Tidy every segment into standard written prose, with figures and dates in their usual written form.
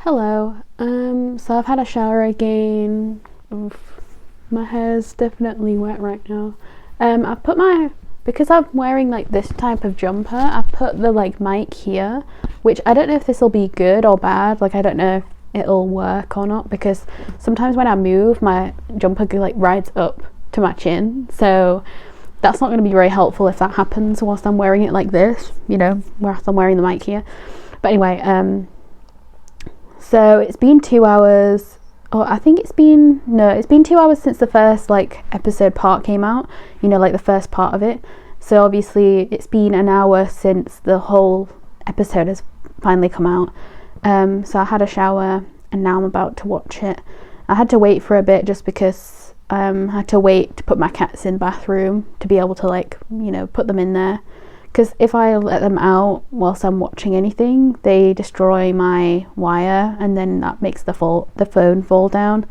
Hello. So I've had a shower again. Oof. My hair's definitely wet right now. I've put because I'm wearing like this type of jumper, I've put the like mic here, which I don't know if this will be good or bad. Like I don't know if it'll work or not, because sometimes when I move, my jumper like rides up to my chin. So that's not going to be very helpful if that happens whilst I'm wearing it like this, whilst I'm wearing the mic here. But anyway, so it's been 2 hours, or I think it's been 2 hours since the first like episode part came out, like the first part of it. So obviously it's been an hour since the whole episode has finally come out. So I had a shower and now I'm about to watch it. I had to wait for a bit just because I had to wait to put my cats in the bathroom to be able to put them in there. Because if I let them out whilst I'm watching anything, they destroy my wire, and then that makes the phone fall down.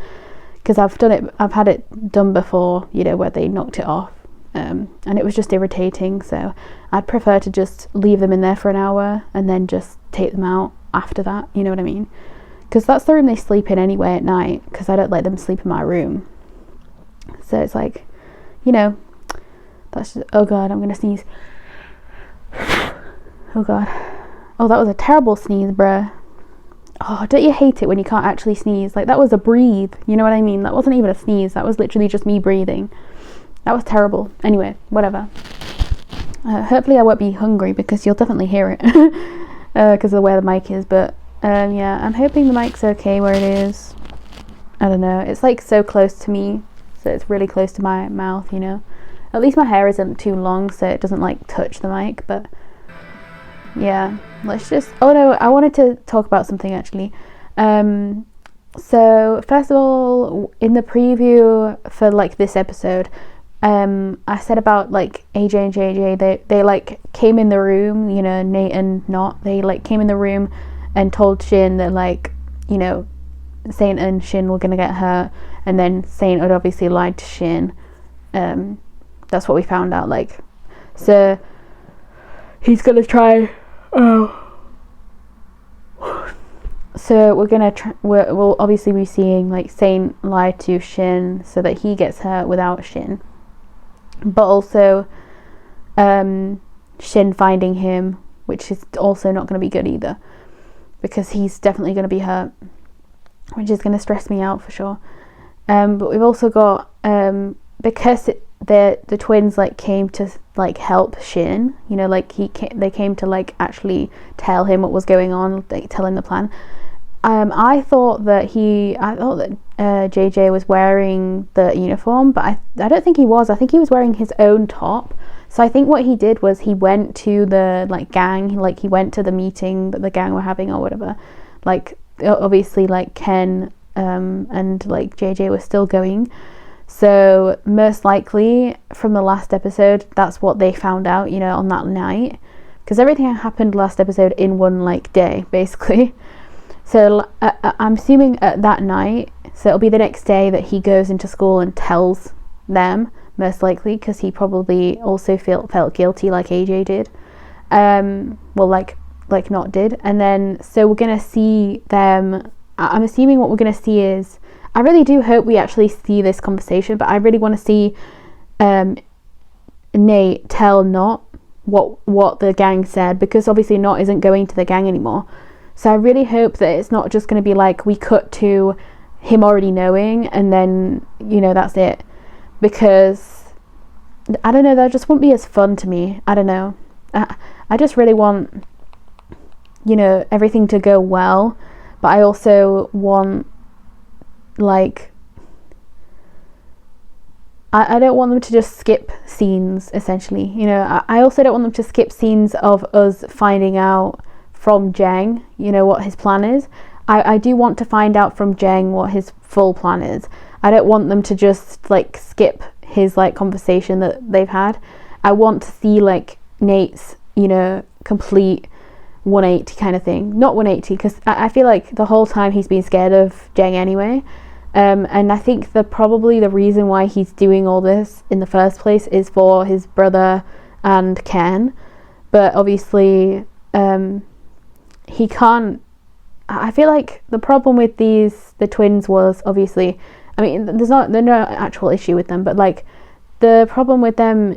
Because I've had it done before, where they knocked it off, and it was just irritating. So I'd prefer to just leave them in there for an hour and then just take them out after that. You know what I mean? Because that's the room they sleep in anyway at night. Because I don't let them sleep in my room. So it's like, that's just, oh god, I'm gonna sneeze. Oh god. Oh, that was a terrible sneeze, bruh. Oh, don't you hate it when you can't actually sneeze? Like, that was a breathe. You know what I mean? That wasn't even a sneeze. That was literally just me breathing. That was terrible. Anyway, whatever. Hopefully I won't be hungry, because you'll definitely hear it. Because of where the mic is. But, yeah, I'm hoping the mic's okay where it is. I don't know. It's, like, so close to me. So it's really close to my mouth, At least my hair isn't too long, so it doesn't, like, touch the mic, but... yeah, let's just... oh no, I wanted to talk about something actually. So first of all, in the preview for like this episode, I said about like AJ and JJ, they like came in the room, Nate and Not, they like came in the room and told Shin that like, Saint and Shin were gonna get hurt, and then Saint had obviously lied to Shin. That's what we found out, like, so he's gonna try. So we'll obviously be seeing like Saint lie to Shin so that he gets hurt without Shin, but also Shin finding him, which is also not going to be good either, because he's definitely going to be hurt, which is going to stress me out for sure. But we've also got because the twins like came to like help Shin, like they came to like actually tell him what was going on, like tell him the plan. I thought that JJ was wearing the uniform, but I don't think he was. I think he was wearing his own top. So I think what he did was he went to the like gang, like he went to the meeting that the gang were having or whatever. Like obviously like Ken and like JJ were still going. So most likely from the last episode, that's what they found out, on that night, because everything happened last episode in one like day basically. So I'm assuming at that night, so it'll be the next day that he goes into school and tells them, most likely, because he probably also felt guilty like AJ did, well like Not did. And then so we're gonna see them. I'm assuming what we're gonna see is, I really do hope we actually see this conversation, but I really want to see Nate tell Not what the gang said, because obviously Not isn't going to the gang anymore. So I really hope that it's not just going to be like we cut to him already knowing and then, that's it. Because, I don't know, that just wouldn't be as fun to me. I don't know. I just really want, everything to go well, but I also want, like, I don't want them to just skip scenes, essentially. I also don't want them to skip scenes of us finding out from Jang, what his plan is. I do want to find out from Jang what his full plan is. I don't want them to just like skip his like conversation that they've had. I want to see like Nate's, complete 180 kind of thing. Not 180, because I feel like the whole time he's been scared of Jang anyway. And I think probably the reason why he's doing all this in the first place is for his brother and Ken. But obviously, he can't I feel like the problem with the twins was obviously, I mean, there's no actual issue with them, but like the problem with them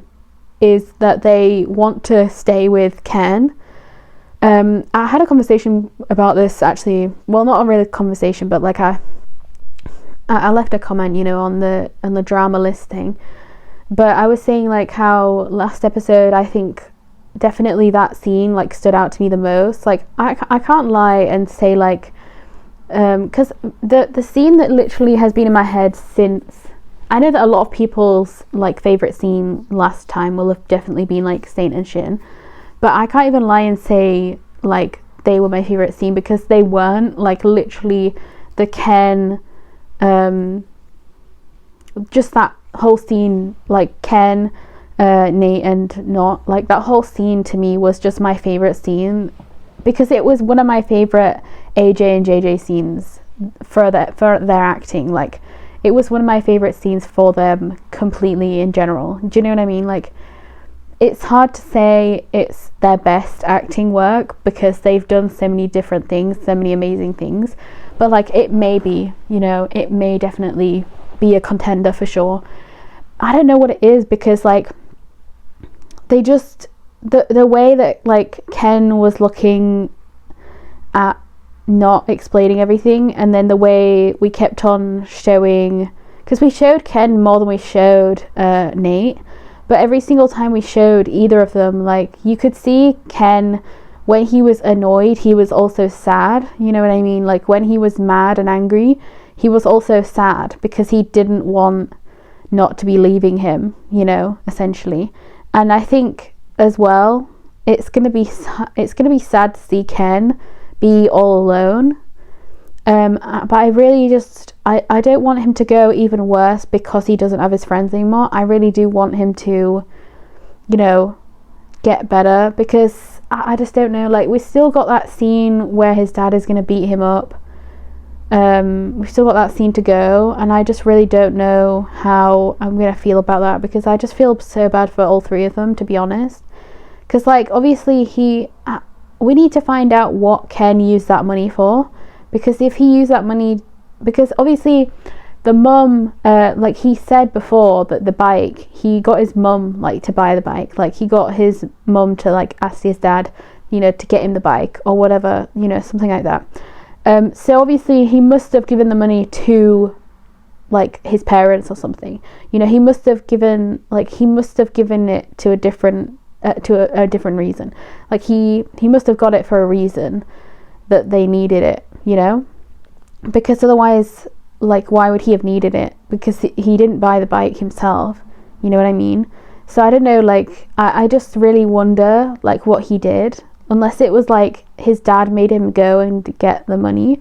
is that they want to stay with Ken. I had a conversation about this actually, well, not a really conversation, but like I left a comment, you know, on the drama list thing, but I was saying like how last episode, I think definitely that scene like stood out to me the most. Like I can't lie and say like because the scene that literally has been in my head since, I know that a lot of people's like favorite scene last time will have definitely been like Saint and Shin, but I can't even lie and say like they were my favorite scene, because they weren't. Like literally the Ken, just that whole scene, like Ken, Nate and Not, like that whole scene to me was just my favorite scene, because it was one of my favorite AJ and JJ scenes for their acting. Like it was one of my favorite scenes for them completely in general. Do you know what I mean? Like it's hard to say it's their best acting work because they've done so many different things, so many amazing things, but like it may be, you know, it may definitely be a contender for sure. I don't know what it is, because like they just, the way that like Ken was looking at not explaining everything, and then the way we kept on showing, because we showed Ken more than we showed Nate, but every single time we showed either of them, like you could see Ken, when he was annoyed he was also sad, you know what I mean? Like when he was mad and angry he was also sad, because he didn't want Not to be leaving him, you know, essentially. And I think as well it's gonna be sad to see Ken be all alone, but I really just I don't want him to go even worse because he doesn't have his friends anymore. I really do want him to, you know, get better, because I just don't know, like we still got that scene where his dad is going to beat him up. We've still got that scene to go, and I just really don't know how I'm going to feel about that, because I just feel so bad for all three of them, to be honest. Because like obviously we need to find out what Ken used that money for, because if he used that money, because obviously the mum, like he said before that the bike, he got his mum like to buy the bike, like he got his mum to like ask his dad, you know, to get him the bike or whatever, you know, something like that. So obviously he must have given the money to like his parents or something, you know, he must have given it to a different reason. Like he must have got it for a reason, that they needed it, you know, because otherwise, like why would he have needed it? Because he didn't buy the bike himself, you know what I mean? So I don't know, like I just really wonder like what he did, unless it was like his dad made him go and get the money.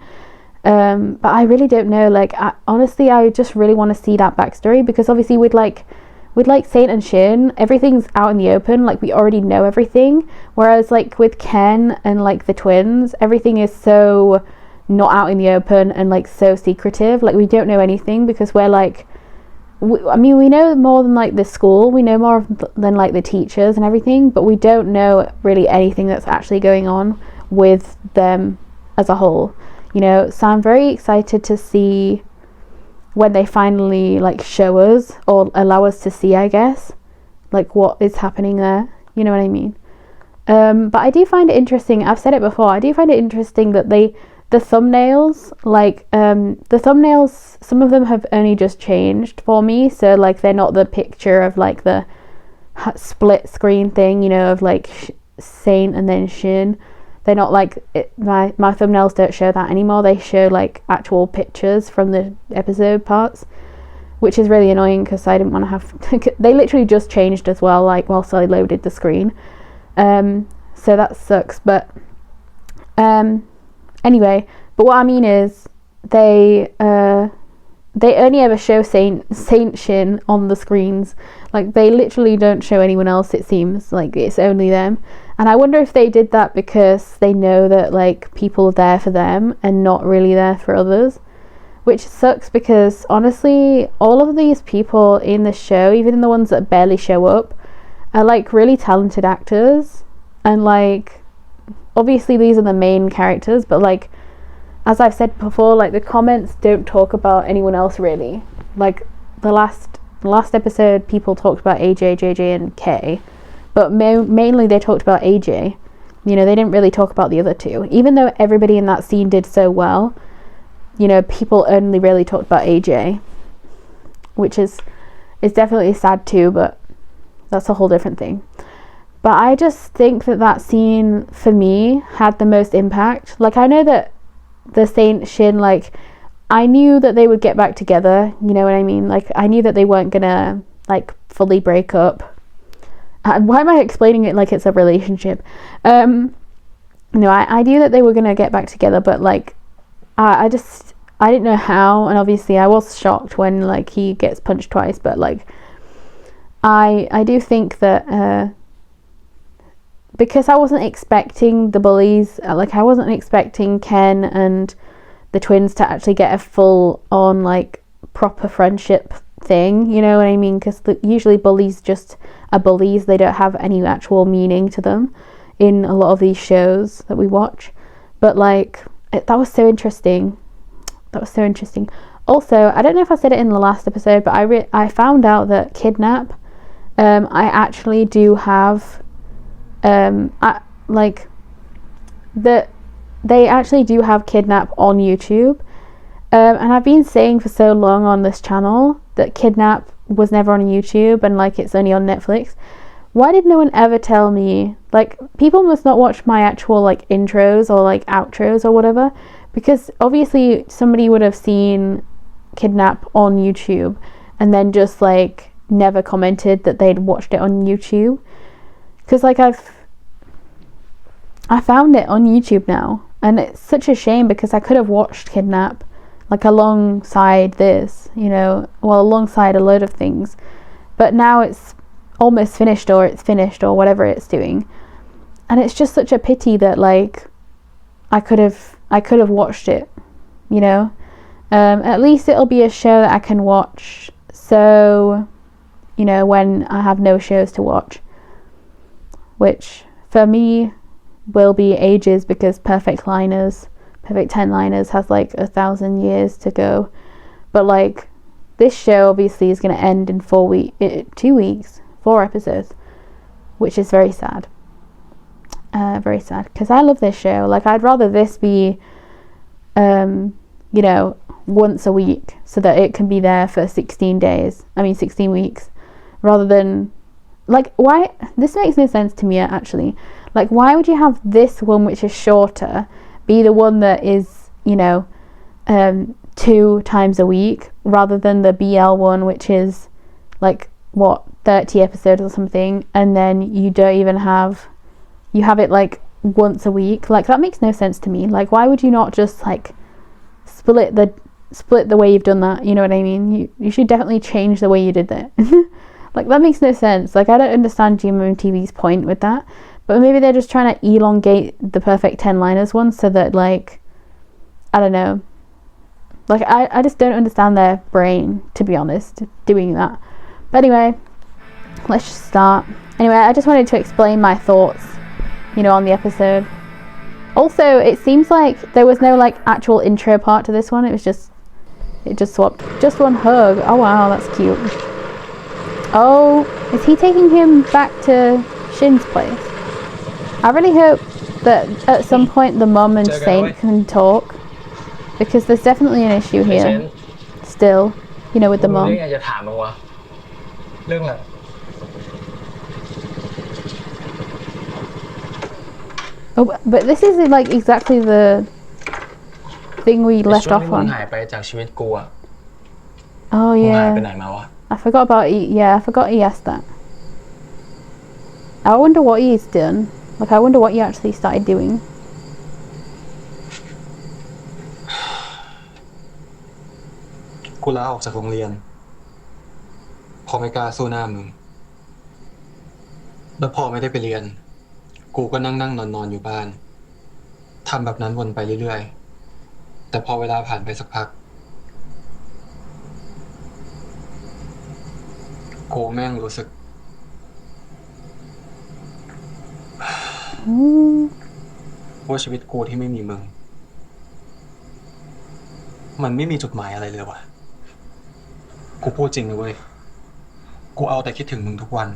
But I really don't know, like honestly I just really want to see that backstory, because obviously with Saint and Shin, everything's out in the open, like we already know everything, whereas like with Ken and like the twins, everything is so not out in the open and like so secretive. Like we don't know anything, because we're like we know more than like the school, we know more than like the teachers and everything, but we don't know really anything that's actually going on with them as a whole, you know. So I'm very excited to see when they finally like show us, or allow us to see, I guess, like what is happening there, you know what I mean? But I do find it interesting, I've said it before, I do find it interesting that the thumbnails, like the thumbnails, some of them have only just changed for me, so like they're not the picture of like the split screen thing, you know, of like Saint and then Shin. They're not like it, my thumbnails don't show that anymore. They show like actual pictures from the episode parts, which is really annoying, because I didn't want to have they literally just changed as well, like whilst I loaded the screen, so that sucks. But anyway, but what I mean is they only ever show Saint Shin on the screens. Like they literally don't show anyone else, it seems like it's only them. And I wonder if they did that because they know that like people are there for them and not really there for others, which sucks, because honestly all of these people in the show, even the ones that barely show up, are like really talented actors. And like obviously these are the main characters, but like as I've said before, like the comments don't talk about anyone else really. Like the last episode, people talked about AJ, JJ, and Kay, but mainly they talked about AJ. You know, they didn't really talk about the other two, even though everybody in that scene did so well. You know, people only really talked about AJ, which is definitely sad too, but that's a whole different thing. But I just think that scene for me had the most impact. Like, I know that the Saint Shin, like, I knew that they would get back together, you know what I mean? Like, I knew that they weren't gonna, like, fully break up. Why am I explaining it like it's a relationship? No, I knew that they were gonna get back together, but, like, I didn't know how, and obviously I was shocked when, like, he gets punched twice, but, like, I do think that, because I wasn't expecting the bullies, like, I wasn't expecting Ken and the twins to actually get a full on, like, proper friendship thing, you know what I mean? Because usually bullies just are bullies, they don't have any actual meaning to them in a lot of these shows that we watch. But, like, that was so interesting. Also, I don't know if I said it in the last episode, but I found out that Kidnap, I actually do have, they actually do have Kidnap on YouTube, and I've been saying for so long on this channel that Kidnap was never on YouTube and, like, it's only on Netflix. Why did no one ever tell me? Like, people must not watch my actual, like, intros or, like, outros or whatever, because obviously somebody would have seen Kidnap on YouTube and then just, like, never commented that they'd watched it on YouTube. Because, like, I found it on YouTube now, and it's such a shame because I could have watched Kidnap, like, alongside this, you know, well, alongside a load of things, but now it's almost finished, or it's finished, or whatever it's doing, and it's just such a pity that, like, I could have watched it, you know. At least it'll be a show that I can watch, so, you know, when I have no shows to watch, which for me will be ages, because Perfect 10 Liners has, like, 1,000 years to go. But, like, this show obviously is going to end in 4 weeks, 4 episodes, which is very sad. Very sad, because I love this show. Like, I'd rather this be, you know, once a week, so that it can be there for 16 weeks, rather than, like, why, this makes no sense to me, actually. Like, why would you have this one, which is shorter, be the one that is, you know, 2 times a week, rather than the BL one, which is, like, what, 30 episodes or something, and then you have it, like, once a week? Like, that makes no sense to me. Like, why would you not just, like, split the way you've done that, you know what I mean? You should definitely change the way you did that. Like, that makes no sense. Like, I don't understand GMMTV's point with that, but maybe they're just trying to elongate the Perfect 10 Liners one, so that, like, I don't know, like, I just don't understand their brain, to be honest, doing that. But anyway, let's just start. Anyway, I just wanted to explain my thoughts, you know, on the episode. Also, it seems like there was no, like, actual intro part to this one. It just swapped. Just one hug. Oh wow, that's cute. Oh, is he taking him back to Shin's place? I really hope that at some point the mum and Saint can talk, because there's definitely an issue here still, you know, with the mum. Oh, but this is, like, exactly the thing we left off on. Oh yeah, I forgot about I forgot he asked that. I wonder what he's done. Like, I wonder what he actually started doing.กูลาออกจากโรงเรียนพอไม่กล้าสู้หน้ามึงแล้วพอไม่ได้ไปเรียนกูก็นั่งนอนอยู่บ้านทำแบบนั้นวนไปเรื่อยๆแต่พอเวลาผ่านไปสักพักกูแม่งรู้สึกว่าชีวิตกูที่ไม่มีมึง มันไม่มีจุดหมายอะไรเลยว่ะกูพูดจริงเลยเว้ยกูเอาแต่คิดถึงมึงทุกวัน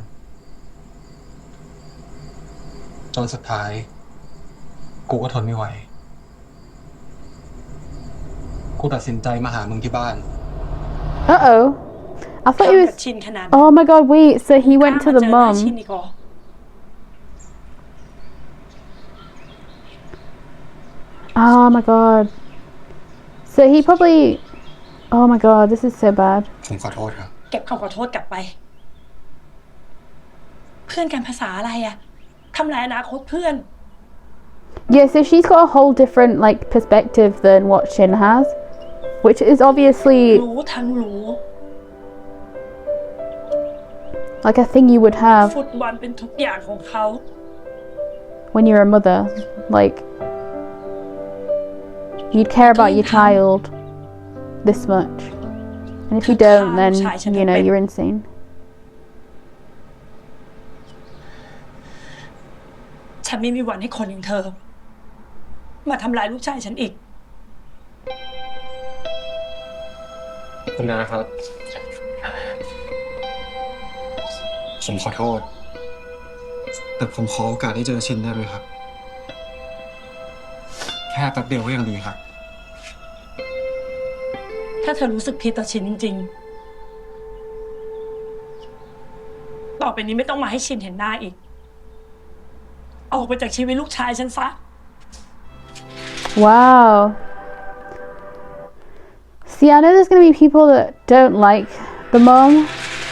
จนสุดท้ายกูก็ทนไม่ไหวกูตัดสินใจมาหามึงที่บ้าน Uh-oh. I thought he ทำกับ was... ชินขนาด Oh my god, wait. So he went to กล้า the มาเจอหน้าชิน mum. อีกเหรอ Oh my god. So he probably... Oh my god, this is so bad. ผมขอโทษครับ เก็บคำขอโทษกลับไป เพื่อนกันภาษาอะไรอะทำลายอนาคตเพื่อน Yeah, so she's got a whole different, like, perspective than what Shin has. Which is obviously, รู้ทั้งรู้ like, a thing you would have ฟุตบอลเป็นทุกอย่างของเขา when you're a mother. Like, you'd care about your child this much. And if you don't, then, you know, you're insane. ฉันไม่มีวันให้คนอย่างเธอ มาทำลายลูกชายฉันอีก คุณนาครับ ผมขอโทษ แต่ผมขอโอกาสได้เจอชินได้ไหมครับ แค่แป๊บเดียวก็ยังดีครับ ถ้าเธอรู้สึกผิดต่อชินจริงๆ ต่อไปนี้ไม่ต้องมาให้ชินเห็นหน้าอีก ออกไปจากชีวิตลูกชายฉันซะ Wow. See, I know there's going to be people that don't like the mum,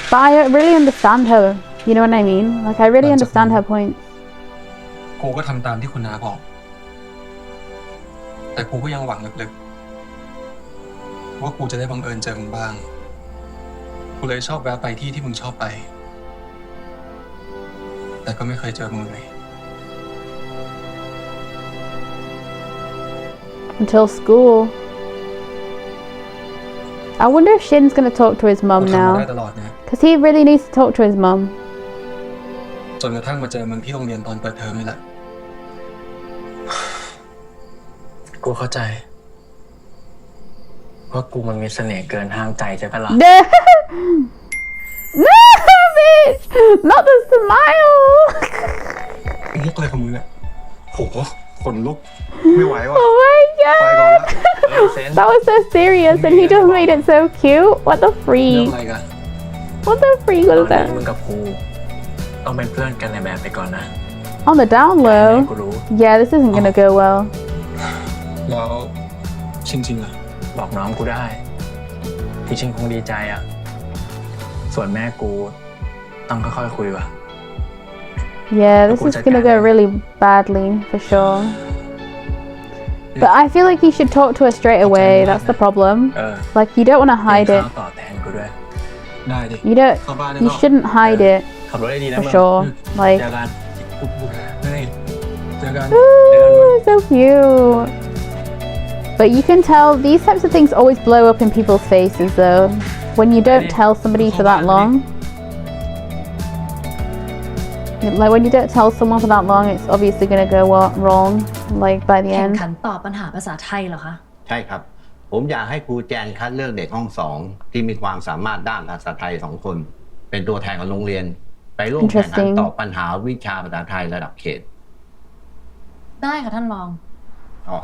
but I really understand her. You know what I mean? Like, I really understand her point. กูก็ทำตามที่คุณนาบอก แต่กูก็ยังหวังลึกๆว่ากูจะได้บังเอิญเจอมึงบ้าง กูเลยชอบแวะไปที่มึงชอบไป แต่ก็ไม่เคยเจอมึงเลย Until school. I wonder if Shin's going to talk to his กู mum ทำมาได้ now. ตลอดนะ Because he really needs to talk to his mum. จนกระทั่งมาเจอมึงที่โรงเรียนตอนเปิดเทอมนี่แหละ กูเข้าใจว่ากูมันมีเสน่ห์เกินห้ามใจใช่ปะล่ะ No, bitch! Not the smile! ไอ้เหี้ยอะไรของมึงเนี่ยโหขนลุก ไม่ไหวว่ะ Oh my ไปก่อน god! ละ That was so serious and he just made it so cute. What the เรื่อง freak? อะไรกัน What the freak ตอน was นี้ that? มึงกับกูต้องเป็นเพื่อนกันในแบบไปก่อนนะ On the down ให้ low. กูรู้ Yeah, this isn't gonna go well. แล้วชินๆล่ะ บอกน้องกูได้ ที่ชิงคงดีใจอ่ะ ส่วนแม่กูต้องค่อยๆคุยว่ะ Yeah, this is gonna go really badly for sure. But I feel like you should talk to her straight away. That's the problem. เออ Like, you don't want to เลี้ย hide ง it. ข้าวตอบแทนกูด้วย ได้ดิ You don't. You shouldn't hide it ขับรถได้ดีนะ for มึง sure. เจอ Like, กัน เฮ้ยเจอกัน ooh, so cute. But you can tell these types of things always blow up in people's faces, though. When you don't tell somebody for that long. Like, when you don't tell someone for that long, it's obviously gonna go wrong. Like, by the แข่ง end. ขันตอบปัญหาภาษาไทยเหรอคะ ใช่ครับ ผมอยากให้ครูแจนคัดเลือกเด็กห้องสองที่มีความสามารถด้านภาษาไทย2 คน เป็นตัวแทนของโรงเรียน ไปร่วมแข่งขัน Interesting. ตอบปัญหาวิชาภาษาไทยระดับเขต ได้ค่ะท่านรอง อ๋อ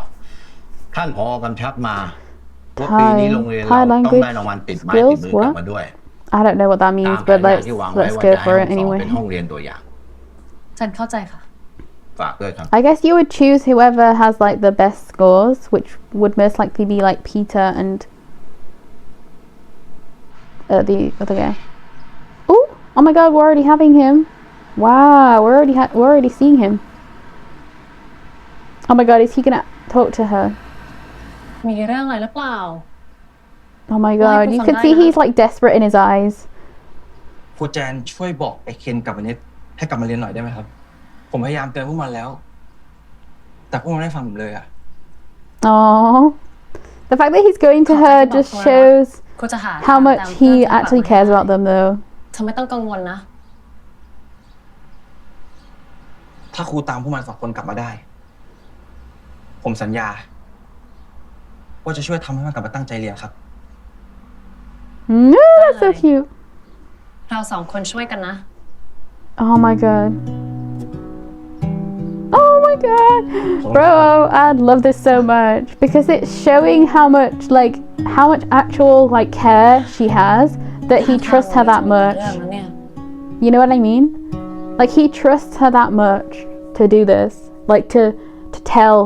ท่านผอกำชับมาว่าปีนี้โรงเรียนเรา Thai ต้องได้รางวัลติดไม้ติดมื skills อกลับ what? มาด้วย I don't know what that ตา means, มแผ but นงาน let's ที่วางไว้ let's ว่า go จะให้ for ห้ it องสอง anyway. เป็นห้องเรียนตัวอย่าง ฉันเข้าใจค่ะ ฝากด้วยครับ I guess you would choose whoever has like the best scores, which would most likely be like Peter and the other guy. Oh my god, we're already having him. Wow, we're already seeing him. Oh my god, is he gonna talk to her? มีเรื่องอะไรหรือเปล่า Oh my god, you can see he's like desperate in his eyes. ครูแจนช่วยบอกไอ้เคนกับไอ้เน็ตให้กลับมาเรียนหน่อยได้ไหมครับ ผมพยายามเตือนพวกมันแล้ว แต่พวกมันไม่ฟังผมเลยอะ Oh, the fact that he's going to her just shows กูจะหา how ทาง much ตามเพื่ he อนจนกว่า actually cares about them, though. เธอไม่ต้องกังวลนะ ถ้าครูตามพวกมัน2 คนกลับมาได้ ผมสัญญา ผ ว่าจะช่วยทำให้มันกลับมาตั้งใจเรียนครับ No, that's so cute. เราสองคนช่วยกันนะ Oh my god. Oh my god. Bro, I love this so much because it's showing how much actual like care she has that he trusts her that much. เรื่องนั้นเนี่ย You know what I mean? Like he trusts her that much to do this. Like to tell.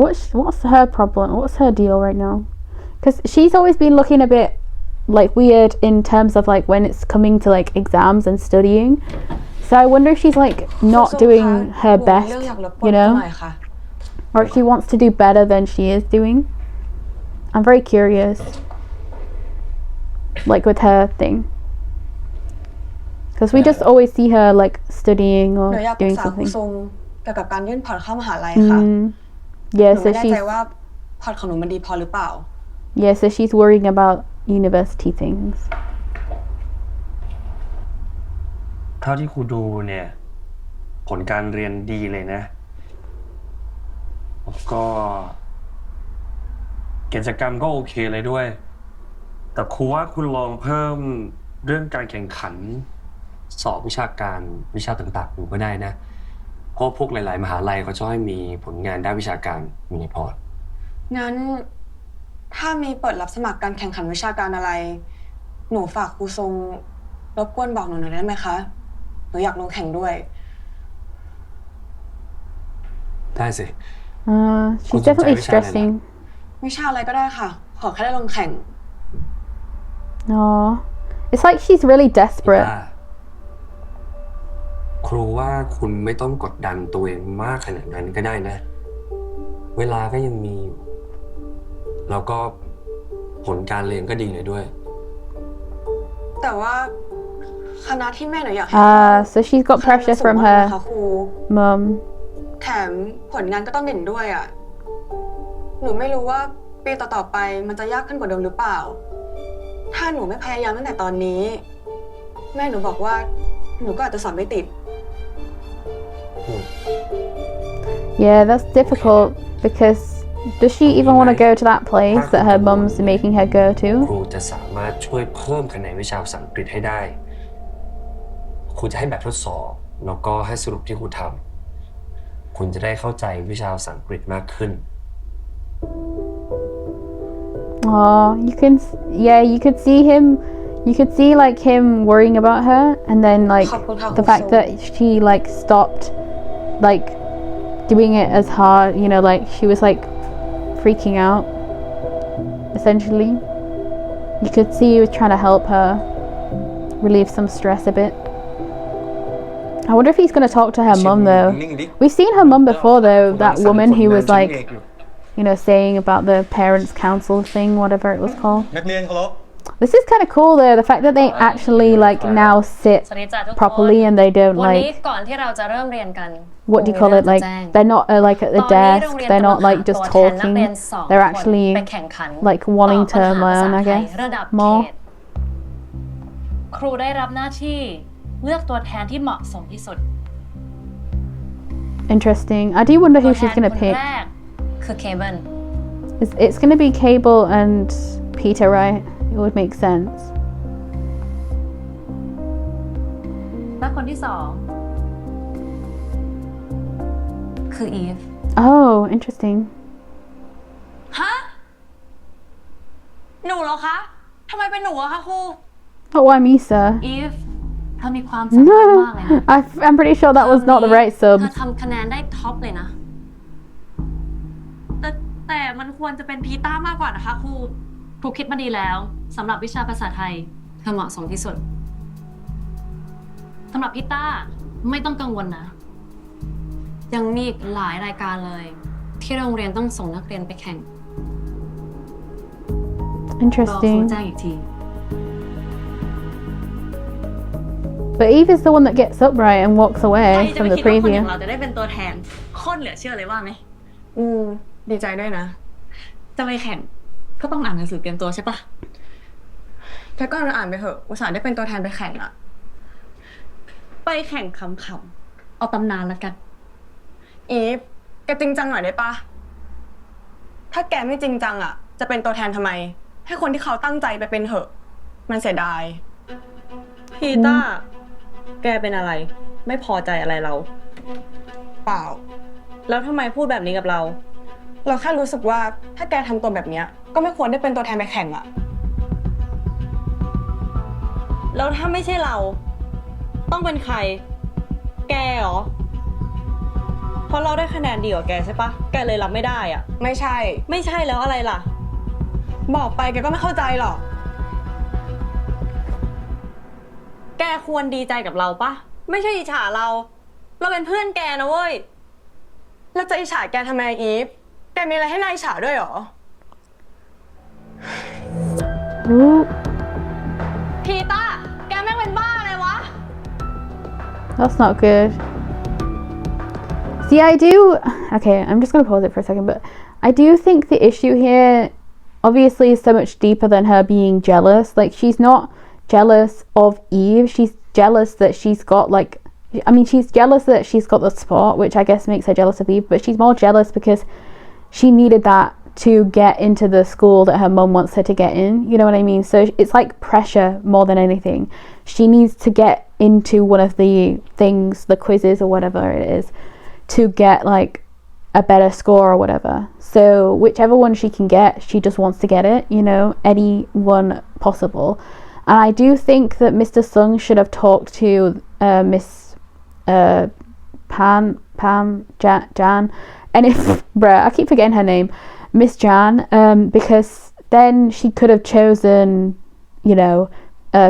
What's her problem? What's her deal right now? Because she's always been looking a bit like weird in terms of like when it's coming to like exams and studying. So I wonder if she's like not doing her best, you know, or if she wants to do better than she is doing. I'm very curious, like with her thing, because we just always see her like studying ห or นูอยากปรึก doing ษาครู something. ทรงเกี่ยวกับการยื่นพอร์ตเข้ามหาลัยค่ะ Yeah, หนู so ไม่แน่ she's ใจว่าพอร์ตของหนูมันดีพอหรือเปล่า so she's worrying about university things. เท่าที่ครูดูเนี่ย ผลการเรียนดีเลยนะแล้วก็กิจกรรมก็โอเคเลยด้วย แต่ครูว่าคุณลองเพิ่มเรื่องการแข่งขันสอบวิชาการวิชาต่างๆดูก็ได้นะ เพราะพวกหลายๆมหาลัยเขาชอบให้มีผลงานด้านวิชาการอยู่ในพอร์ต งั้นถ้ามีเปิดรับสมัครการแข่งขันวิชาการอะไร หนูฝากครูทรงรบกวนบอกหนูหน่อยได้ไหมคะ หนูอยากลงแข่งด้วย ได้สิ She's definitely stressing. วิชาอะไรก็ได้ค่ะ ขอแค่ได้ลงแข่ง Oh, it's like she's really desperate. ครูว่าคุณไม่ต้องกดดันตัวเองมากขนาดนั้นก็ได้นะ เวลาก็ยังมีอยู่แล้วก็ผลการเรียนก็ดีเลยด้วย แต่ว่าคณะที่แม่หนูอยากให้ So she's got pressure from คะ her ครู mum. แถมผลงานก็ต้องเด่นด้วยอ่ะ หนูไม่รู้ว่าปีต่อๆไปมันจะยากขึ้นกว่าเดิมหรือเปล่า ถ้าหนูไม่พยายามตั้งแต่ตอนนี้ แม่หนูบอกว่าหนูก็อาจจะสอบไม่ติด Yeah, that's difficult because does she even want to go to that place that her mum's making her go ครู to? จะสามารถช่วยเพิ่มคะแนนวิชาภาษาอังกฤษให้ได้ ครูจะให้แบบทดสอบแล้วก็ให้สรุปที่ครูทำคุณจะได้เข้าใจวิชาภาษาอังกฤษมากขึ้น Oh, you could see him. You could see like him worrying about her, and then like the fact that she like stopped like doing it as hard. You know, like she was like freaking out. Essentially, you could see he was trying to help her relieve some stress a bit. I wonder if he's gonna talk to her mum though. We've seen her mum before though. That woman who was like, you know, saying about the parents' council thing, whatever it was called. นักเรียนเคารพ This is kind of cool though. The fact that they actually like now sit สวัสดีจ้ะทุกคน properly and they don't วันนี้ like ก่อนที่เราจะเริ่มเรียนกัน what do you call it? Like they're not like at the ตอนนี้ desk. โรงเรียน They're not กำลัง like หา just ตัวแทนนัก talking. เรียนสอง They're คน actually ไปแข่งขัน like wanting ตอบ to ปัญหาภาษา learn, I ไทย guess. ระดับเข More ตครูได้รับหน้าที่เลือกตัวแทนที่เหมาะสมที่สุด interesting. I do wonder ตัว who แท she's น gonna คน pick. แรกคือเคเบิล It's gonna be Cable and Peter, right? It would make sense. และคนที่สองคืออีฟ Oh, interesting. ฮะ หนูเหรอคะ ทำไมเป็นหนูอะคะครู Oh, why me, sir? อีฟเธอมีความสามารถมากเลยนะ I'm pretty sure that was not the right เธอ sub. ทำคะแนนได้ท็อปเลยนะ แต่มันควรจะเป็นพีต้ามากกว่านะคะครู ครูคิดมาดีแล้วสำหรับวิชาภาษาไทยเธอเหมาะสมที่สุดสำหรับพี่ต้าไม่ต้องกังวลนะ ยังมีอีกหลายรายการเลย ที่โรงเรียนต้องส่งนักเรียนไปแข่งรอครู Interesting. แจ้งอีกที But Eve is the one that gets up right and walks ใคร away จะ from ไม่ the คิดว่าคนอ preview. ย่างเราจะได้เป็นตัวแทนโคตรเหลือเชื่อเลยว่าไหม ดีใจด้วยนะ จะไปแข่งก็ต้องอ่านหนังสือเตรียมตัวใช่ปะ แค่ก็อ่านไปเถอะ อุตส่าห์ได้เป็นตัวแทนไปแข่งอะ ไปแข่งขำๆเอาตำนานแล้วกัน อีฟแกจริงจังหน่อยได้ปะ ถ้าแกไม่จริงจังอ่ะ จะเป็นตัวแทนทำไม ให้คนที่เขาตั้งใจไปเป็นเถอะ มันเสียดาย พีต้า แกเป็นอะไร ไม่พอใจอะไรเรา เปล่า แล้วทำไมพูดแบบนี้กับเรา เราแค่รู้สึกว่าถ้าแกทำตัวแบบเนี้ยก็ไม่ควรได้เป็นตัวแทนไปแข่งอ่ะ แล้วถ้าไม่ใช่เรา ต้องเป็นใคร แกเหรอ เพราะเราได้คะแนนดีกว่าแกใช่ปะ แกเลยรับไม่ได้อะ ไม่ใช่ ไม่ใช่แล้วอะไรล่ะ บอกไปแกก็ไม่เข้าใจหรอก แกควรดีใจกับเราปะ ไม่ใช่อิจฉาเรา เราเป็นเพื่อนแกนะเว้ย แล้วจะอิจฉาแกทำไมอีฟ แกมีอะไรให้นายอิจฉาด้วยเหรอ Ooh, พีต้า แกแม่งเป็นบ้าอะไรวะ that's not good. See, I do. Okay, I'm just gonna pause it for a second, but I do think the issue here obviously is so much deeper than her being jealous. Like, she's not jealous of Eve, she's jealous that she's got, like, I mean, she's jealous that she's got the spot, which I guess makes her jealous of Eve, but she's more jealous because she needed that to get into the school that her mum wants her to get in, you know what I mean? So it's like pressure more than anything. She needs to get into one of the things, the quizzes or whatever it is, to get like a better score or whatever. So whichever one she can get, she just wants to get it, you know, any one possible. And I do think that Mr. Sung should have talked to Miss Jan, and if bruh, I keep forgetting her name, Miss Jan, because then she could have chosen, you know,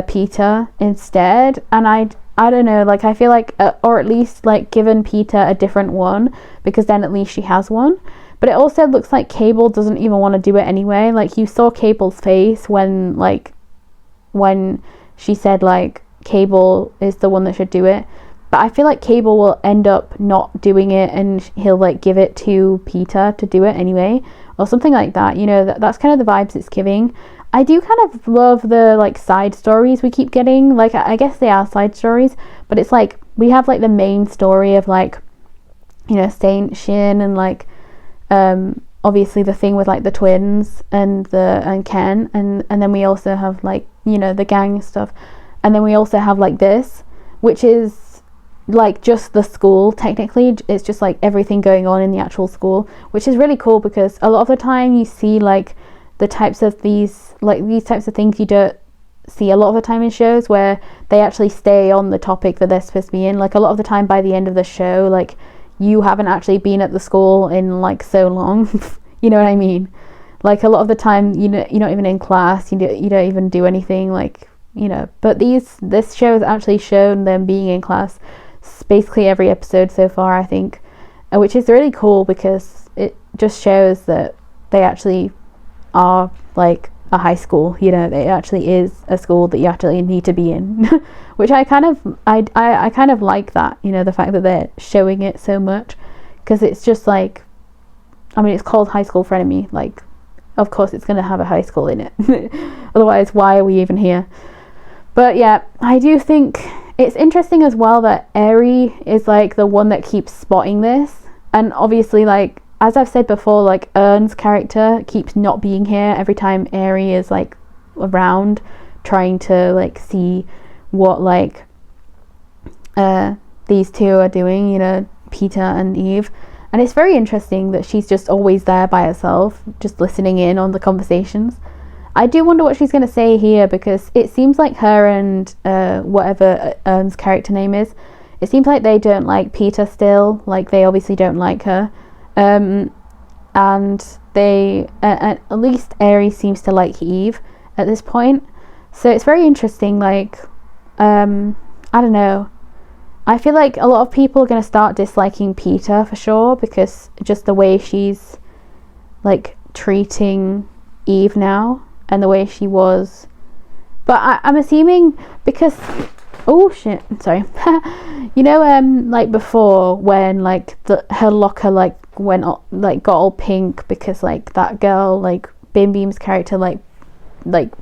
Peter instead. And I don't know, like, I feel like, or at least like given Peter a different one, because then at least she has one. But it also looks like Cable doesn't even want to do it anyway. Like, you saw Cable's face when she said like Cable is the one that should do it. But I feel like Cable will end up not doing it, and he'll like give it to Peter to do it anyway, or something like that. You know, that's kind of the vibes it's giving. I do kind of love the like side stories we keep getting. Like, I guess they are side stories, but it's like we have like the main story of like, you know, Saint Shin and like obviously the thing with like the twins and Ken, and then we also have like, you know, the gang stuff, and then we also have like this, which is like just the school. Technically it's just like everything going on in the actual school, which is really cool, because a lot of the time you see like the types of these types of things you don't see a lot of the time in shows, where they actually stay on the topic that they're supposed to be in. Like, a lot of the time by the end of the show, like, you haven't actually been at the school in like so long. You know what I mean? Like, a lot of the time, you know, you're not even in class, you don't even do anything, like, you know. But this show has actually shown them being in class basically every episode so far, I think, which is really cool, because it just shows that they actually are like a high school, you know, it actually is a school that you actually need to be in. Which I kind of like that, you know, the fact that they're showing it so much, because it's just like, I mean, it's called High School Frenemy, like, of course it's going to have a high school in it. Otherwise, why are we even here? But yeah, I do think it's interesting as well that Aerie is like the one that keeps spotting this, and obviously, like, as I've said before, like, Ern's character keeps not being here every time Aerie is like around, trying to like see what like these two are doing, you know, Peter and Eve. And it's very interesting that she's just always there by herself, just listening in on the conversations. I do wonder what she's going to say here, because it seems like her and whatever Ern's character name is, it seems like they don't like Peter still. Like, they obviously don't like her, and they at least Aerie seems to like Eve at this point. So it's very interesting. Like, I don't know, I feel like a lot of people are going to start disliking Peter for sure, because just the way she's like treating Eve now, and the way she was. But I'm assuming, because, oh shit, sorry. You know, like before, when like her locker like went like got all pink, because like that girl, like Bim Bim's character, like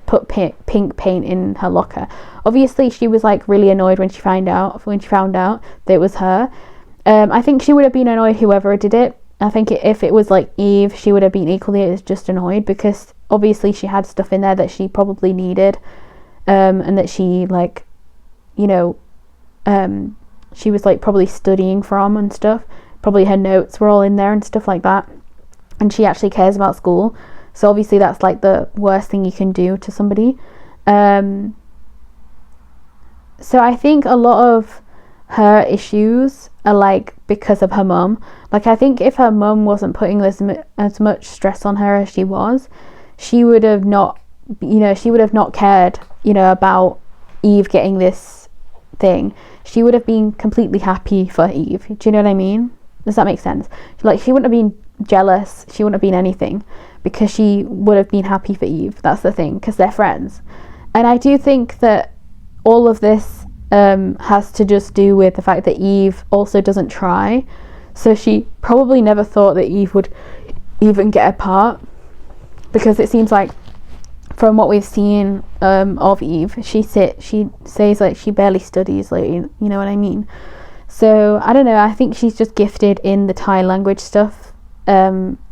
put pink paint in her locker. Obviously she was like really annoyed when she found out that it was her. I think she would have been annoyed whoever did it, I think if it was like Eve, she would have been equally as just annoyed, because obviously she had stuff in there that she probably needed, and that she like, you know, she was like probably studying from and stuff. Probably her notes were all in there and stuff like that, and she actually cares about school. So obviously that's like the worst thing you can do to somebody. So I think a lot of her issues are like because of her mum. Like I think if her mum wasn't putting as much stress on her as she was, she would have not, you know, she would have not cared, you know, about Eve getting this thing. She would have been completely happy for Eve. Do you know what I mean? Does that make sense? Like she wouldn't have been jealous, she wouldn't have been anything, because she would have been happy for Eve. That's the thing, because they're friends. And I do think that all of this has to just do with the fact that Eve also doesn't try. So she probably never thought that Eve would even get a part, because it seems like from what we've seen of Eve, she says like she barely studies, like, you know what I mean? So I don't know, I think she's just gifted in the Thai language stuff,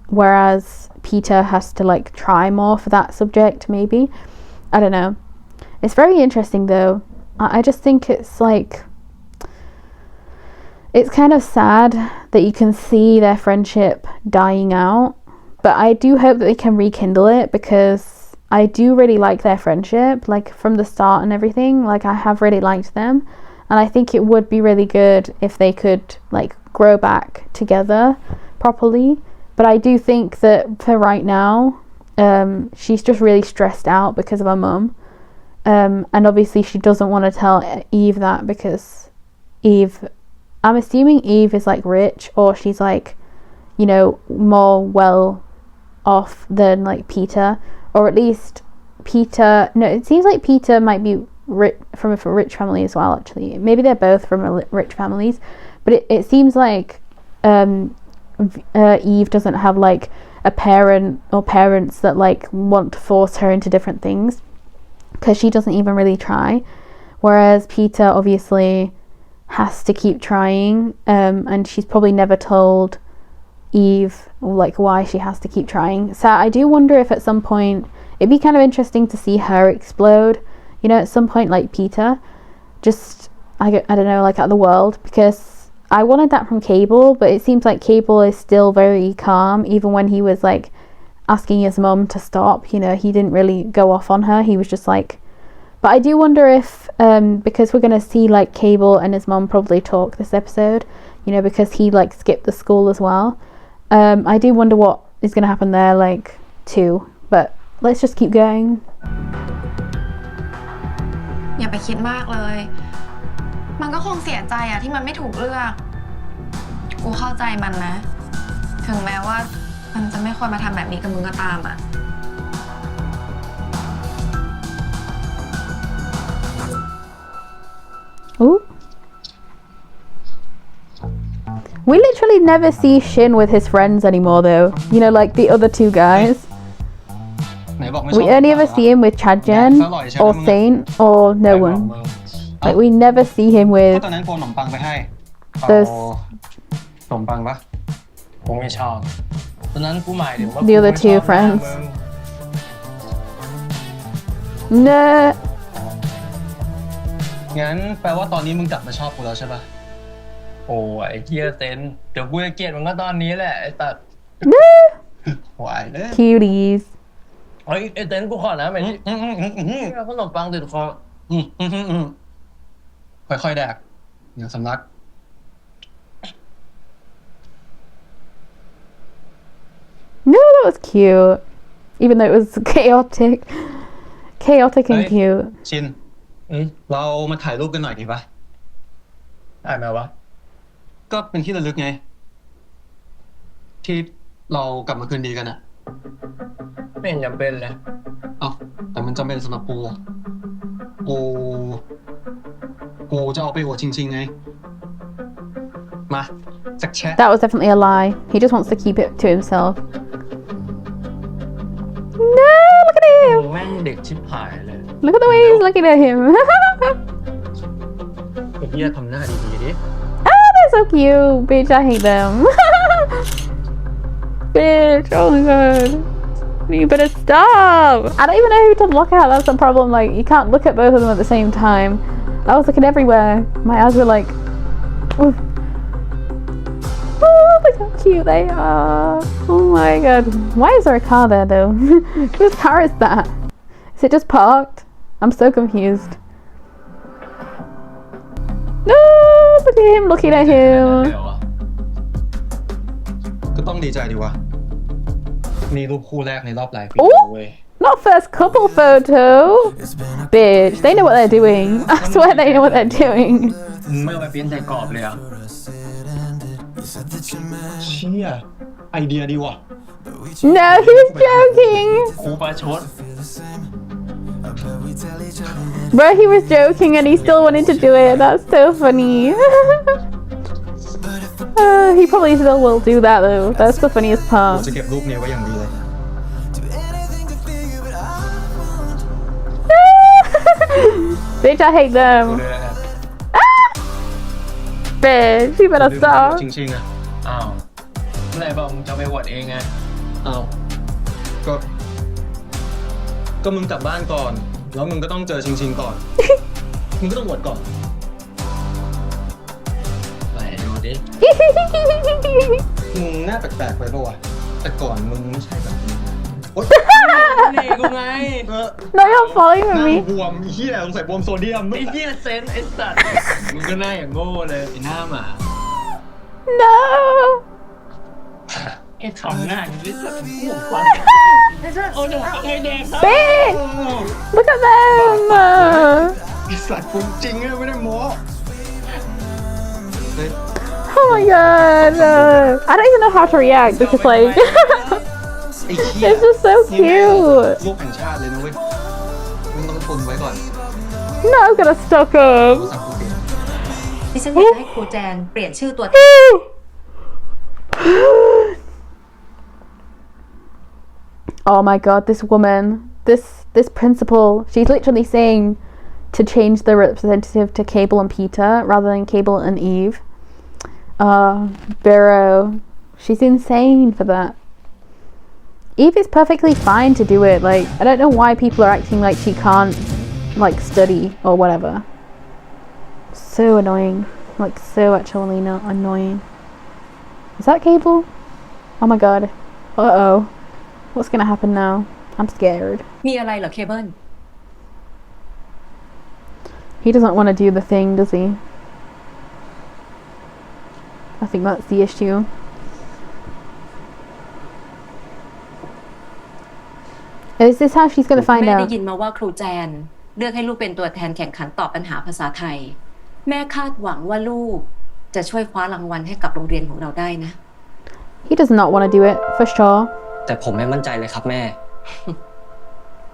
whereas Peter has to like try more for that subject, maybe. I don't know. It's very interesting though. I just think it's like, it's kind of sad that you can see their friendship dying out, but I do hope that they can rekindle it, because I do really like their friendship, like from the start and everything. Like I have really liked them, and I think it would be really good if they could like grow back together properly. But I do think that for right now, she's just really stressed out because of her mum. And obviously she doesn't want to tell Eve that, because Eve, I'm assuming Eve is like rich, or she's like, you know, more well off than like Peter, or at least Peter, no, it seems like Peter might be from a rich family as well, actually. Maybe they're both from rich families, but it seems like Eve doesn't have like a parent or parents that like want to force her into different things, because she doesn't even really try, whereas Peter obviously has to keep trying, and she's probably never told Eve like why she has to keep trying. So I do wonder if at some point it'd be kind of interesting to see her explode, you know, at some point, like Peter, just I don't know, like at the world, because I wanted that from Cable, but it seems like Cable is still very calm, even when he was like asking his mum to stop, you know, he didn't really go off on her. He was just like, but I do wonder if because we're going to see like Cable and his mum probably talk this episode, you know, because he like skipped the school as well. I do wonder what is going to happen there, like too, but let's just keep going. อย่าไปคิดมากเลย มันก็คงเสียใจอะที่มันไม่ถูกเลือก กูเข้าใจมันนะ ถึงแม้ว่ามันจะไม่ควรมาทำแบบนี้กับมึงก็ตามอะ Ooh. We literally never see Shin with his friends anymore though. You know, like the other two guys. We only ever see him with Chadjen or Saint or no one. Like we never see him with ตอนนั้นโกนขนมปังไปให้ those ขนมปังปะ กูไม่ชอบตอนนั้นกูหมายถึงว่า the other two friends. No. งั้นแปลว่าตอนนี้มึงกลับมาชอบกูแล้วใช่ปะ โอ้ไอ้เกียร์เซนเดี๋ยวกูจะเกลียดมันก็ตอนนี้แหละไอ้ตัด No. หวายเลย Cuties. ไอ้เซนกูขอนะแม่นี่ขนมปังติดคอ ค่อยๆแดกอย่าสำลัก No, that was cute. Even though it was chaotic and cute. ชินเรามาถ่ายรูปกันหน่อยดีปะ ได้ไหมวะ ก็เป็นที่ระลึกไง ที่เรากลับมาคืนดีกันอะ ไม่เห็นจำเป็นเลย เอ้าแต่มันจำเป็นสำหรับกูจะเอาไปอวดจริงๆไง มาสักแชะ That was definitely a lie. He just wants to keep it to himself. No, look at him. แม่งเด็กชิบหายเลย Look at the way he's looking at him. ไอ้เกียร์ทำหน้าดีๆดิ Ah, they're so cute. Bitch, I hate them. Bitch, oh my god. You better stop. I don't even know who to look at. That's the problem. Like, you can't look at both of them at the same time. I was looking everywhere. My eyes were like, oof. Oh, look how cute they are. Oh my god. Why is there a car there though? Whose car is that? Is it just parked? I'm so confused. No, look at him looking at him. ก็ต้องดีใจดีวะนี่รูปคู่แรกในรอบหลายปี Oh, เว้ย not first couple photo. Bitch, they know what they're doing. I swear they know what they're doing. ไม่เอาไปเปลี่ยนใจกรอบเลยอ่ะ เชี่ยไอเดียดีว่ะ No, he was joking. ครูประชด Bro, he was joking and he still wanted to do it. That's so funny. He probably still will do that though. That's the funniest ผม part. จะเก็บรูปนี้ไว้อย่างดีเลย Bitch, I hate them. Bitch, you better stop. ชิงๆอ่ะ อ้าวเมื่อไหร่บอกมึงจะไปวอดเองไง อ้าวก็มึงกลับบ้านก่อน แล้วมึงก็ต้องเจอชิงๆก่อน มึงก็ต้องโหวตก่อน ไหนดูดิ มึงหน้าแปลกๆไปปะวะ แต่ก่อนมึงไม่ใช่แบบนี้นะโอ๊ย นี่กูไง No, you're following หน้า me. บวมเหี้ยสงสัยบวมโซเดียม ไอ้เหี้ยเซนไอ้สัตว์มึงก็หน้าอย่างโง่เลยไอ้หน้าหมา No. ไอ้ทำหน้าอย่างนี้สัตว์หัวฟันโอ้โหไอ้แดงครับ Bitch, look at them. ไอ้สัตว์กูจริงอะไม่ได้โม้ Oh my god. I don't even know how to react because like ไอ้เหี้ย it's just so นี่แม่ง cute. รูปแห่งชาติเลยนะเว้ย มึงต้องตุนไว้ก่อน No, I'm gonna stalk โทร him. ศัพท์กูเปลี่ยน ดิฉันอยากให้ครูแจนเปลี่ยนชื่อตัวแทน Oh my god, this woman, this principal, she's literally saying to change the representative to Cable and Peter rather than Cable and Eve. Barrow, she's insane for that. Eve is perfectly fine to do it. Like, I don't know why people are acting like she can't, like, study or whatever. So annoying. Like, so actually not annoying. Is that Cable? Oh my god. Uh-oh. What's gonna happen now? I'm scared. มีอะไรเหรอเคเบิล He doesn't want to do the thing, does he? I think that's the issue. Is this how she's gonna find แม่ได้ out? ยินมาว่าครูแจนเลือกให้ลูกเป็นตัวแทนแข่งขันตอบปัญหาภาษาไทย แม่คาดหวังว่าลูกจะช่วยคว้ารางวัลให้กับโรงเรียนของเราได้นะ He does not want to do it, for sure. แต่ผมไม่มั่นใจเลยครับแม่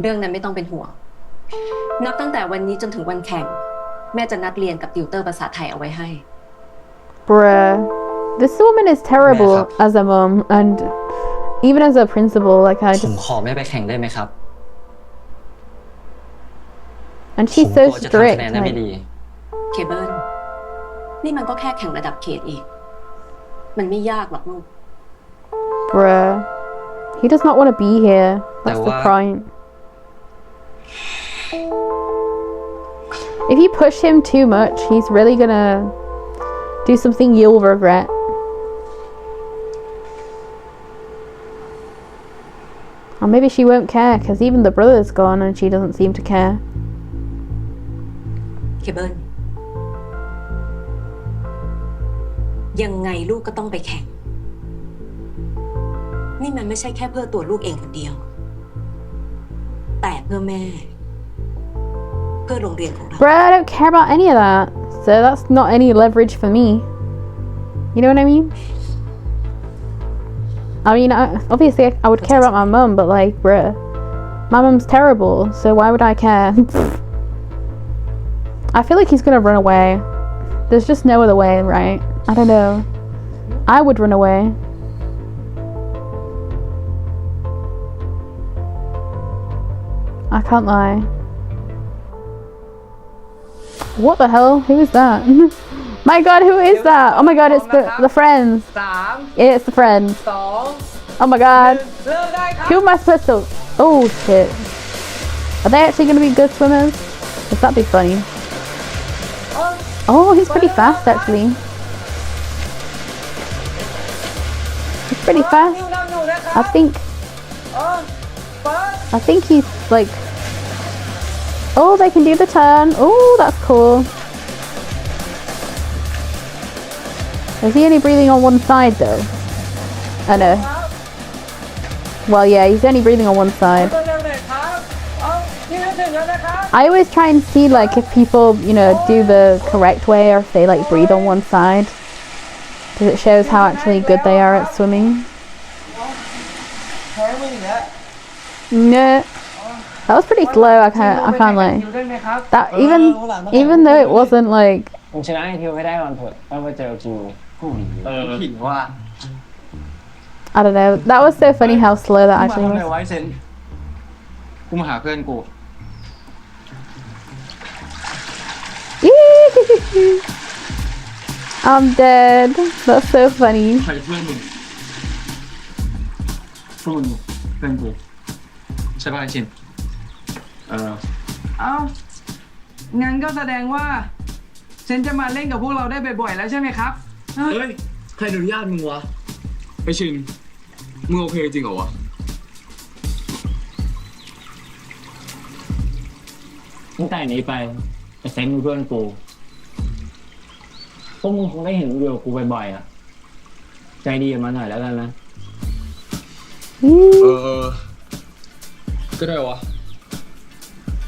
เรื่องนั้นไม่ต้องเป็นห่วง นับตั้งแต่วันนี้จนถึงวันแข่ง แม่จะนัดเรียนกับติวเตอร์ภาษาไทยเอาไว้ให้ Bruh. This woman is terrible as a mom and even as a principal, like I ผม just... ขอแม่ไปแข่งได้ไหมครับ And ผม she's กลั so วจะทำ strict. คะแนนได้ไม่ Like, ดี เคเบิลนี่มันก็แค่แข่งระดับเขตเองมันไม่ยากหรอกลูก bruh. He does not want to be here. That's the Wow. point. If you push him too much, he's really gonna do something you'll regret. Or maybe she won't care because even the brother's gone and she doesn't seem to care. เคเบิลยังไงลูกก็ต้องไปแข่ง นี่มันไม่ใช่แค่เพื่อตัวลูกเองคนเดียว แต่เพื่อแม่ เพื่อโรงเรียนของเรา Bruh, I don't care about any of that. So that's not any leverage for me. You know what I mean? Obviously I would care about my mum, but like, bruh. My mum's terrible, so why would I care? I feel like he's gonna run away. There's just no other way, right? I don't know. I would run away. I can't lie. What the hell? Who is that? My god, who is that? Oh my god, it's the friends. 3 It's the friends. 2 Oh my god. Who am I supposed to... Oh shit. Are they actually gonna be good swimmers? Because that'd be funny. Oh, he's pretty fast actually. He's pretty fast. I think he's like... Oh, they can do the turn. Oh, that's cool. Is he only breathing on one side though? I know. Well, yeah, he's only breathing on one side. I always try and see like if people, you know, do the correct way or if they like breathe on one side. Because it shows how actually good they are at swimming. No. That was pretty slow, I can't lie. That even though it wasn't like... มึงชนะไอ้ทิวให้ได้ก่อนเถอะแล้วมาเจอกูผิดว่า I don't know. That was so funny how slow that actually ทำอะไร was. ไว้เซนกูมาหาเพื่อนกู I'm dead. That's so funny. ใครเพื่อนมึงพวกมึงเพื่อนกูใช่ป่ะไอชินเอ้างั้นก็แสดงว่าเซนจะมาเล่นกับพวกเราได้บ่อยๆแล้วใช่ไหมครับเฮ้ยใครอนุญาตมึงวะไอชินมึงโอเคจริงเหรอวะตั้งแต่นี้ไปไอ้เซนมึงเพื่อนกูพวกมึงคงได้เห็นวิดีโอกูบ่อยๆอ่ะใจดีกับมันหน่อยแล้วกันนะ ก็ได้วะ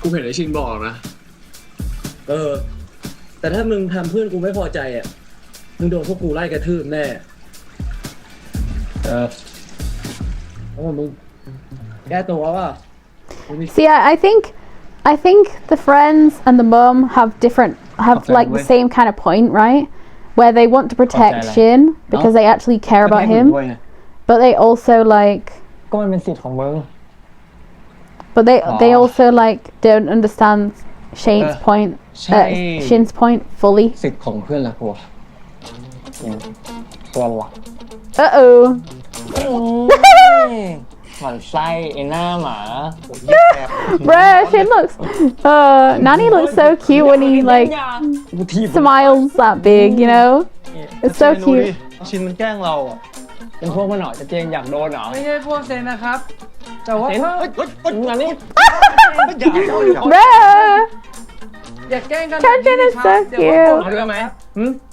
กูเห็นไอชินบอกนะแต่ถ้ามึงทำเพื่อนกูไม่พอใจอ่ะมึงโดนพวกกูไล่กระทืบแน่มึงแก้ตัวว่า See, I think the friends and the mum have like the same kind of point, right? Where they want to protect Shin because they actually care about him, but they also like... ก็มันเป็นสิทธิ์ของมึง But they also like don't understand Shin's point fully. สิทธิ์ของเพื่อนละกูตัวหลัก Uh-oh. หมั่นไส้ไอ้หน้าหมา Bruh, Shin looks... Nani looks so cute when he like smiles that big, you know? It's so cute. ชินมันแกล้งเราอ่ะ เป็นพวกมันเหรอจะเจงอยากโดนเหรอ ไม่ใช่พวกเซนนะครับแต่ว่า เซนอันนี้ Bruh! อย่าแกล้งกัน Chanjin is so เดี๋ยว cute. เอาด้วยไหม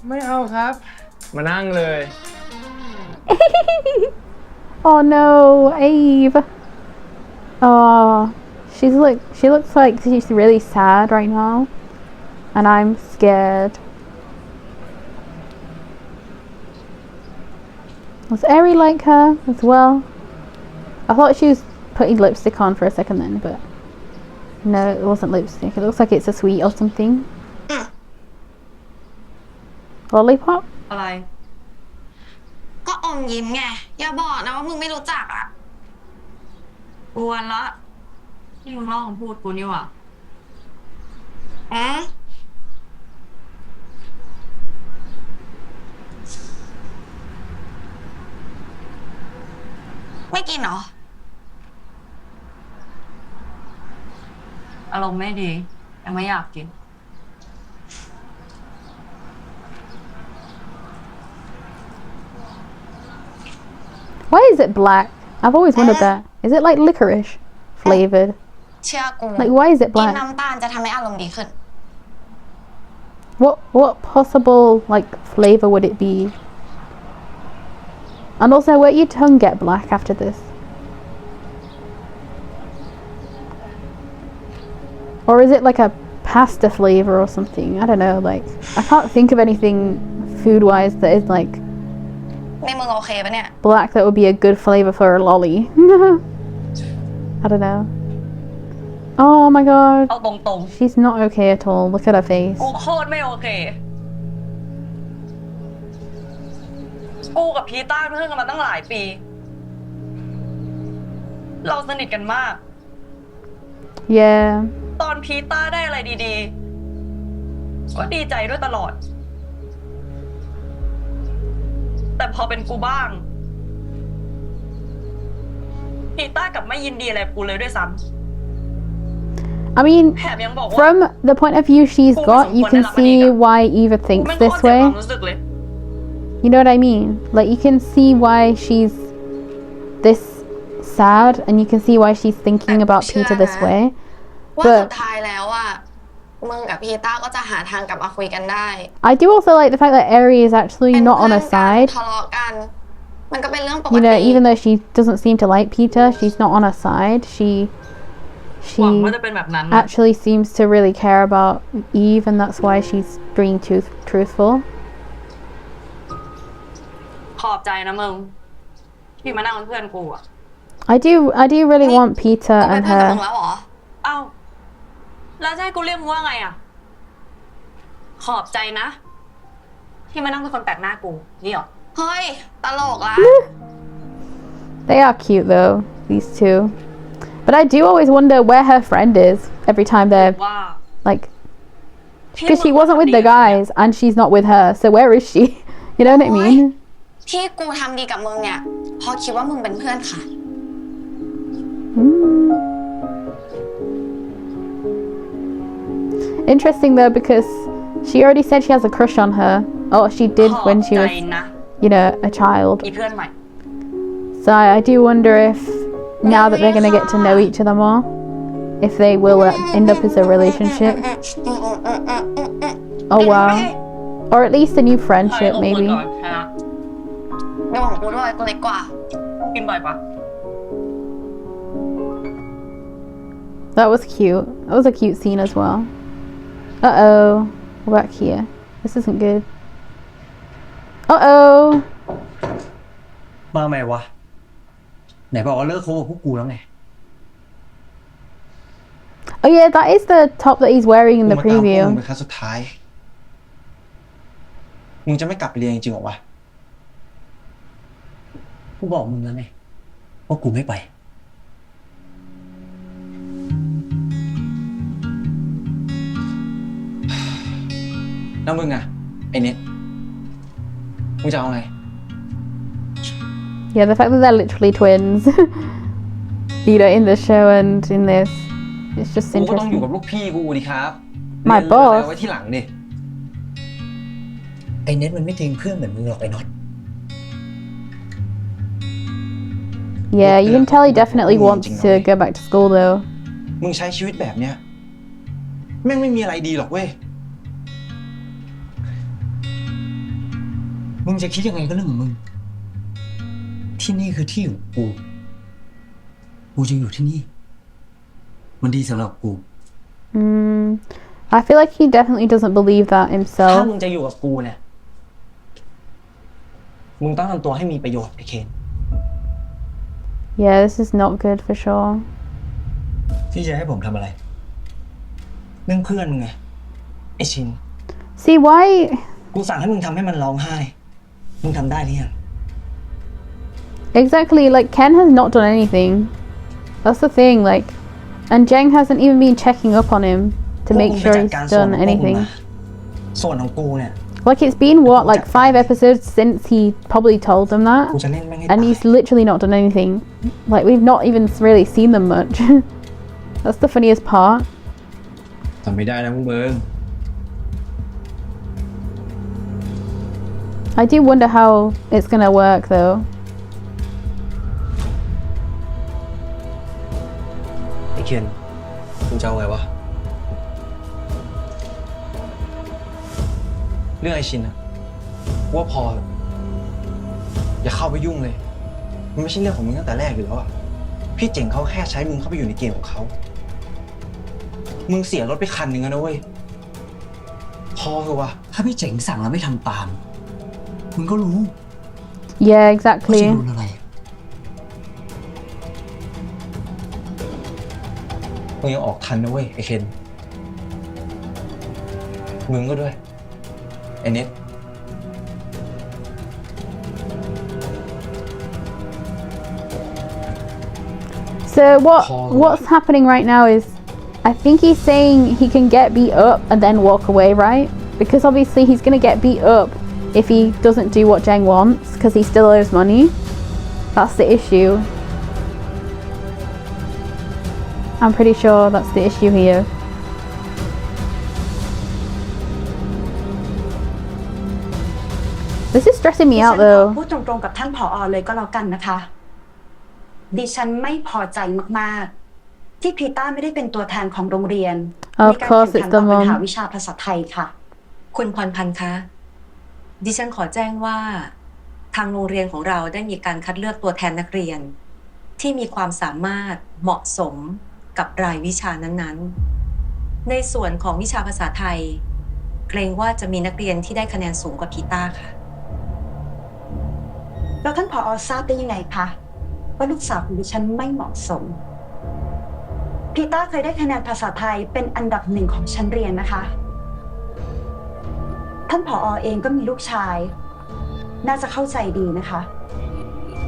ไม่เอาครับ มานั่งเลย Oh no, Eve. Oh, she looks like she's really sad right now, and I'm scared. Was Eri like her as well? I thought she was putting lipstick on for a second then, but no, it wasn't lipstick. It looks like it's a sweet or something. Lollipop? อะไรก็อมยิ้มไงอย่าบอกนะว่ามึงไม่รู้จักอ่ะกวนละที่มึงลองพูดกูนี่หว่าไม่กินเหรออารมณ์ไม่ดียังไม่อยากกิน Why is it black? I've always wondered that. Is it like licorice flavored? เชื่อกู Like why is it กิน black? น้ำตาลจะทำให้อารมณ์ดีขึ้น What possible like flavor would it be? And also, won't your tongue get black after this? Or is it like a pasta flavor or something? I don't know. Like I can't think of anything food-wise that is like ในมึงโอเคปะเนี่ย black that would be a good flavor for a lolly. I don't know. Oh my god. เอาตรง She's not okay at all. Look at her face. ๆกูโคตรไม่โอเคกูกับพีต้าเพื่อนกันมาตั้งหลายปีเราสนิทกันมาก Yeah. ตอนพีต้าได้อะไรดีๆก็ดีใจด้วยตลอดแต่พอเป็นกูบ้าง พีต้ากับไม่ยินดีอะไรกูเลยด้วยซ้ I mean, ำแถมยังบอกว่า from the point of view she's got, you can see why Eva กู thinks ไม่โค this ตรเสีย way. ความรู้สึกเลย You know what I mean? Like, you can see why she's this sad, and you can see why she's thinking about Peter this way. ว่า But สุดท้ายแล้วอะมึงกับพีต้าก็จะหาทางกลับมาคุยกันได้ I do also like the fact that Eri is actually เป็น not เพื่ on อน her กัน side. ทะเลาะกัน มันก็เป็นเรื่องปก You ติ know, even though she doesn't seem to like Peter, she's not on her side. She หวังว่าจะเป็นแบบนั้นนะ actually seems to really care about Eve, and that's why she's being truthful. ขอบใจนะมึงที่มานั่งเป็นเพื่อนกูอะ I do really want Peter กูเป็น and เพื่อนกับมึง her. แล้วเหรอ เอ้าแล้วจะให้กูเรียกมึงว่าไงอะขอบใจนะ ที่มานั่งเป็นคนแปลกหน้ากูนี่หรอ เฮ้ย ตลกละ They are cute though, these two. But I do always wonder where her friend is every time they're ว่า like, because she wasn't with the guys and she's not with her. So where is she? You know what I mean? ที่กูทำดีกับมึงเนี่ยเพราะคิดว่ามึงเป็นเพื่อนค่ะ Interesting though, because she already said she has a crush on her. Oh, she did ขอบ when she ใจ was, นะ you know, a child. อีเพื่อนใหม่ So I do wonder if now that they're gonna get to know each other more, if they will end up as a relationship. Oh wow. Or at least a new ใคร friendship อบอุ่น maybe. หน่อยฮะ เรื่องของกูด้วยกูเล็กกว่า กินบ่อยปะ That was cute. That was a cute scene as well. Uh-oh. We're back here. This isn't good. Uh-oh. มาไหมวะ ไหนบอกว่าเลิกคบกับพวกกูแล้วไง Oh yeah, that is the top that he's wearing in กู the มาตามพวกมึง preview. เป็นครั้งสุดท้าย มึงจะไม่กลับไปเรียนจริงๆหรอวะ กูบอกมึงแล้วไงว่ากูไม่ไป แล้วมึงอะไอเน็ตมึงจะเอาไง Yeah, the fact that they're literally twins. You know, in the show and in this. It's just กูก็ต้องอยู่ interesting. กับลูกพี่กูดิครับ My เรียนเรื่องอะไร boss ไว้ที่หลังดิ ไอ้เน็ตมันไม่ทิ้งเพื่อนเหมือนมึงหรอกไอ้น็อต Yeah, you can tell he definitely wants to go back to school though. มึงใช้ชีวิตแบบเนี้ยแม่งไม่มีอะไรดีหรอกเว้ย มึงจะคิดยังไงก็เรื่องของมึง ที่นี่คือที่ของกู กูจะอยู่ที่นี่ มันดีสำหรับกู I feel like he definitely doesn't believe that ถ้า himself. มึงจะอยู่กับกูเนี่ย มึงต้องทำตัวให้มีประโยชน์ไอ้เคน Yeah, this is not good for sure. ที่จะให้ผมทำอะไร เรื่องเพื่อนมึงไง ไอ้ชิน See, why? กูสั่งให้มึงทำให้มันร้องไห้ มึงทำได้หรือยัง Exactly, like Ken has not done anything. That's the thing, like, and Jeng hasn't even been checking up on him to พวก make มึงไป sure จัด he's การส่วน done ของพวกมึง anything. มาส่วนของกูเนี่ย Like, it's been what, like 5 episodes since he probably told them กู that, จะเล่นแม่งให้ and ตาย he's literally not done anything. Like, we've not even really seen them much. That's the funniest part. ทำไม่ได้นะพวกมึง I do wonder how it's gonna work though. ไอ้เคนมึงจะเอาไงวะ เรื่องไอชินอะว่าพอเถอะอย่าเข้าไปยุ่งเลย มันไม่ใช่เรื่องของมึงตั้งแต่แรกอยู่แล้วอะพี่เจ๋งเขาแค่ใช้มึงเข้าไปอยู่ในเกมของเขา มึงเสียรถไปคันหนึ่งแล้วนะเว้ย พอเถอะวะ ถ้าพี่เจ๋งสั่งแล้วไม่ทำตาม มึงก็รู้ Yeah, ว่า exactly. จะโดนอะไร มึงยังออกทันนะเว้ยไอเคน มึงก็ด้วย ไอเน็ต So what's happening right now is, I think he's saying he can get beat up and then walk away, right? Because obviously he's gonna get beat up if he doesn't do what Jeng wants, because he still owes money. That's the issue. I'm pretty sure that's the issue here. This is stressing me ดิ out ฉันขอ though. พูดตรงๆกับท่านผอ.เลยก็แล้วกันนะคะ ดิฉันไม่พอใจมากๆ ที่พีต้าไม่ได้เป็นตัวแทนของโรงเรียน Of ในการ course แข่ง it's ขั the นตอบปัญหา mom. วิชาภาษาไทยค่ะ คุณพรพันธ์คะ ดิฉันขอแจ้งว่าทางโรงเรียนของเราได้มีการคัดเลือกตัวแทนนักเรียน ที่มีความสามารถเหมาะสมกับรายวิชานั้นๆ ในส่วนของวิชาภาษาไทย เกรงว่าจะมีนักเรียนที่ได้คะแนนสูงกว่าพีต้าค่ะ แล้วท่านผอ.ทราบได้ยังไงคะว่าลูกสาวของดิฉันไม่เหมาะสม พีต้าเคยได้คะแนนภาษาไทยเป็นอันดับหนึ่งของชั้นเรียนนะคะ ท่านผอ.เองก็มีลูกชาย น่าจะเข้าใจดีนะคะ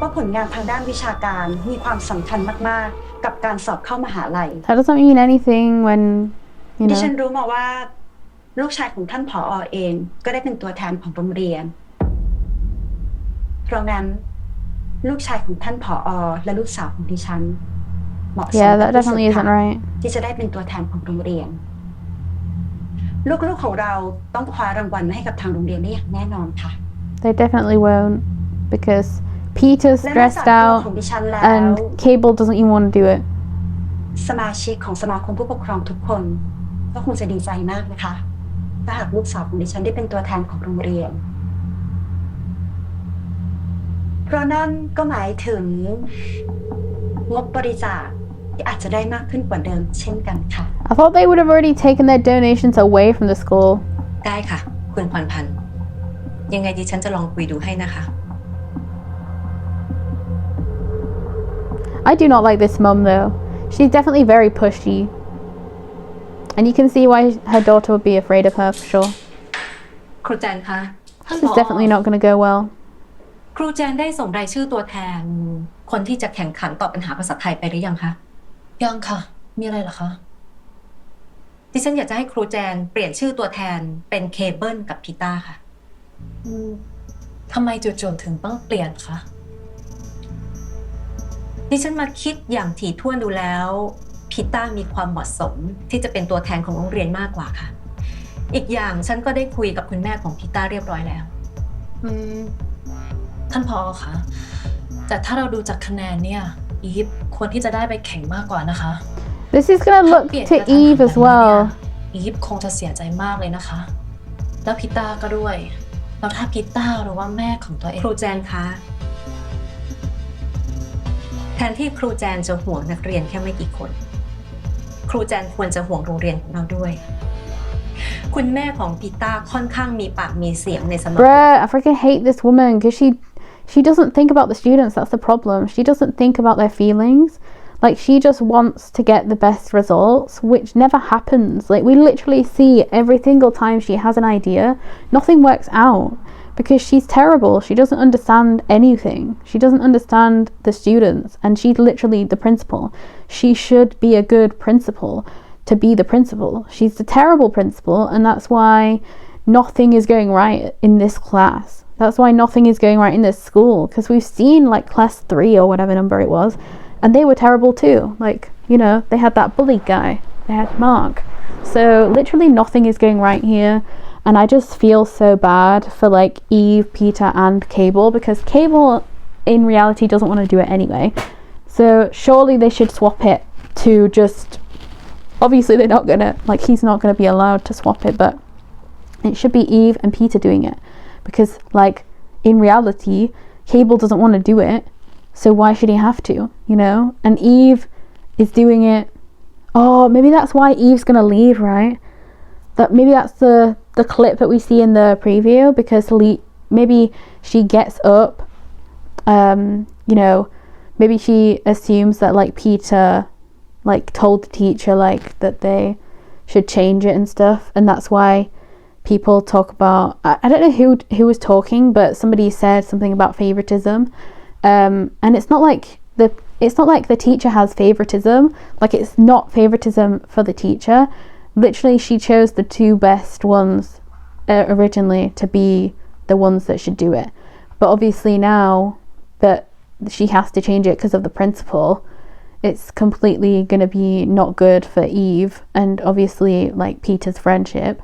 ว่าผลงานทางด้านวิชาการมีความสำคัญมากๆกับการสอบเข้ามหาลัย That doesn't mean anything when, you ดิฉัน know. รู้มาว่า ลูกชายของท่านผอ.เองก็ได้เป็นตัวแทนของโรงเรียน เพราะงั้นลูกชายของท่านผอ.และลูกสาวของดิฉันเหมาะสม Yeah, กับ that ที่สุด definitely isn't ค่ะ right. ที่จะได้เป็นตัวแทนของโรงเรียน ลูกๆของเราต้องคว้ารางวัลมาให้กับทางโรงเรียนได้อย่างแน่นอนค่ะ They definitely won't because Peter's และนอกจาก stressed ตัว out ของดิฉันแล้ว and Cable doesn't even want to do it. สมาชิกของสมาคมผู้ปกครองทุกคนก็คงจะดีใจมากนะคะถ้าหากลูกสาวของดิฉันได้เป็นตัวแทนของโรงเรียน เพราะนั่นก็หมายถึงงบบริจาคที่อาจจะได้มากขึ้นกว่าเดิมเช่นกันค่ะ I thought they would have already taken their donations away from the school. ได้ค่ะ คุณพรพันธ์ยังไงดิฉันจะลองคุยดูให้นะคะ I do not like this mum though. She's definitely very pushy. And you can see why her daughter would be afraid of her for sure. ครูแจนคะท่าน This ผ is อ. definitely not going to go well. ครูแจนได้ส่งรายชื่อตัวแทน คนที่จะแข่งขันตอบปัญหาภาษาไทยไปหรือยังคะ ยังค่ะ มีอะไรเหรอคะ ดิฉันอยากจะให้ครูแจนเปลี่ยนชื่อตัวแทนเป็นเคเบิลกับพีต้าค่ะ ทำไมจู่ๆถึงต้องเปลี่ยนคะ ดิฉันมาคิดอย่างถี่ถ้วนดูแล้วพีต้ามีความเหมาะสมที่จะเป็นตัวแทนของโรงเรียนมากกว่าค่ะ อีกอย่างฉันก็ได้คุยกับคุณแม่ของพีต้าเรียบร้อยแล้ว ท่านผอ.คะแต่ถ้าเราดูจากคะแนนเนี่ยอีฟควรที่จะได้ไปแข่งมากกว่านะคะ This is going to look เปลี่ยน to กระทันหัน Eve แบบ as นี้เนี่ย well. อีฟคงจะเสียใจมากเลยนะคะ แล้วพีต้าก็ด้วย แล้วถ้าพีต้าหรือว่าแม่ของตัวเอง ครูแจนคะแทนที่ครูแจนจะห่วงนักเรียนแค่ไม่กี่คน ครูแจนควรจะห่วงโรงเรียนของเราด้วย คุณแม่ของพีต้าค่อนข้างมีปากมีเสียงในสมอง Bruh, I freaking hate this woman because she doesn't think about the students. That's the problem. She doesn't think about their feelings. Like, she just wants to get the best results, which never happens. Like, we literally see every single time she has an idea, nothing works out because she's terrible. She doesn't understand anything. She doesn't understand the students, and she's literally the principal. She should be a good principal to be the principal. She's a terrible principal, and that's why nothing is going right in this class. That's why nothing is going right in this school, because we've seen like class 3 or whatever number it was, and they were terrible too. Like, you know, they had that bully guy, they had Mark. So literally nothing is going right here, and I just feel so bad for like Eve, Peter and Cable, because Cable in reality doesn't want to do it anyway. So surely they should swap it to just, obviously they're not gonna, like, he's not gonna be allowed to swap it, but it should be Eve and Peter doing it. Because, like, in reality, Cable doesn't want to do it, so why should he have to, you know? And Eve is doing it. Oh, maybe that's why Eve's gonna leave, right? That maybe that's the clip that we see in the preview, because maybe she gets up, you know, maybe she assumes that, like, Peter, like, told the teacher, like, that they should change it and stuff, and that's why people talk about, I don't know who was talking, but somebody said something about favoritism, and it's not like the teacher has favoritism. Like, it's not favoritism for the teacher. Literally, she chose the two best ones originally to be the ones that should do it, but obviously now that she has to change it because of the principal, it's completely gonna be not good for Eve and obviously like Peter's friendship.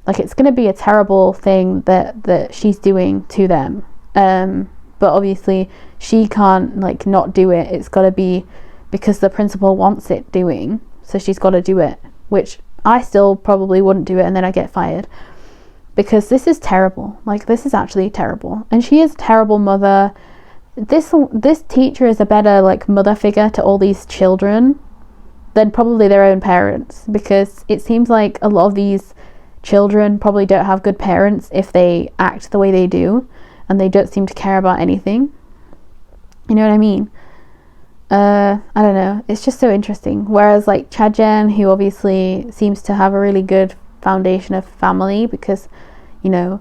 Like it's gonna be a terrible thing that she's doing to them. But obviously she can't like not do it. It's gotta be because the principal wants it doing, so she's gotta do it, which I still probably wouldn't do it and then I get fired. Because this is terrible. Like this is actually terrible. And she is a terrible mother. This teacher is a better like mother figure to all these children than probably their own parents, because it seems like a lot of these children probably don't have good parents if they act the way they do and they don't seem to care about anything. You know what I mean? I don't know. It's just so interesting. Whereas like Chajen, who obviously seems to have a really good foundation of family because, you know,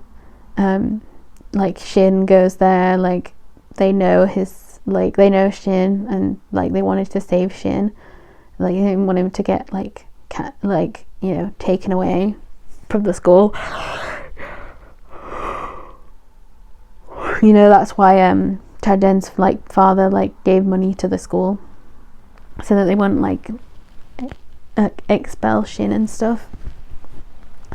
like Shin goes there, like they know they know Shin and like they wanted to save Shin. Like they didn't want him to get you know, taken away from the school. You know, that's why Chajen's like father like gave money to the school so that they wouldn't like expel Shin and stuff.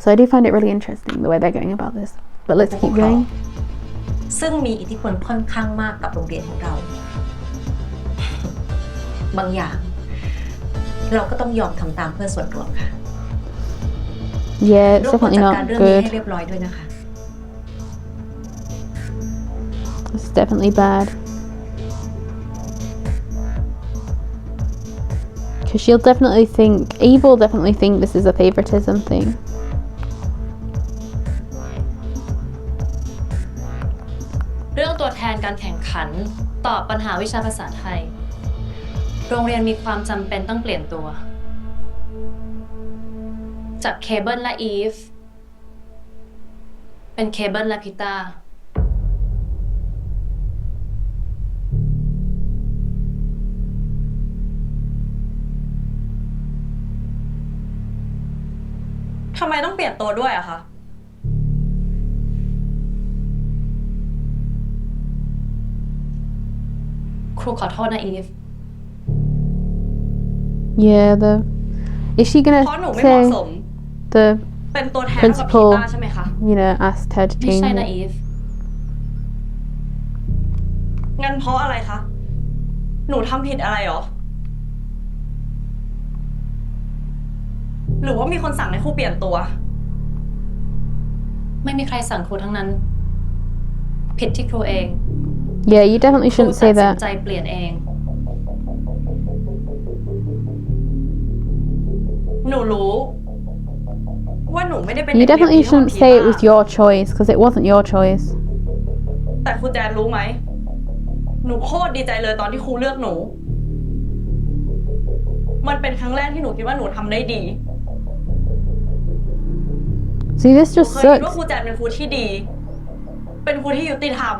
So I do find it really interesting the way they're going about this. But let's keep going. ซึ่งมีอิทธิพลค่อนข้างมากกับโรงเรียนของเรา บางอย่างเราก็ต้องยอมทำตามเพื่อส่วนรวมค่ะ Yeah, it's รบกวน definitely จัดการ not เรื่องนี้ให้ good. เรียบร้อยด้วยนะคะ It's definitely bad. Because Eve will definitely think this is a favoritism thing. เรื่องตัวแทนการแข่งขันตอบปัญหาวิชาภาษาไทยโรงเรียนมีความจำเป็นต้องเปลี่ยนตัวจากเคเบิลและอีฟเป็นเคเบิลและพิต้า ทำไมต้องเปลี่ยนตัวด้วยอะคะ ครูขอโทษนะอีฟ Yeah, is she เพ gonna ราะหนูไม่เหมาะ say สม the เป็นตัวแทนกับพี principal, ต้าใช่ไหมคะ you know, asked her to ไม่ change ใช่นะ it? อีฟ งั้นเพราะอะไรคะ หนูทำผิดอะไรหรอ หรือว่ามีคนสั่งให้ครูเปลี่ยนตัว ไม่มีใครสั่งครูทั้งนั้น ผิดที่ครูเอง Yeah, you definitely ครู shouldn't ตั say ดสิน that. ใจเปลี่ยนเอง หนูรู้ ว่าหนูไม่ได้เป็น You เด็กเรียน definitely ที่เท่า shouldn't พี say it ต้า was your choice, because it wasn't your choice. แต่ครูแจนรู้ไหม หนูโคตรดีใจเลยตอนที่ครูเลือกหนู มันเป็นครั้งแรกที่หนูคิดว่าหนูทำได้ดี See, this หนู just เคยคิดว่า sucks. ครูแจนเป็นครูที่ดี เป็นครูที่ยุติธรรม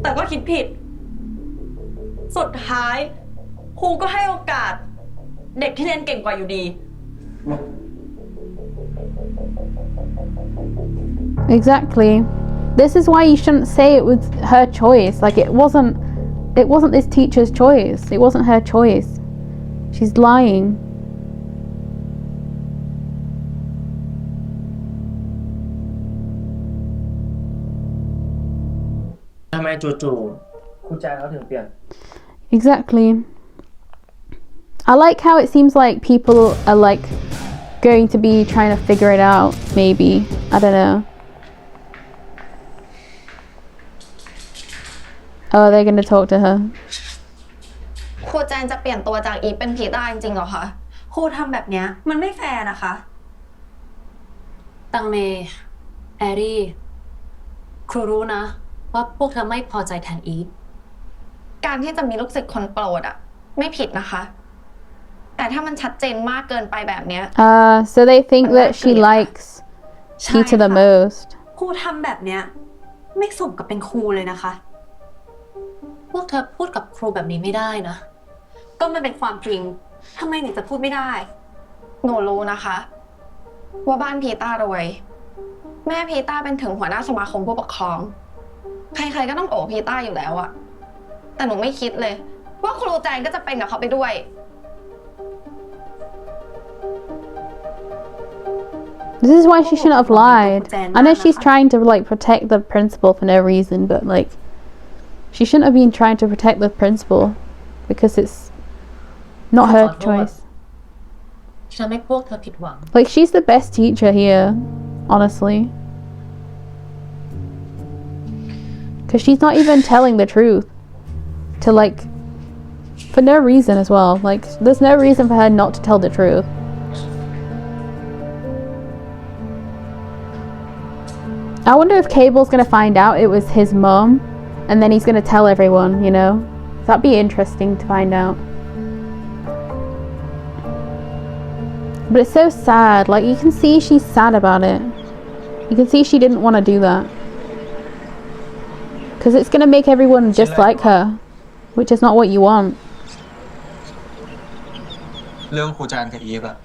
แต่ก็คิดผิด สุดท้าย ครูก็ให้โอกาส เด็กที่เรียนเก่งกว่าอยู่ดี Exactly. This is why you shouldn't say it was her choice. Like it wasn't this teacher's choice. It wasn't her choice. She's lying. ทำไมจู่ๆครูแจนเขาถึงเปลี่ยน Exactly. I like how it seems like people are like going to be trying to figure it out, maybe. I don't know. Oh, they're gonna talk to her. ครูแจนจะเปลี่ยนตัวจากอีฟเป็นพีต้าจริงๆเหรอคะ ครูทำแบบเนี้ยมันไม่แฟร์นะคะ ตังเมแอรี่ ครูรู้นะ ว่าพวกเธอไม่พอใจแทนอีฟ การที่จะมีลูกศิษย์คนโปรดอะไม่ผิดนะคะ แต่ถ้ามันชัดเจนมากเกินไปแบบเนี้ย So they think that she likes ใช่ Peter the ค่ะ most. ครูทำแบบเนี้ยไม่สมกับเป็นครูเลยนะคะ พวกเธอพูดกับครูแบบนี้ไม่ได้นะ ก็มันเป็นความจริงทำไมหนูจะพูดไม่ได้ หนูรู้นะคะ ว่าบ้านพีต้ารวย แม่พีต้าเป็นถึงหัวหน้าสมาคมผู้ปกครอง ใครๆก็ต้องโอบพีต้าอยู่แล้วอะแต่หนูไม่คิดเลย ว่าครูแจนก็จะเป็นกับเขาไปด้วย This is why she shouldn't have lied. I know she's trying to like protect the principal for no reason, but like she shouldn't have been trying to protect the principal because it's not her choice. ที่ทำให้พวกเธอผิดหวัง Like she's the best teacher here, honestly. Because she's not even telling the truth to like for no reason as well. Like there's no reason for her not to tell the truth. I wonder if Cable's gonna find out it was his mum and then he's gonna tell everyone, you know? That'd be interesting to find out. But it's so sad. Like you can see she's sad about it. You can see she didn't want to do that. Because it's gonna make everyone just like her, which is not what you want. เรื่องครูแจนกับอีฟอะ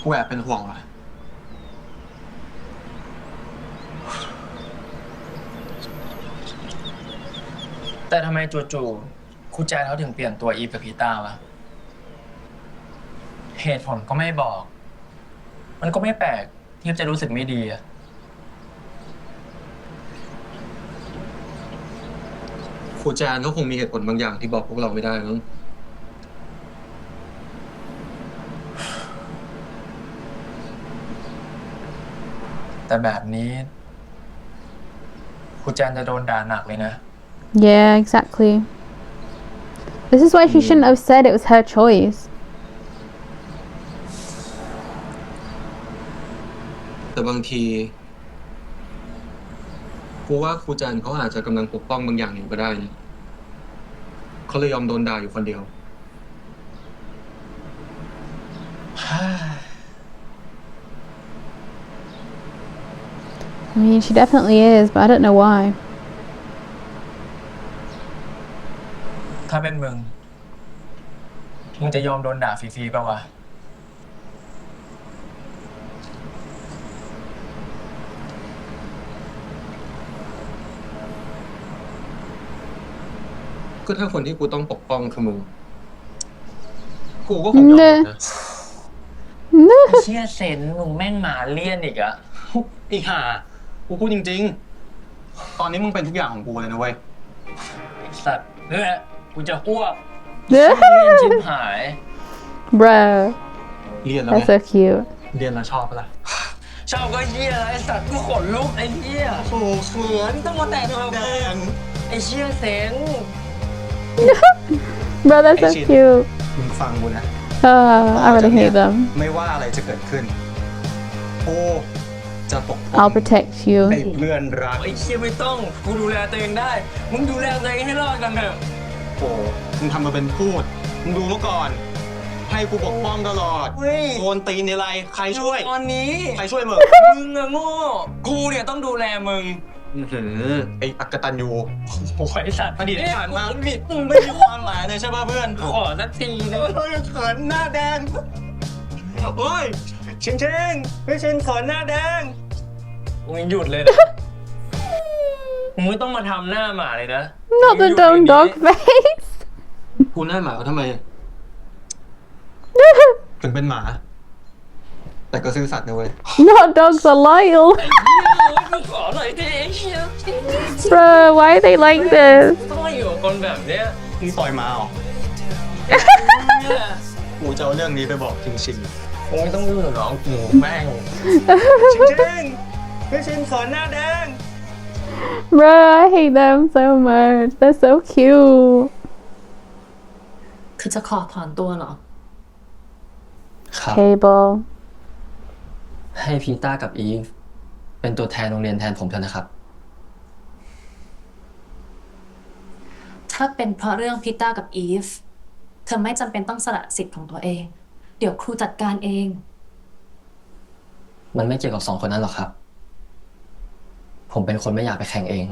กูแอบเป็นห่วงว่ะ แต่ทำไมจู่ๆครูแจนเขาถึงเปลี่ยนตัวอีฟกับพีต้าวะเหตุผลก็ไม่บอก มันก็ไม่แปลกที่จะรู้สึกไม่ดีอะ ครูแจนก็คงมีเหตุผลบางอย่างที่บอกพวกเราไม่ได้มั้ง แต่แบบนี้ครูแจนจะโดนด่าหนักเลยนะ Yeah, exactly. This is why she shouldn't have said it was her choice. แต่บางทีกูว่าครูแจนเขาอาจจะกำลังปกป้องบางอย่างอยู่ก็ได้นะเขาเลยยอมโดนด่าอยู่คนเดียว I mean, she definitely is, but I don't know why. ถ้าเป็นมึงจะยอมโดนด่าฟรีๆป่าวะ ก็ถ้าคนที่กูต้องปกป้องคือมึง กูก็คงยอมนะ เชี่ยเซนมึงแม่งหมาเลี่ยนอีกอะ อีห่ากูพูดจริงๆ ตอนนี้มึงเป็นทุกอย่างของกูเลยนะเว้ย ไอ้สัตว์เนี่ยกูจะอ้วก Yeah. เลี่ยนชิบหาย Bruh, เรียนแล้ว that's ไง so cute. เรียนแล้วชอบปะล่ะ ชอบก็เหี้ยไอ้สัตว์กูขนลุกไอ้เหี้ย โอ้เขิน ต้องมาแต่งตัวแดงไอ้เชี่ยเซน Bro, that's so Hey, Shin. cute. มึงฟังกูนะ I really hate them. ไม่ว่าอะไรจะเกิดขึ้นกูจะปกป้อง I'll protect you. ไอ้เพื่อนรัก ไอ้เชี่ยไม่ต้องกูดูแลตัวเองได้ มึงดูแลตัวเองให้รอดกันเถอะ โอ้มึงทำมาเป็นพูด มึงดูเมื่อก่อน ให้กูปกป้องตลอด เฮ้ย โดนตีในไรใครช่วย ตอนนี้ ใครช่วยมึง มึงอะโง่กูเนี่ยต้องดูแลมึง ไอ้อักตันยู โอ้ยไอ้สัตว์ อดีตที่ผ่านมา ผิด ไม่มีความหมายเลยใช่ป่ะเพื่อน ขอสักทีนะ เฮ้ยเขินหน้าแดงเฮ้ยเชิงเชิงไม่เชิงเขินหน้าแดง มึงหยุดเลยนะมึงไม่ต้องมาทำหน้าหมาเลยนะ Not the dumb dog face. กูหน้าหมาทำไม ถึงเป็นหมา แต่ก็ซื่อสัตย์นะเว้ย Not dogs are loyal. มึงขอหน่อยดิไอ้เชี่ย Bro, why are they like this? ต้องมาอยู่กับคนแบบเนี้ย มึงต่อยหมาเหรอ กูจะเอาเรื่องนี้ไปบอกชิง มึงไม่ต้องยุ่งกับน้องกูแม่ง ชิงชิงไม่ชิงเขินหน้าแดง Bro, I hate them so much. They're so cute. คือจะขอถอนตัวเหรอ ครับ Cable. ให้พีต้ากับอีฟเป็นตัวแทนโรงเรียนแทนผมเถอะนะครับ ถ้าเป็นเพราะเรื่องพีต้ากับอีฟ เธอไม่จำเป็นต้องสละสิทธิ์ของตัวเอง เดี๋ยวครูจัดการเอง มันไม่เกี่ยวกับสองคนนั้นหรอกครับ ผมเป็นคนไม่อยากไปแข่งเอง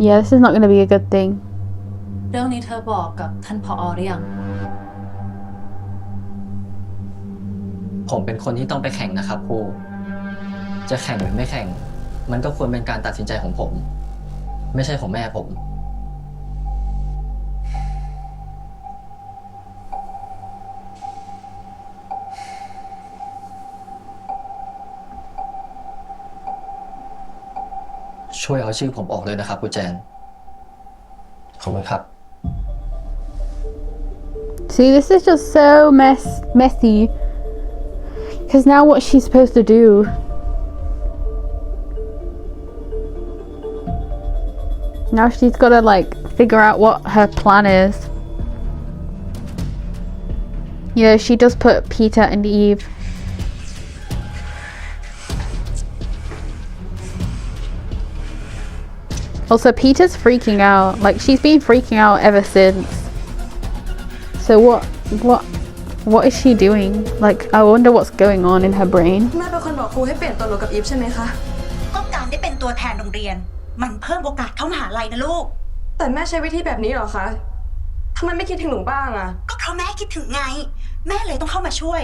Yeah, this is not going to be a good thing. เรื่องนี้เธอบอกกับท่านผอหรือยัง ผมเป็นคนที่ต้องไปแข่งนะครับครู จะแข่งหรือไม่แข่ง มันก็ควรเป็นการตัดสินใจของผม ไม่ใช่ของแม่ผม ช่วยเอาชื่อผมออกเลยนะครับคุณแจน ขอบคุณครับ See, this is just so messy. Because now what's she supposed to do? Now she's got to like figure out what her plan is. Yeah, she does put Peter and Eve. Also, Peter's freaking out. Like, she's been freaking out ever since. So what is she doing? Like, I wonder what's going on in her brain. แม่เป็นคนบอกครูให้เปลี่ยนตัวหนูกับอีฟใช่ไหมคะ ก็การได้เป็นตัวแทนโรงเรียน มันเพิ่มโอกาสเข้ามหาลัยนะลูก แต่แม่ใช้วิธีแบบนี้เหรอคะทำไมไม่คิดถึงหนูบ้างอะ ก็เพราะแม่คิดถึงไง แม่เลยต้องเข้ามาช่วย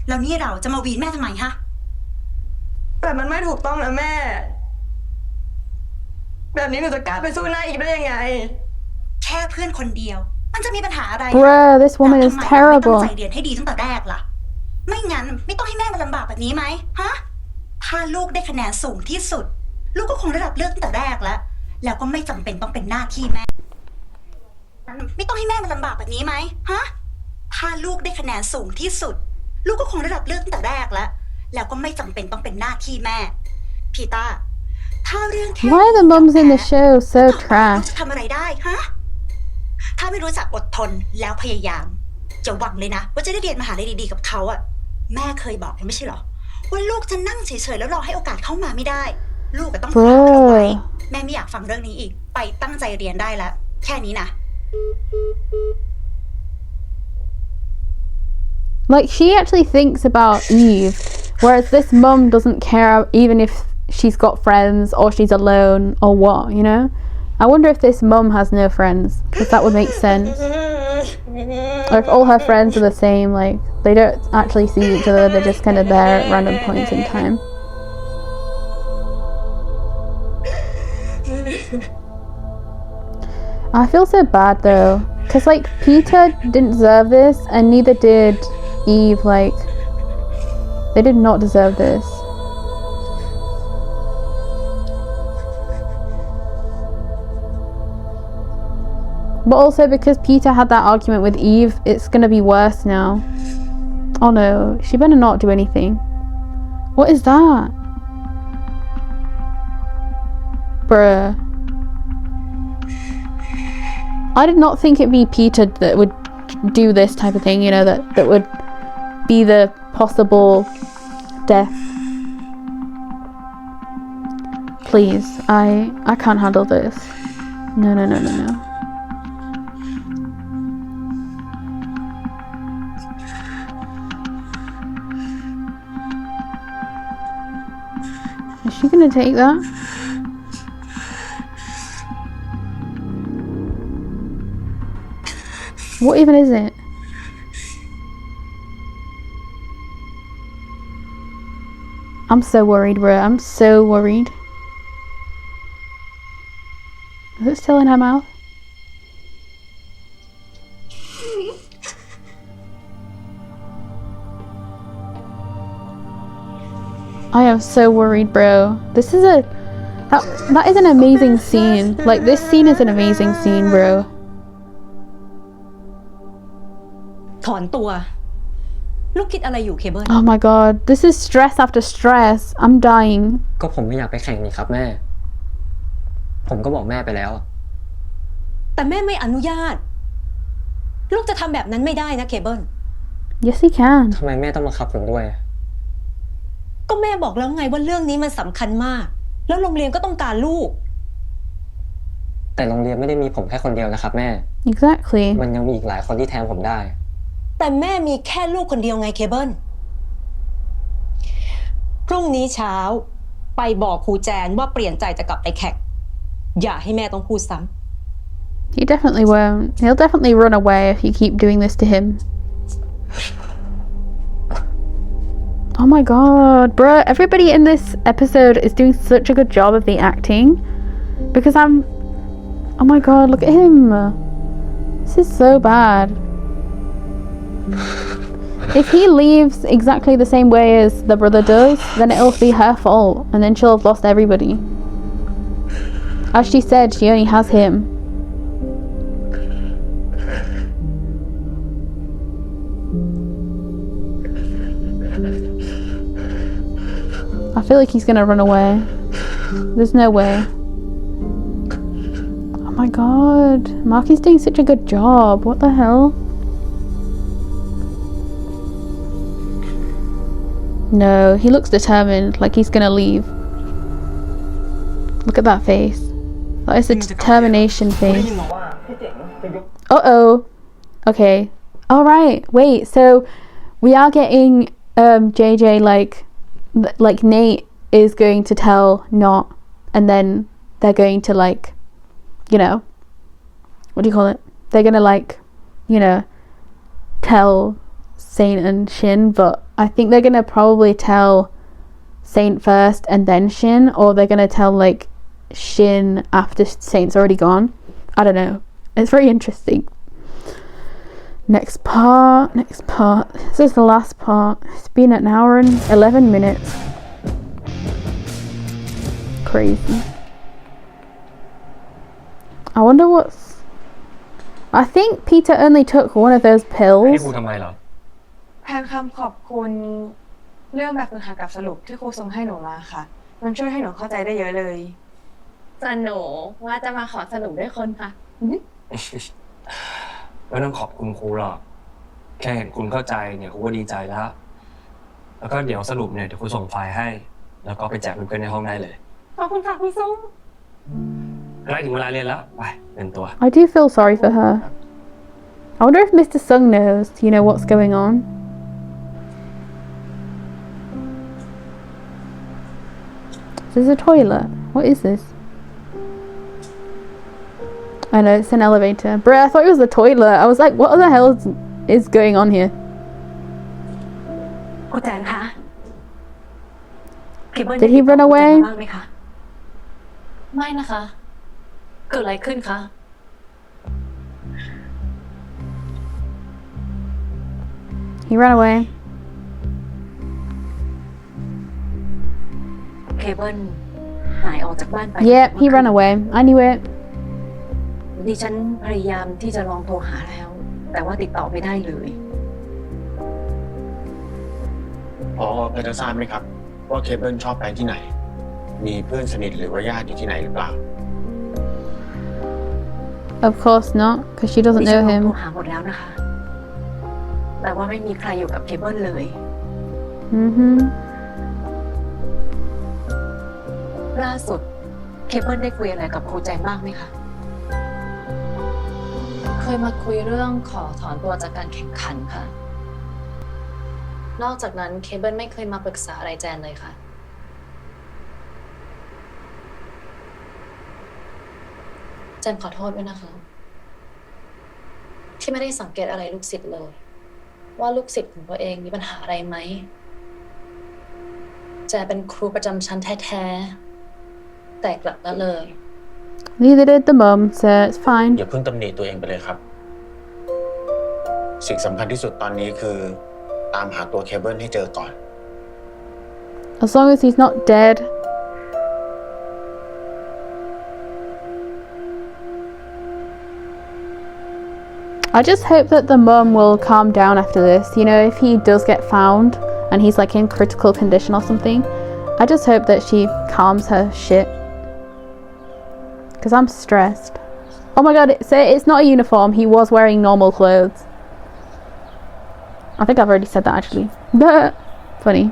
แล้วนี่เราจะมาวีนแม่ทำไมฮะ แต่มันไม่ถูกต้องนะแม่ แบบนี้หนูจะกล้าไปสู้หน้าอีกได้ยังไง แค่เพื่อนคนเดียว มันจะมีปัญหาอะไร Bruh, this woman is ทำไมไม่ตั้ง terrible. ใจเรียนให้ดีตั้งแต่แรกล่ะ ไม่งั้นไม่ต้องให้แม่มาลำบากแบบนี้ไหมฮะ ถ้าลูกได้คะแนนสูงที่สุด ลูกก็คงได้รับเลือกตั้งแต่แรกแล้วก็ไม่จำเป็นต้องเป็นหน้าที่แม่ ไม่ต้องให้แม่มาลำบากแบบนี้ไหมฮะ ถ้าลูกได้คะแนนสูงที่สุด ลูกก็คงได้รับเลือกตั้งแต่แรกแล้วก็ไม่จำเป็นต้องเป็นหน้าที่แม่ พีตาถ้าเรื่องแค่ Why are the mums in the show so ลูก trash? จะทำอะไรได้ฮะ ถ้าไม่รู้จักอดทนแล้วพยายามจะหวังเลยนะว่าจะได้เรียนมหาลัยดีๆกับเขาอะแม่เคยบอกไม่ใช่หรอว่าลูกจะนั่งเฉยๆแล้วรอให้โอกาสเข้ามาไม่ได้ ลูกก็ต้องฝากเอาไว้แม่ไม่อยากฟังเรื่องนี้อีกไปตั้งใจเรียนได้แล้วแค่นี้นะ Like, she actually thinks about Eve, whereas this mum doesn't care even if she's got friends or she's alone or what, you know? I wonder if this mum has no friends, because that would make sense. Or if all her friends are the same, like, they don't actually see each other, they're just kind of there at random points in time. I feel so bad though, because like Peter didn't deserve this and neither did Eve. Like, they did not deserve this. But also because Peter had that argument with Eve, it's gonna be worse now. Oh no, she better not do anything. What is that? Bruh. I did not think it'd be Peter that would do this type of thing, you know, that would be the possible death. Please, I can't handle this. No. Is she gonna take that? What even is it? I'm so worried, bro. I'm so worried. Is it still in her mouth? I am so worried, bro. This is that is an amazing scene. Like, this scene is an amazing scene, bro. ถอนตัว ลูกคิดอะไรอยู่เคเบิล Oh my god, this is stress after stress. I'm dying. ก็ผมไม่อยากไปแข่งนี่ครับแม่ ผมก็บอกแม่ไปแล้ว แต่แม่ไม่อนุญาต ลูกจะทำแบบนั้นไม่ได้นะเคเบิล Yes, he can. ทำไมแม่ต้องบังคับผมด้วย ก็แม่บอกแล้วไงว่าเรื่องนี้มันสำคัญมาก แล้วโรงเรียนก็ต้องการลูก แต่โรงเรียนไม่ได้มีผมแค่คนเดียวนะครับแม่ Exactly. มันยังมีอีกหลายคนที่แทนผมได้ แต่แม่มีแค่ลูกคนเดียวไงเคเบิล พรุ่งนี้เช้าไปบอกครูแจนว่าเปลี่ยนใจจะกลับไปแข่ง อย่าให้แม่ต้องพูดซ้ำ He definitely won't. He'll definitely run away if you keep doing this to him. Oh my god, bruh, everybody in this episode is doing such a good job of the acting. Because oh my god, look at him. This is so bad. If he leaves exactly the same way as the brother does, then it'll be her fault, and then she'll have lost everybody. As she said, she only has him. I feel like he's gonna run away. There's no way. Oh my god, Marky's doing such a good job. What the hell? No, he looks determined, like he's gonna leave. Look at that face. That is a determination face. Uh-oh. Okay. Alright, wait, so we are getting JJ like Nate is going to tell Not, and then they're going to like, you know, what do you call it? They're gonna like, you know, tell Saint and Shin, but I think they're gonna probably tell Saint first and then Shin, or they're gonna tell like Shin after Saint's already gone. I don't know. It's very interesting. Next part. This is the last part. It's been an hour and 11 minutes. Crazy. I wonder what's... I think Peter only took one of those ให้ pills. ครูทำไมเหรอ แทนคำขอบคุณเรื่องแบบฝึกหัดกับสรุปที่ครูส่งให้หนูมาค่ะ มันช่วยให้หนูเข้าใจได้เยอะเลยส่วนหนูว่าจะมาขอสรุปด้วยคนค่ะ ไม่ต้องขอบคุณครูหรอก แค่เห็นคุณเข้าใจเนี่ยครูก็ดีใจแล้ว แล้วก็เดี๋ยวสรุปเนี่ยเดี๋ยวครูส่งไฟล์ให้ แล้วก็ไปแจกเพื่อนๆในห้องได้เลย ขอบคุณค่ะครูส้ม ใกล้ถึงเวลาเรียนแล้ว ไปเป็นตัว I do feel sorry for her. I wonder if Mr. Sung knows, you know, what's going on. This is a toilet. What is this? I know, it's an elevator. Bruh, I thought it was a toilet. I was like, what the hell is going on here? ครูแจนคะ Did he run away? บ้างไหมคะ ไม่นะคะ เกิดอะไรขึ้นคะ He ran away. เคเบิลหายออกจากบ้านไป Yep, he ran away. I knew it. ดิฉันพยายามที่จะลองโทรหาแล้ว แต่ว่าติดต่อไม่ได้เลย พอจะทราบไหมครับ ว่าเคเบิลชอบไปที่ไหน มีเพื่อนสนิทหรือว่าญาติอยู่ที่ไหนหรือเปล่า Of course not, because she doesn't ดิฉั know นลอง him. โทรหาหมดแล้วนะคะ แต่ว่าไม่มีใครอยู่กับเคเบิลเลย Mm-hmm. ล่าสุดเคเบิลได้คุยอะไรกับครูแจงบ้างไหมคะ เคยมาคุยเรื่องขอถอนตัวจากการแข่งขันค่ะ นอกจากนั้นเคเบิลไม่เคยมาปรึกษาอะไรแจนเลยค่ะ แจนขอโทษด้วยนะคะ ที่ไม่ได้สังเกตอะไรลูกศิษย์เลย ว่าลูกศิษย์ของตัวเองมีปัญหาอะไรไหม แจนเป็นครูประจำชั้นแท้ๆ แต่กลับละเลย Neither did the mum, so it's fine. อย่าเพิ่งตำหนิตัวเองไปเลยครับ สิ่งสำคัญที่สุดตอนนี้คือตามหาตัวเคเบิลให้เจอก่อน As long as he's not dead. I just hope that the mum will calm down after this. You know, if he does get found and he's like in critical condition or something, I just hope that she calms her shit. Because I'm stressed. Oh my god, it's not a uniform. He was wearing normal clothes. I think I've already said that actually. Funny.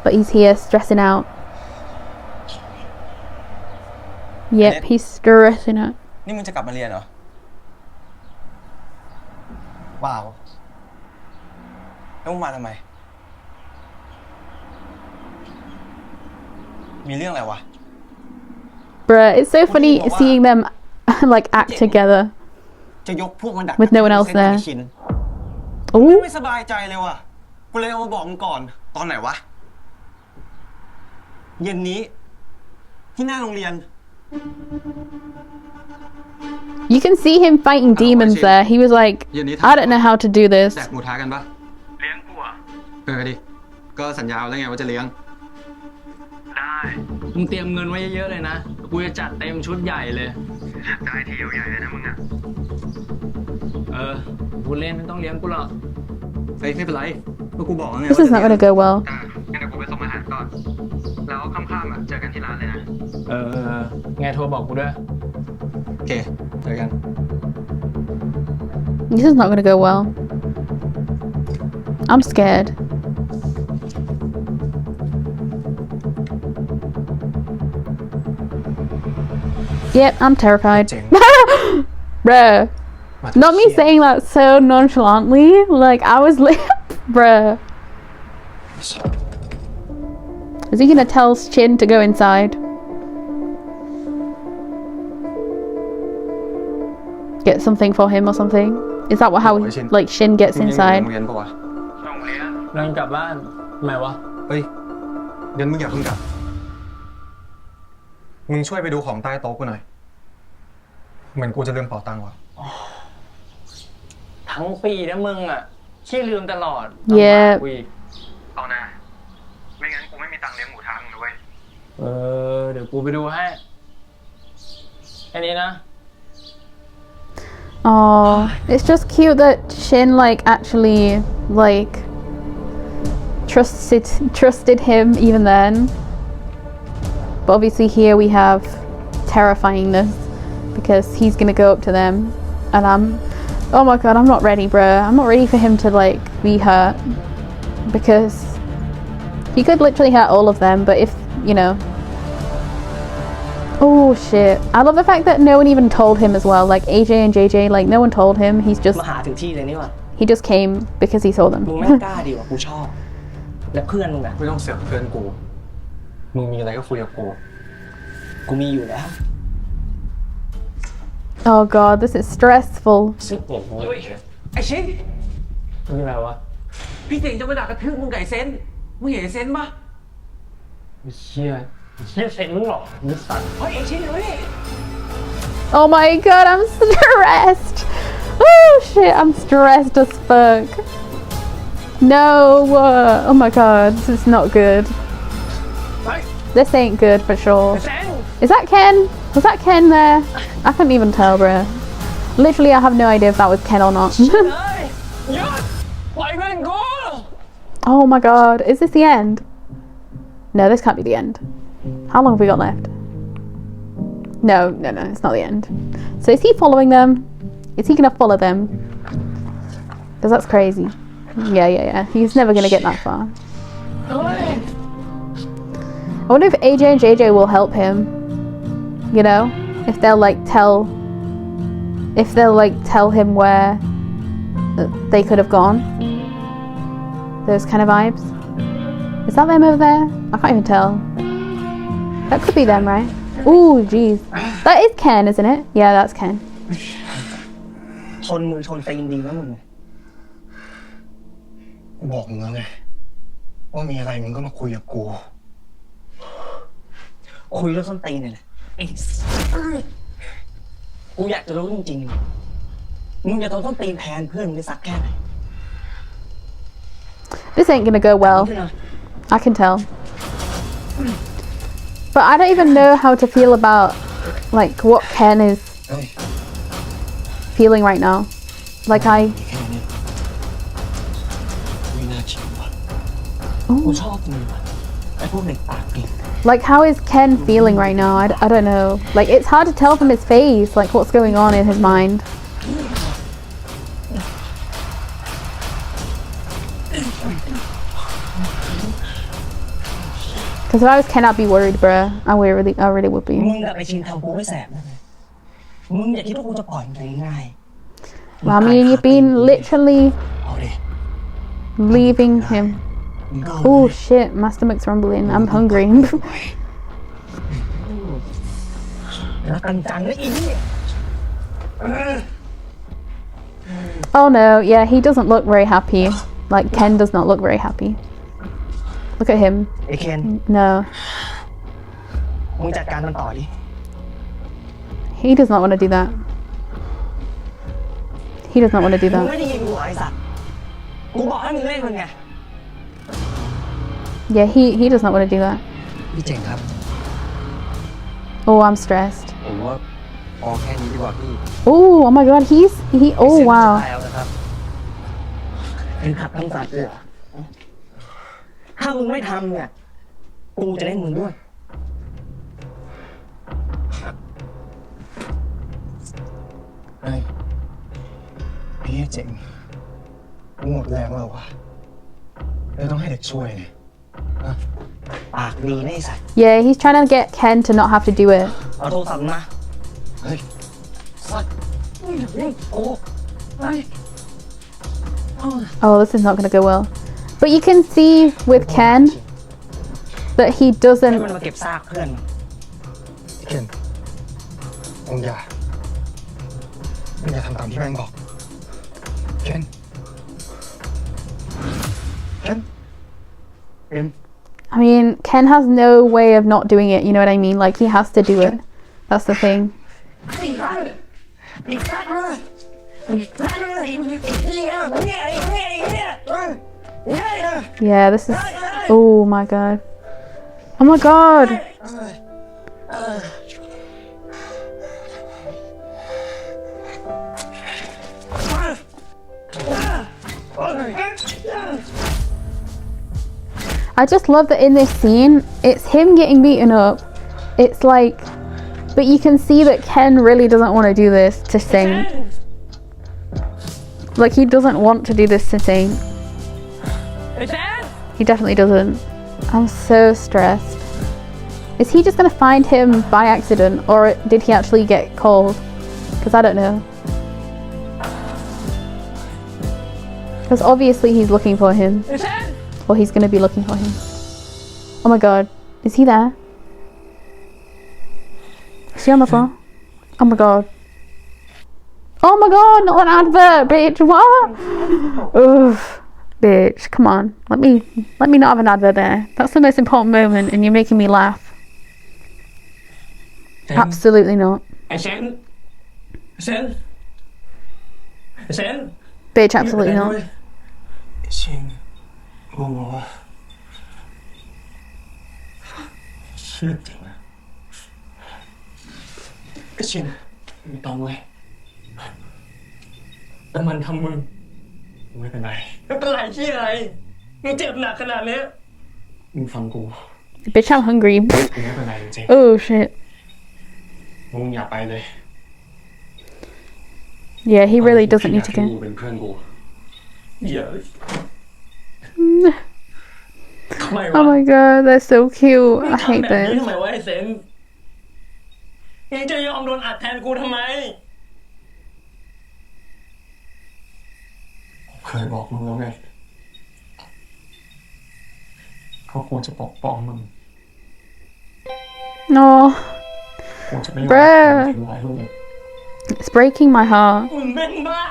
But he's here stressing out. Yep, he's stressing out. นี่มึงจะกลับมาเรียนเหรอว้าวแล้วมึงมาทำไม มีเรื่องอะไรวะ Bruh, it's so funny seeing them like act together จะยกพวกมันดัก with no one else there. ชิน Ooh. ไม่สบายใจเลยว่ะ กูเลยเอามาบอกมึงก่อน ตอนไหนวะ เย็นนี้ ที่หน้าโรงเรียน You can see him fighting demons there. He was like, I don't know how to do this. แจกหมูท้ากันปะเลี้ยงกูอ่ะดิก็สัญญาแล้วไงว่าจะเลี้ยงได้มึงเตรียมเงินไว้เยอะๆเลยนะกูจะจัดเต็มชุดใหญ่เลยได้ทีใหญ่เลยนะมึงอ่ะกูเล่นไม่ต้องเลี้ยงกูหรอกไม่เป็นไรก็กูบอกแล้วไง This is not gonna go well. งั้นเดี๋ยวกูไปส่งอาหารก่อนแล้วค่ำๆเจอกันที่ร้านเลยนะไงโทรบอกกูด้วย โอเคเจอกัน This is not gonna go well. I'm scared. Yep, I'm terrified. Bruh. Not me saying that so nonchalantly. Like, I was like, bruh. Is he gonna tell Shin to go inside? Get something for him or something? Is that how like Shin gets inside? เรียนปะวะ เดินกลับบ้านทำไมวะ เฮ้ยเดี๋ยวมึงอย่าเพิ่งกลับมึงช่วยไปดูของใต้โต๊ะกูหน่อยเหมือนกูจะลืมเป๋าตังค์ว่ะ ทั้งปีนะมึงอ่ะขี้ลืมตลอด Yeah. เอานะไม่งั้นกูไม่มีตังค์เลี้ยงหมูท้ามึงด้วย เดี๋ยวกูไปดูให้แค่นี้นะ Oh, it's just cute that Shin like actually like trusted him even then. But obviously here we have terrifyingness because he's gonna go up to them and oh my god, I'm not ready, bruh. I'm not ready for him to like be hurt because he could literally hurt all of them, but if, you know. Oh shit. I love the fact that no one even told him as well. Like AJ and JJ, like no one told him. He's just มาหาถึงที่เลยนี่ว่ะ he just came because he saw them. มึงไม่กล้าดีกว่ากูชอบและเพื่อนมึงอ่ะ ไม่ต้องเสือกเพื่อนกูมึงมีอะไรก็คุยกับกู กูมีอยู่แล้ว Oh god, this is stressful. ไอ้ชินนี่อะไรวะพี่เจ๋งจะมาด่ากระทืบมึงไก่เซนมึงเห็นเซนปะเชี่ยเซนมึงหรอมึงสั่นเฮ้ยไอ้ชินเฮ้ย Oh my god, I'm stressed. Oh shit, I'm stressed as fuck. No, oh my god, this is not good. This ain't good for sure. Is that Ken? Was that Ken there? I couldn't even tell, bruh. Literally, I have no idea if that was Ken or not. Oh my god, is this the end? No, this can't be the end. How long have we got left? No, it's not the end. So is he following them? Is he gonna follow them? Because that's crazy. Yeah. He's never gonna get that far. I wonder if AJ and JJ will help him. You know? If they'll tell him where they could have gone. Those kind of vibes. Is that them over there? I can't even tell. That could be them, right? Ooh, jeez. That is Ken, isn't it? Yeah, that's Ken. ชนมือชนตีนดีแล้วมึง บอกมึงแล้วไงว่ามีอะไรมึงก็มาคุยกับกู คุยเรื่องส้นตีนเนี่ยแหละกูอยากจะรู้จริงๆมึงจะทนส้นตีนแทนเพื่อนมึงได้สักแค่ไหน This ain't gonna go well. I can tell. But I don't even know how to feel about like what Ken is feeling right now. Like I ไม่น่าเชื่อว่ะ กูชอบมึงไอ้พวกเด็กปากเก่ง Like how is Ken feeling right now? I don't know. Like it's hard to tell from his face like what's going on in his mind. Because if I was Ken, I'd be worried, bruh. I really would be. มึงกับไอ้ชินทำกูไม่แสบนะมึงอย่าคิดว่ากูจะปล่อยมึงง่าย Well, I mean, you've been literally leaving him. Oh shit, my stomach's rumbling. I'm hungry. แล้วกันจังเลยอีนี่ Oh no, yeah, he doesn't look very happy. Like Ken does not look very happy. Look at him. ไอ้เคน No. มึงจัดการมันต่อดิ He does not want to do that. He does not want to do มึงไม่ that. ได้ยินกูไอ้สัตว์กูบอกให้มึงเล่นมันไง Yeah, he does not want to do that. พี่เจ๋งครับ Oh, I'm stressed. ผมว่าพอแค่นี้ดีกว่าพี่ Oh my god, oh เซ็นจะ wow. ตายเอานะครับ เป็นขับทั้งสัตว์เลยเหรอถ้ามึงไม่ทำเนี่ย กูจะเล่นมึงด้วย เฮ้ยพี่เจ๋งกูหมดแรงแล้ววะเลยต้องให้เด็กช่วยไง ปากดีนะไอ้สัตว์ Yeah, he's trying to get Ken to not have to do it. เอาโทรศัพท์มา เฮ้ย สัตว์โอ้เฮ้ย Oh, this is not going to go well. But you can see with Ken that he ให้ doesn't. มันมาเก็บซากเพื่อน เคนมึงอย่าทำตามที่แม่งบอกเคนเคน I mean, Ken has no way of not doing it, you know what I mean? Like, he has to do it. That's the thing. Yeah, this is... Oh my god. Oh my god! I just love that in this scene, it's him getting beaten up. It's like... But you can see that Ken really doesn't want to do this to sing. Like, he doesn't want to do this to sing. He definitely doesn't. I'm so stressed. Is he just going to find him by accident, or did he actually get called? Because I don't know. Because obviously he's looking for him. Or he's going to be looking for him. Oh my god. Is he there? Is he on the floor? Oh my god. Oh my god, not an advert, bitch. What? Oof. Bitch, come on. Let me not have an advert there. That's the most important moment and you're making me laugh. Absolutely not. Bitch, absolutely not. ชิงกูบอกว่าเชื่อจริงนะชิงไม่ต้องเลยแต่มันทำมึงไม่เป็นไรไม่เป็นไรที่อะไรมึงเจ็บหนักขนาดนี้มึงฟังกู Bitch, I'm hungry. ไม่เป็นไรจริง Oh shit. มึงอย่าไปเลย Yeah, he really doesn't need to กู go. เป็นเพื่อนกูอย่า Oh my god, they're so cute. I hate แบบนี้ this. ทำไมวะไอ้เซนมึงจะยอมโดนอัดแทนกูทำไมเคยบอกมึงแล้วไงเขาควรจะปกป้องมึง No. ควรจะไม่ยอม Bruh. ทำร้ายมึง It's breaking my heart. มึงเป็นบ้า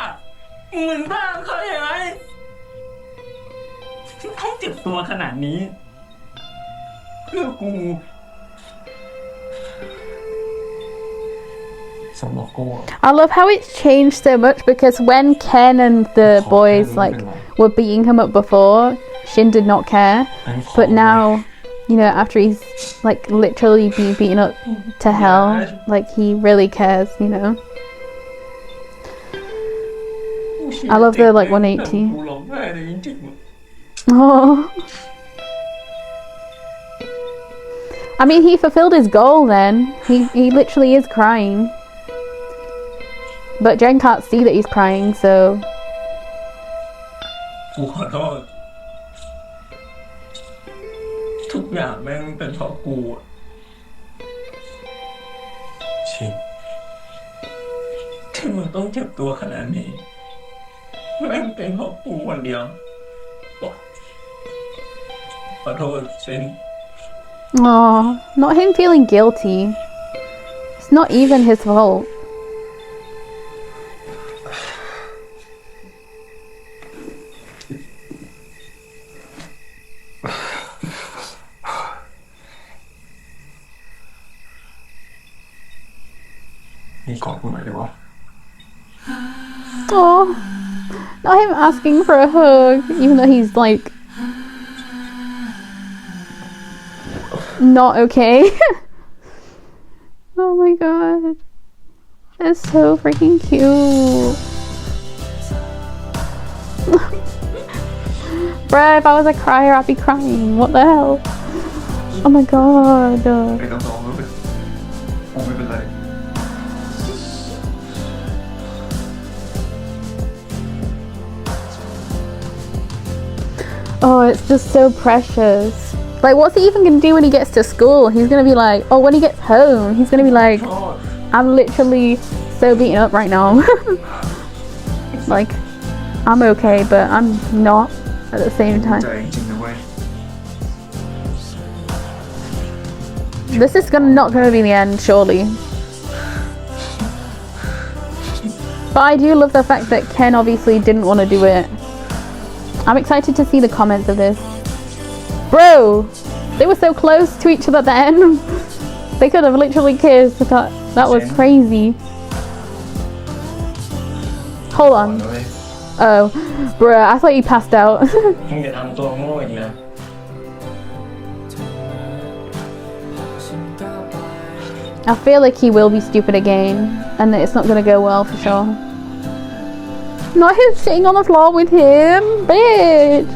มึงเป็นบ้าเขาใช่ไหมต้องเจ็บตัวขนาดนี้เพื่อกูสำหรับกู I love how it's changed so much because when Ken and the boys like were beating him up before, Shin did not care. But now, you know, after he's like literally being beaten up to hell, like he really cares, you know. I love the like 180. กูร้องไห้เลยจริง Oh. I mean, he fulfilled his goal then. He literally is crying. But Jen can't see that he's crying, so... กูขอโทษทุกอย่างแม่งเป็นเพราะกูชิงที่มึงต้องเจ็บตัวขนาดนี้แม่งเป็นเพราะกูคนเดียวขอโทษชิง Aw, not him feeling guilty. It's not even his fault. ให้กอดกูหน่อยได้ปะ Oh, not him asking for a hug, even though he's like not okay. Oh my god, that's so freaking cute. Bruh, if I was a crier, I'd be crying. What the hell? Oh my god. ไม่ต้องร้องแล้วไม่เป็นไร Oh, it's just so precious. Like, what's he even gonna do when he gets to school? He's gonna be like, oh, when he gets home, he's gonna be like, I'm literally so beaten up right now. Like, I'm okay, but I'm not at the same time. ใจจริงๆนะเว้ย This is not gonna be the end, surely. But I do love the fact that Ken obviously didn't want to do it. I'm excited to see the comments of this. Bro, they were so close to each other then. They could have literally kissed. That was crazy. Hold on. Oh, bruh, I thought you passed out. มึงจะทำตัวโง่อีกนะ I feel like he will be stupid again, and that it's not gonna go well for sure. Not him sitting on the floor with him, bitch.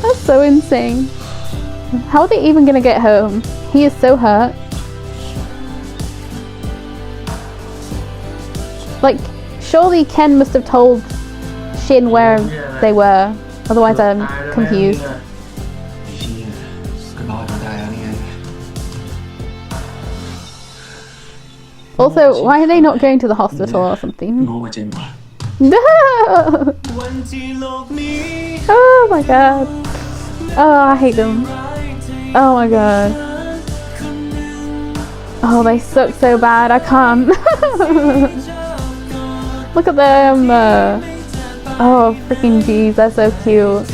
That's so insane. How are they even gonna get home? He is so hurt. Like, surely Ken must have told Shin where they were. Otherwise, I'm confused. ก็รอดมาได้แล้วนี่ไง Also, why are they not going to the hospital or something? โง่กว่าจริงว่ะ No! Oh my god. Oh, I hate them. Oh my god. Oh, they suck so bad. I can't. Look at them. Oh, freaking jeez. They're so cute.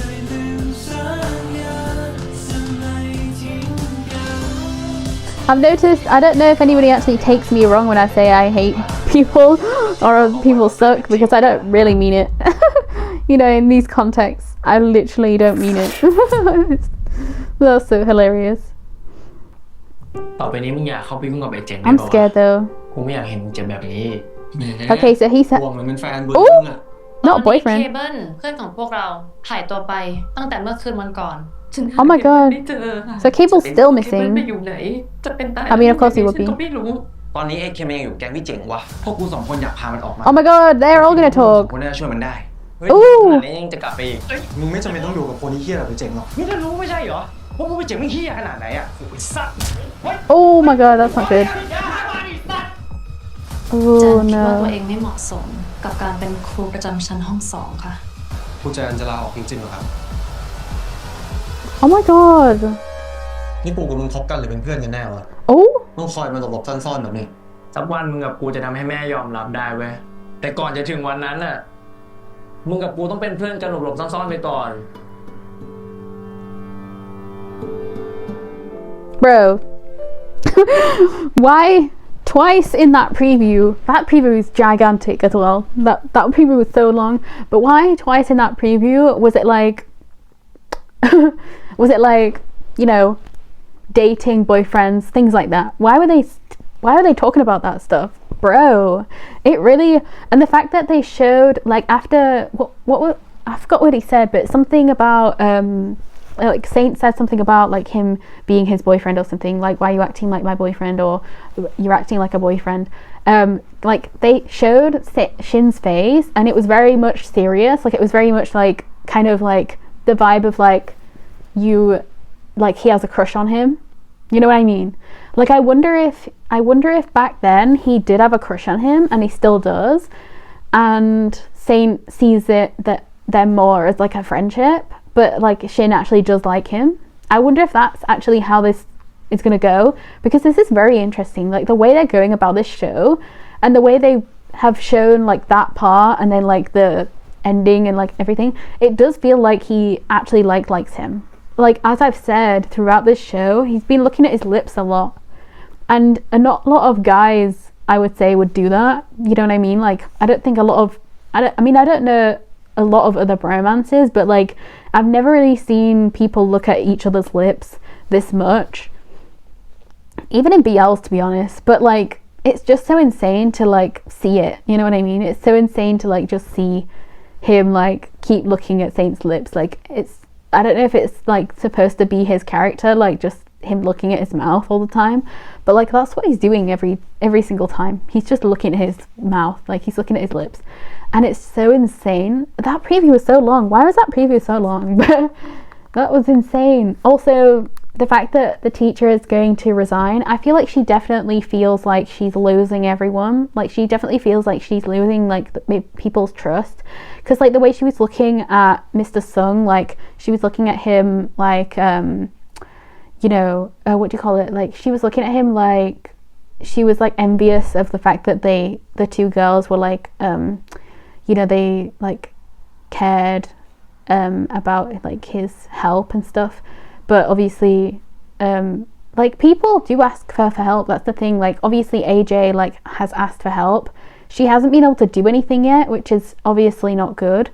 I've noticed, I don't know if anybody actually takes me wrong when I say I hate people or people suck, because I don't really mean it. You know, in these contexts, I literally don't mean it. That's so hilarious. ต่อไปนี้มึงอย่าเข้าไปยุ่งกับไอ้เจ๋ง I'm scared though. กูไม่อยากเห็นมึงเจ็บแบบนี้ Okay, so he said, ห่วงเหมือนเป็นแฟนเบอร์ Ooh, นึงอะ not เค boyfriend. เบิลเพื่อนของพวกเราหายตัวไปตั้งแต่เมื่อคืนวันก่อน Oh my god. ไม่เจอค่ะ So Cable's still เคเบิล missing. ไปอยู่ไหน จะเป็นตาย I mean, of course he would ฉัน be. ก็ไม่รู้ ตอนนี้ไอ้เคมยังอยู่แก๊งพี่เจ๋งวะพวกกูสองคนอยากพามันออกมา Oh my god, they're all gonna สอง talk. คนน่าจะช่วยมันได้เฮ้ย Ooh ขนาดนี้ยังจะกลับไปอีก มึงไม่จำเป็นต้องอยู่กับคนที่เฮี้ยแบบไอ้เจ๋งหรอก นี่ถ้ารู้ไม่ใช่เหรอว่าพวกพี่เจ๋งไม่เฮี้ยขนาดไหนอ่ะโอ้ยสัตว์ Oh my god, that's not good. แจ Oh นคิดว่าตัว no. เองไม่เหมาะสมกับการเป็นครูประจำชั้นห้อง2ค่ะ ครูแจนจะลาออกจริงๆเหรอครับ Oh my god. นี่ปู่กับมึงคบกันหรือเป็นเพื่อนกันแน่วะ Oh? ต้องคอยมาหลบๆซ่อนๆแบบนี้ สักวันมึงกับกูจะทำให้แม่ยอมรับได้เว้ยแต่ก่อนจะถึงวันนั้นน่ะมึงกับกูต้องเป็นเพื่อนกันหลบๆซ่อนๆไปก่อน Bro. Why twice in that preview? That preview is gigantic as well. That preview was so long. But why twice in that preview? Was it like was it like, you know, dating, boyfriends, things like that? Why were they talking about that stuff? Bro, it really, and the fact that they showed like after what I forgot what he said, but something about like Saint said something about like him being his boyfriend or something, like, why are you acting like my boyfriend, or you're acting like a boyfriend. Like they showed Shin's face and it was very much serious, like it was very much like kind of like the vibe of like he has a crush on him, you know what I mean? Like I wonder if back then he did have a crush on him, and he still does, and Saint sees it that them more as like a friendship, but like Shin actually does like him. I wonder if that's actually how this is gonna go, because this is very interesting, like the way they're going about this show and the way they have shown like that part and then like the ending and like everything. It does feel like he actually likes him. Like as I've said throughout this show, he's been looking at his lips a lot, and not a lot of guys, I would say, would do that. You know what I mean? Like, I don't think a lot of, I don't know a lot of other bromances, but like, I've never really seen people look at each other's lips this much, even in BLs, to be honest. But like, it's just so insane to like see it, you know what I mean? It's so insane to like just see him like keep looking at Saint's lips. Like, it's, I don't know if it's like supposed to be his character, like just him looking at his mouth all the time, but like that's what he's doing every single time. He's just looking at his mouth, like he's looking at his lips, and it's so insane. That preview was so long. Why was that preview so long? That was insane. Also, the fact that the teacher is going to resign, I feel like she definitely feels like she's losing everyone. Like, she definitely feels like she's losing like people's trust, because like the way she was looking at Mr. Sung, like she was looking at him like you know, what do you call it, like she was looking at him like she was like envious of the fact that the two girls were like you know, they like cared about like his help and stuff. But obviously like people do ask her for help. That's the thing. Like, obviously AJ like has asked for help. She hasn't been able to do anything yet, which is obviously not good.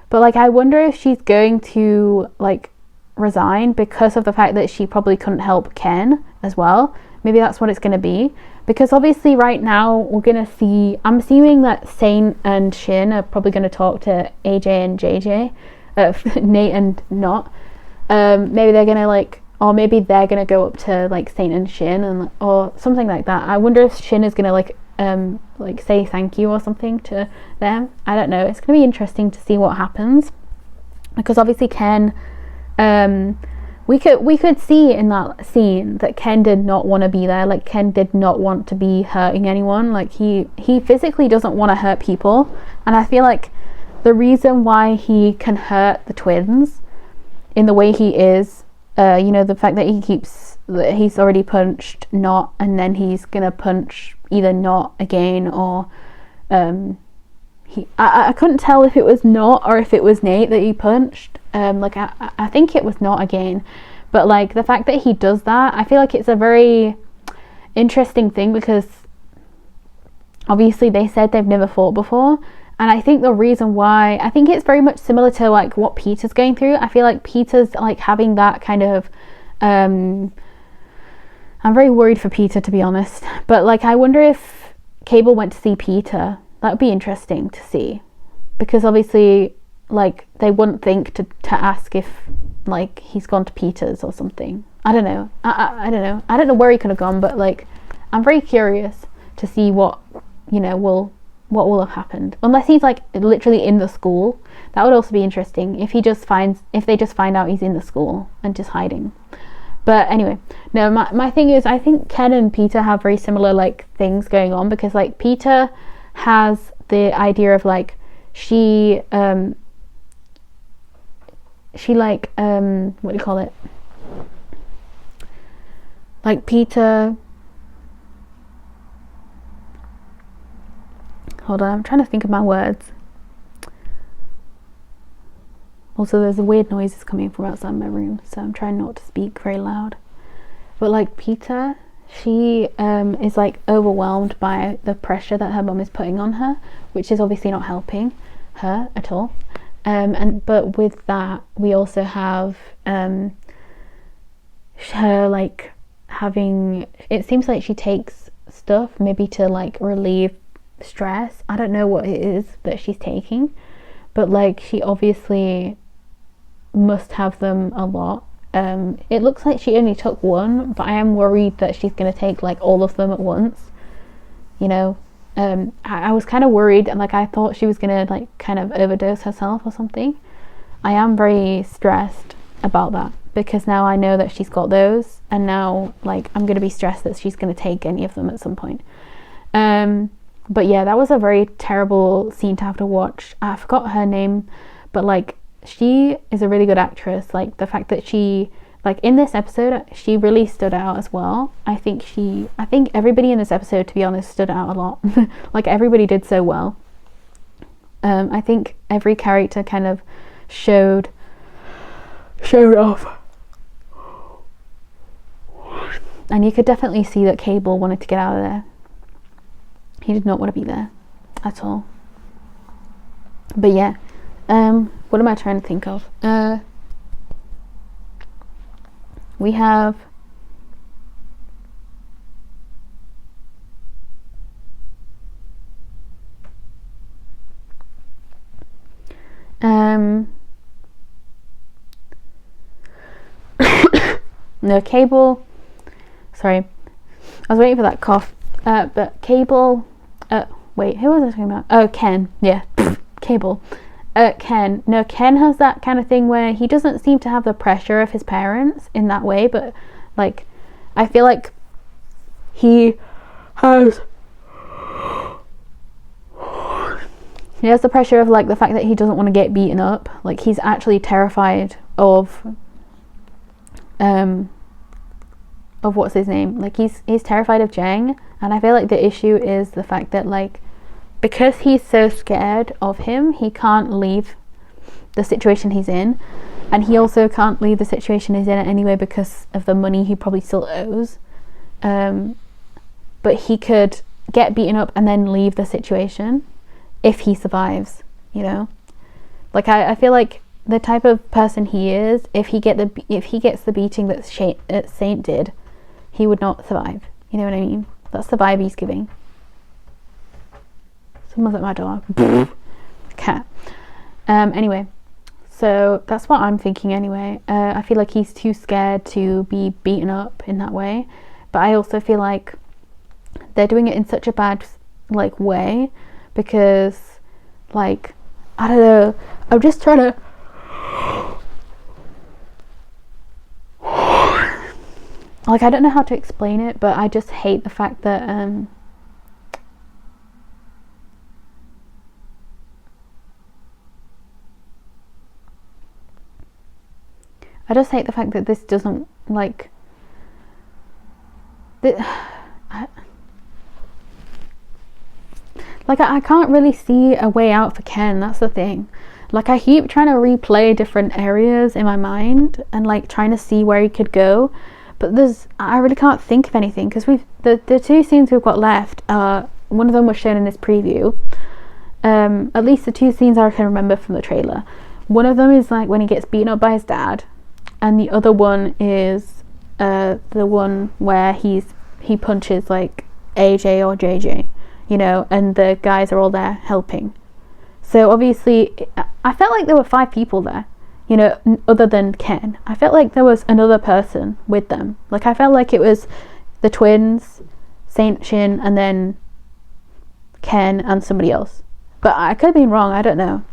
But like, I wonder if she's going to like resign because of the fact that she probably couldn't help Ken as well. Maybe that's what it's going to be, because obviously right now we're going to see, I'm assuming that Saint and Shin are probably going to talk to AJ and JJ, Nate and Not. Maybe they're gonna like, or maybe they're gonna go up to like Saint and Shin and or something like that. I wonder if Shin is gonna like say thank you or something to them. I don't know. It's gonna be interesting to see what happens, because obviously Ken, we could see in that scene that Ken did not want to be there. Like, Ken did not want to be hurting anyone. Like, he physically doesn't want to hurt people, and I feel like the reason why he can hurt the twins in the way he is, you know, the fact that he's already punched Not, and then he's gonna punch either Not again, or I couldn't tell if it was Not or if it was Nate that he punched. Like I think it was Not again, but like the fact that he does that, I feel like it's a very interesting thing, because obviously they said they've never fought before. And I think the reason why, I think it's very much similar to like what Peter's going through. I feel like Peter's like having that kind of, I'm very worried for Peter, to be honest. But like, I wonder if Cable went to see Peter. That would be interesting to see, because obviously like they wouldn't think to ask if like he's gone to Peter's or something. I don't know. I don't know. I don't know where he could have gone, but like, I'm very curious to see what, you know, what will have happened, unless he's like literally in the school. That would also be interesting if they just find out he's in the school and just hiding. But anyway, no, my thing is, I think Ken and Peter have very similar like things going on, because like Peter has the idea of like she like what do you call it, like Peter, hold on, I'm trying to think of my words. Also, there's a weird noises coming from outside my room, so I'm trying not to speak very loud. But like Peter, she is like overwhelmed by the pressure that her mum is putting on her, which is obviously not helping her at all. But with that, we also have her like having, it seems like she takes stuff maybe to like relieve stress. I don't know what it is that she's taking, but like she obviously must have them a lot. It looks like she only took one, but I am worried that she's going to take like all of them at once, you know. I was kind of worried, and like I thought she was going to like kind of overdose herself or something. I am very stressed about that, because now I know that she's got those, and now like I'm going to be stressed that she's going to take any of them at some point. But yeah, that was a very terrible scene to have to watch. I forgot her name, but like she is a really good actress. Like the fact that she, like in this episode, she really stood out as well. I think everybody in this episode, to be honest, stood out a lot. Like everybody did so well. I think every character kind of showed off. And you could definitely see that Cable wanted to get out of there. He did not want to be there at all. But yeah, what am I trying to think of? We have no, Cable, sorry, I was waiting for that cough, but Cable, wait, who was I talking about? Oh, Ken, yeah, Cable. Ken, no, Ken has that kind of thing where he doesn't seem to have the pressure of his parents in that way, but like, I feel like he has the pressure of like the fact that he doesn't want to get beaten up. Like, he's actually terrified of what's his name, like he's terrified of Jang, and I feel like the issue is the fact that like, because he's so scared of him, he can't leave the situation he's in, and he also can't leave the situation he's in anyway because of the money he probably still owes, but he could get beaten up and then leave the situation if he survives, you know. Like, I feel like the type of person he is, if he gets the beating that Saint did, he would not survive, you know what I mean? That's the vibe he's giving. Someone's at my door. Cat. Anyway, so that's what I'm thinking anyway. I feel like he's too scared to be beaten up in that way, but I also feel like they're doing it in such a bad like way, because like, I don't know, I'm just trying to like, I don't know how to explain it, but I just hate the fact that I just hate the fact that this doesn't like I can't really see a way out for Ken. That's the thing. Like, I keep trying to replay different areas in my mind and like trying to see where he could go, but I really can't think of anything, because the two scenes we've got left, one of them was shown in this preview, at least the two scenes I can remember from the trailer. One of them is like when he gets beaten up by his dad, and the other one is the one where he punches like AJ or JJ, you know, and the guys are all there helping. So obviously I felt like there were 5 people there, you know, other than Ken. I felt like there was another person with them. Like, I felt like it was the twins, Saint Shin, and then Ken and somebody else, but I could have been wrong, I don't know.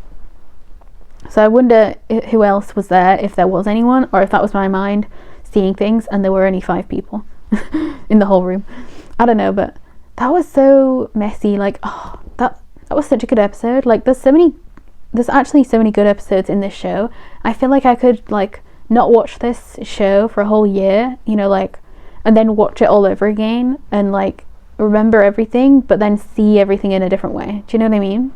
So I wonder who else was there, if there was anyone, or if that was my mind seeing things and there were only 5 people in the whole room. I don't know, but that was so messy. Like, oh, that was such a good episode. Like, there's actually so many good episodes in this show. I feel like I could like not watch this show for a whole year, you know, like, and then watch it all over again and like remember everything, but then see everything in a different way. Do you know what I mean?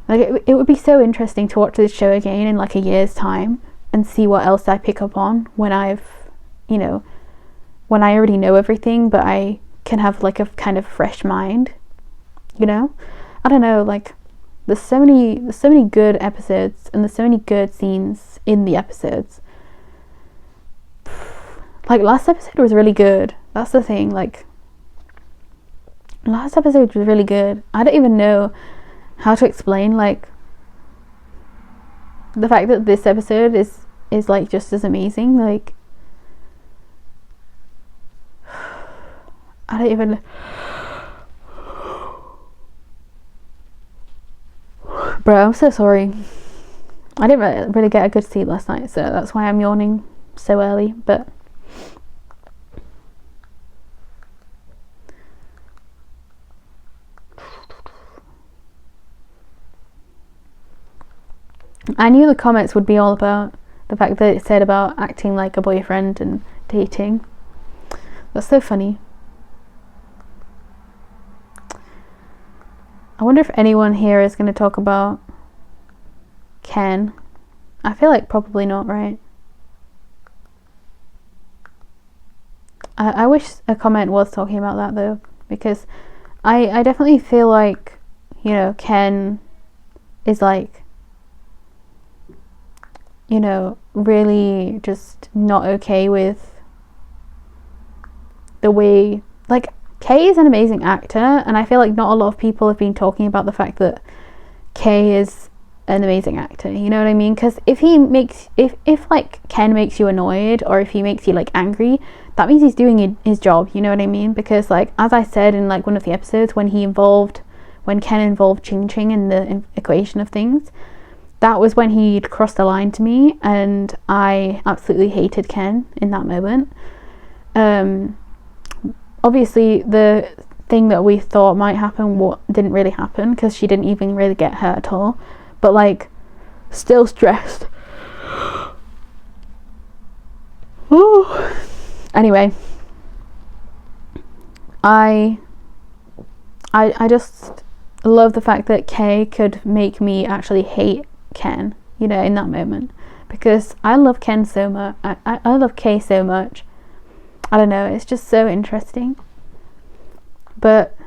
Like, it would be so interesting to watch this show again in like a year's time and see what else I pick up on when you know, when I already know everything, but I can have like a kind of fresh mind, you know? I don't know, like, there's so many good episodes, and there's so many good scenes in the episodes. Like, last episode was really good. That's the thing, like, last episode was really good. I don't even know how to explain like the fact that this episode is like just as amazing. Like, I don't even, bro, I'm so sorry. I didn't really get a good sleep last night, so that's why I'm yawning so early. But I knew the comments would be all about the fact that it said about acting like a boyfriend and dating. That's so funny. I wonder if anyone here is going to talk about Ken. I feel like probably not, right? I wish a comment was talking about that though, because I definitely feel like, you know, Ken is like, you know, really just not okay with the way, like, Kay is an amazing actor, and I feel like not a lot of people have been talking about the fact that Kay is an amazing actor, you know what I mean? Because if like Ken makes you annoyed, or if he makes you like angry, that means he's doing his job, you know what I mean? Because like, as I said in like one of the episodes, when Ken involved Ching Ching in the equation of things, that was when he'd crossed the line to me, and I absolutely hated Ken in that moment. Obviously the thing that we thought might happen didn't really happen, because she didn't even really get hurt at all, but like, still stressed. Ooh. Anyway, I just love the fact that Kay could make me actually hate Ken, you know, in that moment, because I love Ken so much. I love Kay so much. I don't know, it's just so interesting. But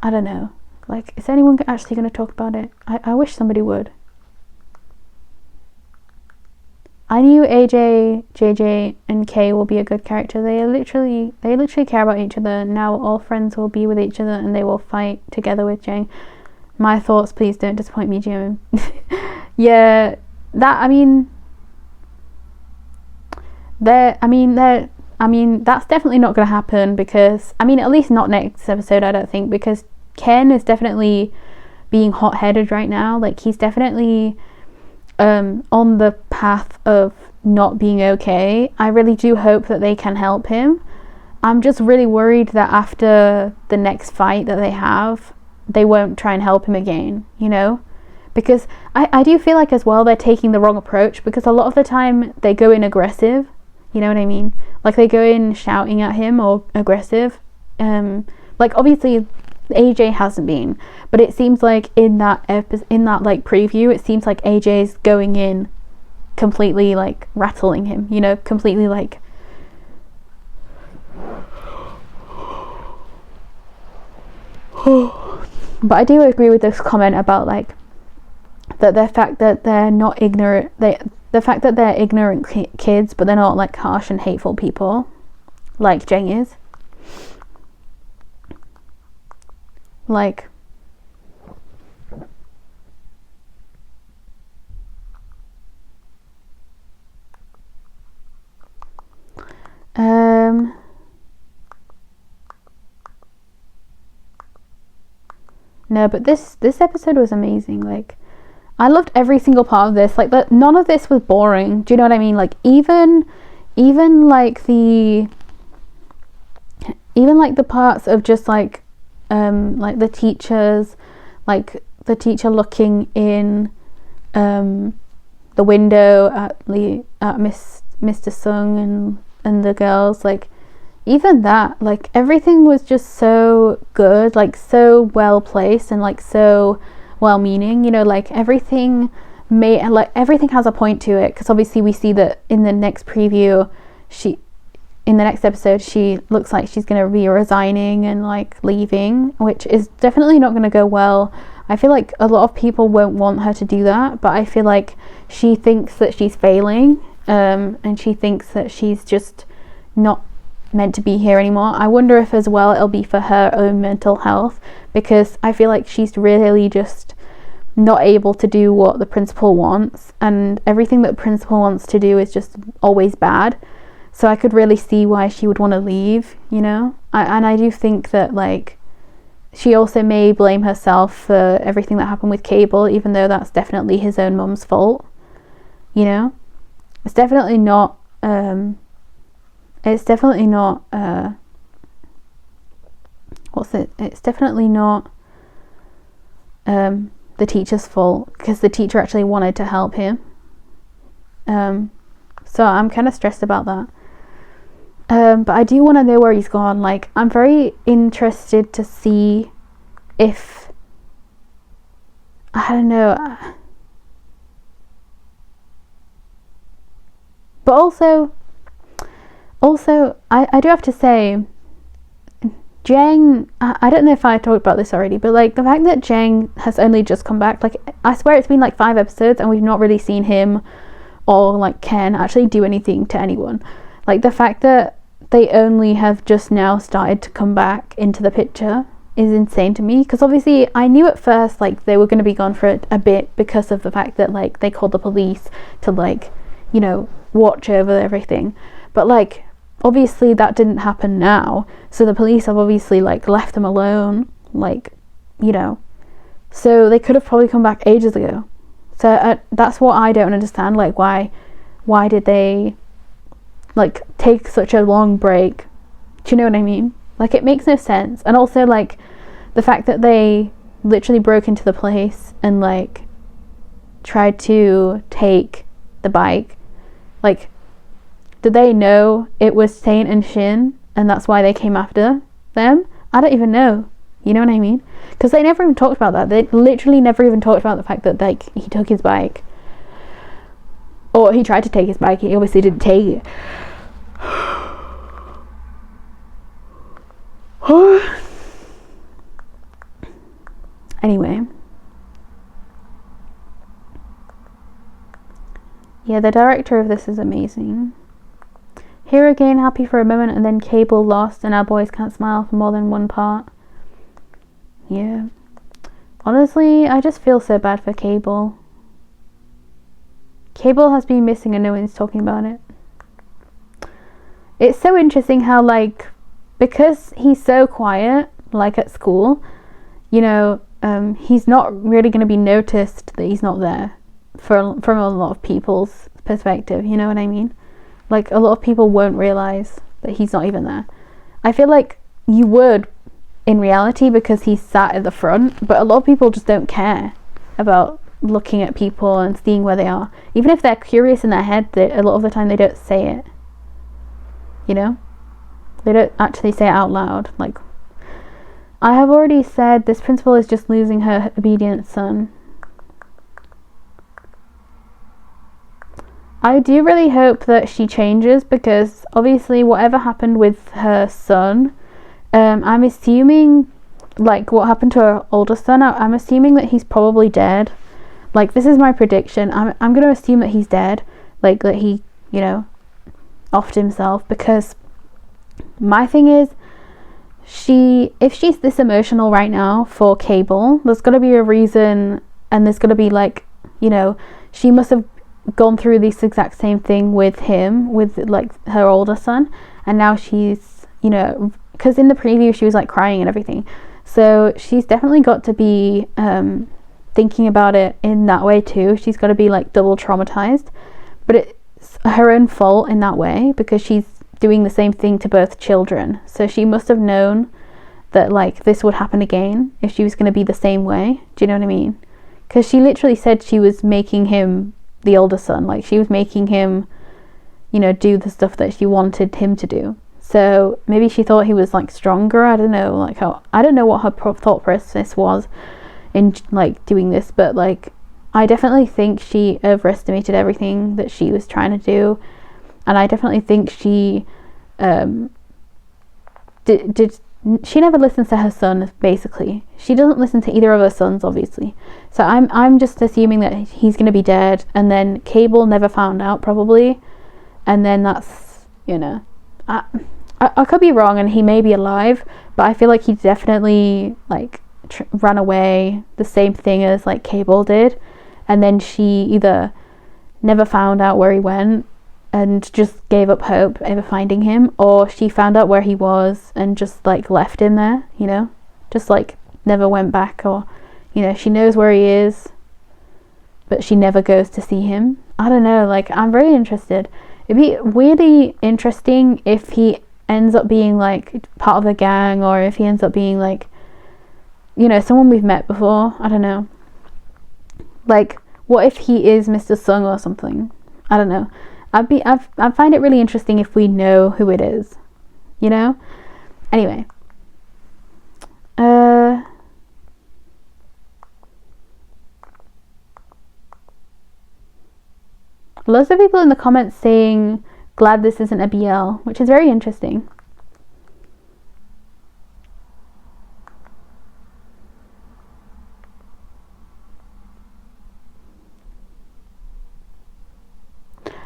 I don't know, like, is anyone actually going to talk about it? I wish somebody would. I knew AJ, JJ and Kay will be a good character. They literally care about each other. Now all friends will be with each other, and they will fight together with Jang. My thoughts, please don't disappoint me, Jim. Yeah, that, I mean, that's definitely not going to happen, because, I mean, at least not next episode, I don't think, because Ken is definitely being hot-headed right now. Like, he's definitely on the path of not being okay. I really do hope that they can help him. I'm just really worried that after the next fight that they have, they won't try and help him again, you know? Because I do feel like as well they're taking the wrong approach, because a lot of the time they go in aggressive, you know what I mean? Like, they go in shouting at him or aggressive. Like, obviously AJ hasn't been, but it seems like in that like preview, it seems like AJ's going in completely like rattling him, you know, completely like but I do agree with this comment about like that the fact that they're not ignorant, the fact that they're ignorant kids, but they're not like harsh and hateful people like Jeng is. Like, no, but this episode was amazing. Like, I loved every single part of this. Like, none of this was boring. Do you know what I mean? Like, even like the parts of just like the teachers, like the teacher looking in the window at Mr. Sung and the girls, like, even that, like, everything was just so good, like, so well placed and like so well meaning, you know, like everything has a point to it, because obviously we see that in the next preview, in the next episode, she looks like she's going to be resigning and like leaving, which is definitely not going to go well. I feel like a lot of people won't want her to do that, but I feel like she thinks that she's failing, and she thinks that she's just not meant to be here anymore. I wonder if as well it'll be for her own mental health, because I feel like she's really just not able to do what the principal wants, and everything that the principal wants to do is just always bad. So I could really see why she would want to leave, you know? And I do think that, like, she also may blame herself for everything that happened with Cable, even though that's definitely his own mum's fault, you know? It's definitely not, it's definitely not the teacher's fault, because the teacher actually wanted to help him. So I'm kind of stressed about that. But I do want to know where he's gone. Like, I'm very interested to see if, I don't know, but also Also, I do have to say, Jang, I don't know if I talked about this already, but like the fact that Jang has only just come back, like I swear it's been like 5 episodes and we've not really seen him or like Ken actually do anything to anyone. Like the fact that they only have just now started to come back into the picture is insane to me, because obviously I knew at first like they were going to be gone for a bit because of the fact that like they called the police to like, you know, watch over everything, but like obviously that didn't happen now, so the police have obviously like left them alone, like, you know, so they could have probably come back ages ago. So that's what I don't understand, like why did they like take such a long break? Do you know what I mean? Like it makes no sense. And also like the fact that they literally broke into the place and like tried to take the bike, like did they know it was Saint and Shin and that's why they came after them? I don't even know. You know what I mean? Because they never even talked about that. They literally never even talked about the fact that like he took his bike, or he tried to take his bike. He obviously didn't take it. Anyway, yeah, the director of this is amazing. Here again, happy for a moment, and then Cable lost, and our boys can't smile for more than one part. Yeah. Honestly, I just feel so bad for Cable. Cable has been missing and no one's talking about it. It's so interesting how, like, because he's so quiet, like at school, you know, he's not really going to be noticed that he's not there from a lot of people's perspective, you know what I mean? Like, a lot of people won't realise that he's not even there. I feel like you would in reality because he's sat at the front, but a lot of people just don't care about looking at people and seeing where they are. Even if they're curious in their head, a lot of the time they don't say it. You know? They don't actually say it out loud. Like, I have already said this principal is just losing her obedient son. I do really hope that she changes, because obviously whatever happened with her son, I'm assuming, like what happened to her older son, I'm assuming that he's probably dead. Like, this is my prediction. I'm going to assume that he's dead, like that he, you know, offed himself, because my thing is, if she's this emotional right now for Cable, there's got to be a reason, and there's got to be like, you know, she must have gone through this exact same thing with him, with like her older son, and now she's, you know, because in the preview she was like crying and everything, so she's definitely got to be thinking about it in that way too. She's got to be like double traumatized, but it's her own fault in that way because she's doing the same thing to both children, so she must have known that like this would happen again if she was going to be the same way. Do you know what I mean? Because she literally said she was making him the older son, like she was making him, you know, do the stuff that she wanted him to do. So maybe she thought he was like stronger. I don't know, like how, I don't know what her thought process was in like doing this, but like I definitely think she overestimated everything that she was trying to do, and I definitely think she she never listens to her son. Basically, she doesn't listen to either of her sons, obviously. So I'm just assuming that he's going to be dead, and then Cable never found out probably, and then that's, you know, I could be wrong and he may be alive, but I feel like he definitely like ran away, the same thing as like Cable did, and then she either never found out where he went and just gave up hope ever finding him, or she found out where he was and just like left him there, you know, just like never went back, or, you know, she knows where he is but she never goes to see him. I don't know, like I'm very interested. It'd be really interesting if he ends up being like part of the gang, or if he ends up being like, you know, someone we've met before. I don't know, like what if he is Mr. Sung or something? I don't know. I find it really interesting if we know who it is, you know? Anyway. Lots of people in the comments saying glad this isn't a BL, which is very interesting.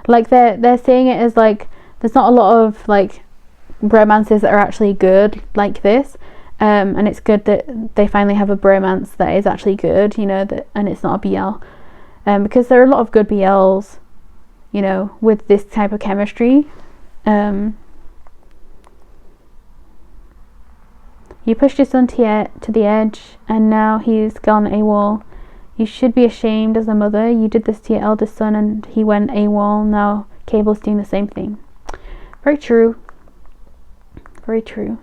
Like they're saying it as like there's not a lot of like romances that are actually good like this, and it's good that they finally have a bromance that is actually good, you know, that, and it's not a BL, because there are a lot of good BLs, you know, with this type of chemistry. You pushed your son to the edge, and now he's gone AWOL. You should be ashamed as a mother. You did this to your eldest son and he went AWOL. Now Cable's doing the same thing. Very true. Very true.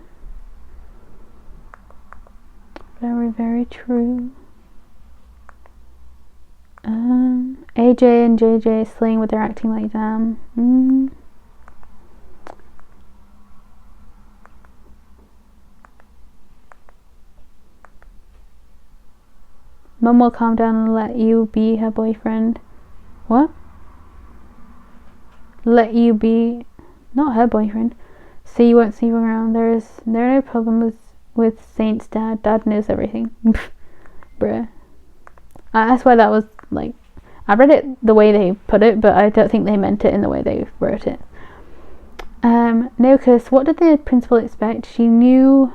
Very, very true. AJ and JJ slaying with their acting like damn. Mum will calm down and let you be her boyfriend. What? Let you be, not her boyfriend. So you won't see him around. There are no problems with Saint's dad. Dad knows everything. Bruh. That's why that was like, I read it the way they put it, but I don't think they meant it in the way they wrote it. No, because what did the principal expect? She knew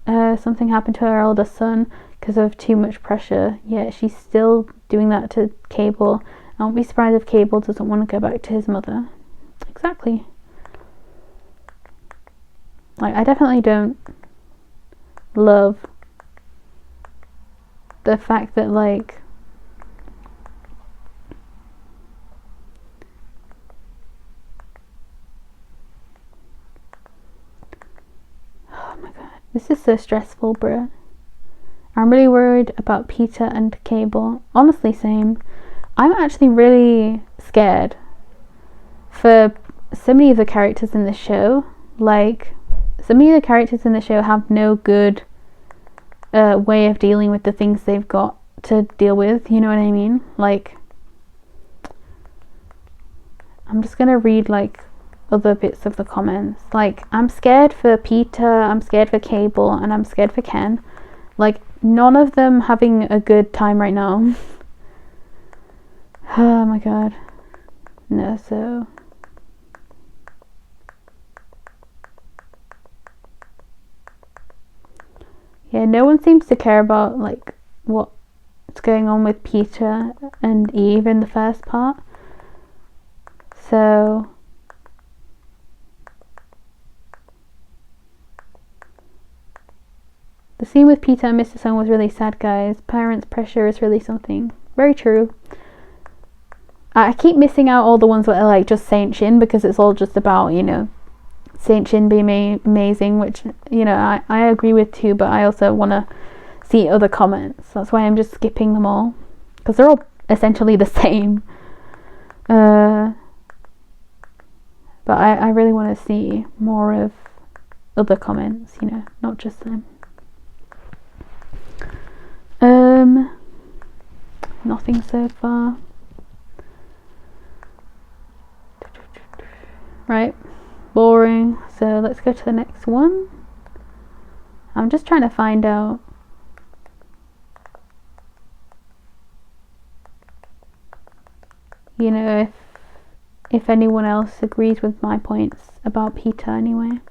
something happened to her eldest son because of too much pressure, yet she's still doing that to Cable. I won't be surprised if Cable doesn't want to go back to his mother. Exactly. Like, I definitely don't love the fact that, like, oh my god, this is so stressful, bruh. I'm really worried about Peter and Cable. Honestly, same. I'm actually really scared for so many of the characters in the show. Like, so many of the characters in the show have no good way of dealing with the things they've got to deal with, you know what I mean? Like, I'm just gonna read like other bits of the comments. Like, I'm scared for Peter, I'm scared for Cable, and I'm scared for Ken. Like, none of them having a good time right now. Oh my god. No, so yeah, no one seems to care about like what's going on with Peter and Eve in the first part. So the scene with Peter and Mr. Sung was really sad, guys. Parents' pressure is really something. Very true. I keep missing out all the ones that are like just Saint Shin because it's all just about, you know, Saint Shin being amazing, which, you know, I agree with too, but I also want to see other comments. That's why I'm just skipping them all because they're all essentially the same. But I really want to see more of other comments, you know, not just them. Nothing so far. Right, boring. So let's go to the next one. I'm just trying to find out you know, if anyone else agrees with my points about Peter anyway.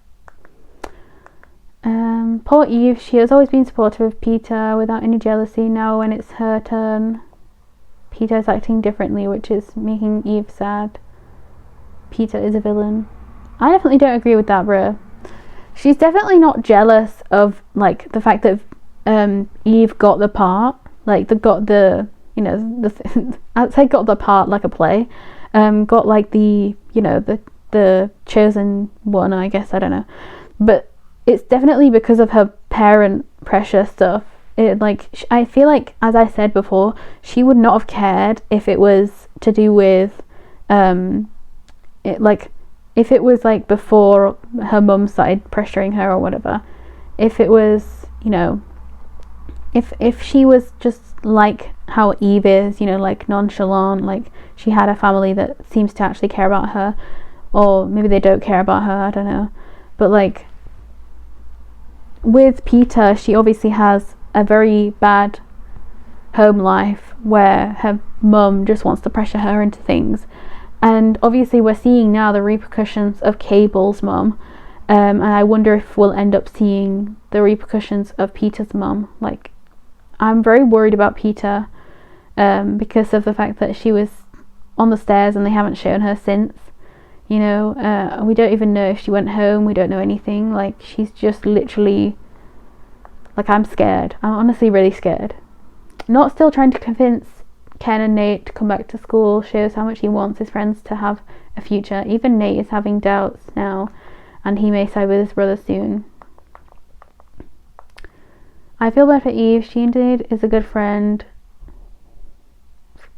Poor Eve, she has always been supportive of Peter without any jealousy. Now when it's her turn, Peter is acting differently, which is making Eve sad. Peter is a villain. I definitely don't agree with that, bro. She's definitely not jealous of like the fact that Eve got the part, like got the, you know, the I'd say got the part like a play, got like the, you know, the chosen one, I guess, I don't know, but it's definitely because of her parent pressure stuff. It like, I feel like, as I said before, she would not have cared if it was to do with it, like if it was like before her mum started pressuring her or whatever. If it was, you know, if she was just like how Eve is, you know, like nonchalant, like she had a family that seems to actually care about her, or maybe they don't care about her, I don't know. But like with Peter, she obviously has a very bad home life where her mum just wants to pressure her into things, and obviously we're seeing now the repercussions of Cable's mum, and I wonder if we'll end up seeing the repercussions of Peter's mum. Like, I'm very worried about Peter, because of the fact that she was on the stairs and they haven't shown her since, you know. We don't even know if she went home, we don't know anything. Like, she's just literally, like, I'm scared. I'm honestly really scared. Not still trying to convince Ken and Nate to come back to school shows how much he wants his friends to have a future. Even Nate is having doubts now, and he may side with his brother soon. I feel bad for Eve. She indeed is a good friend.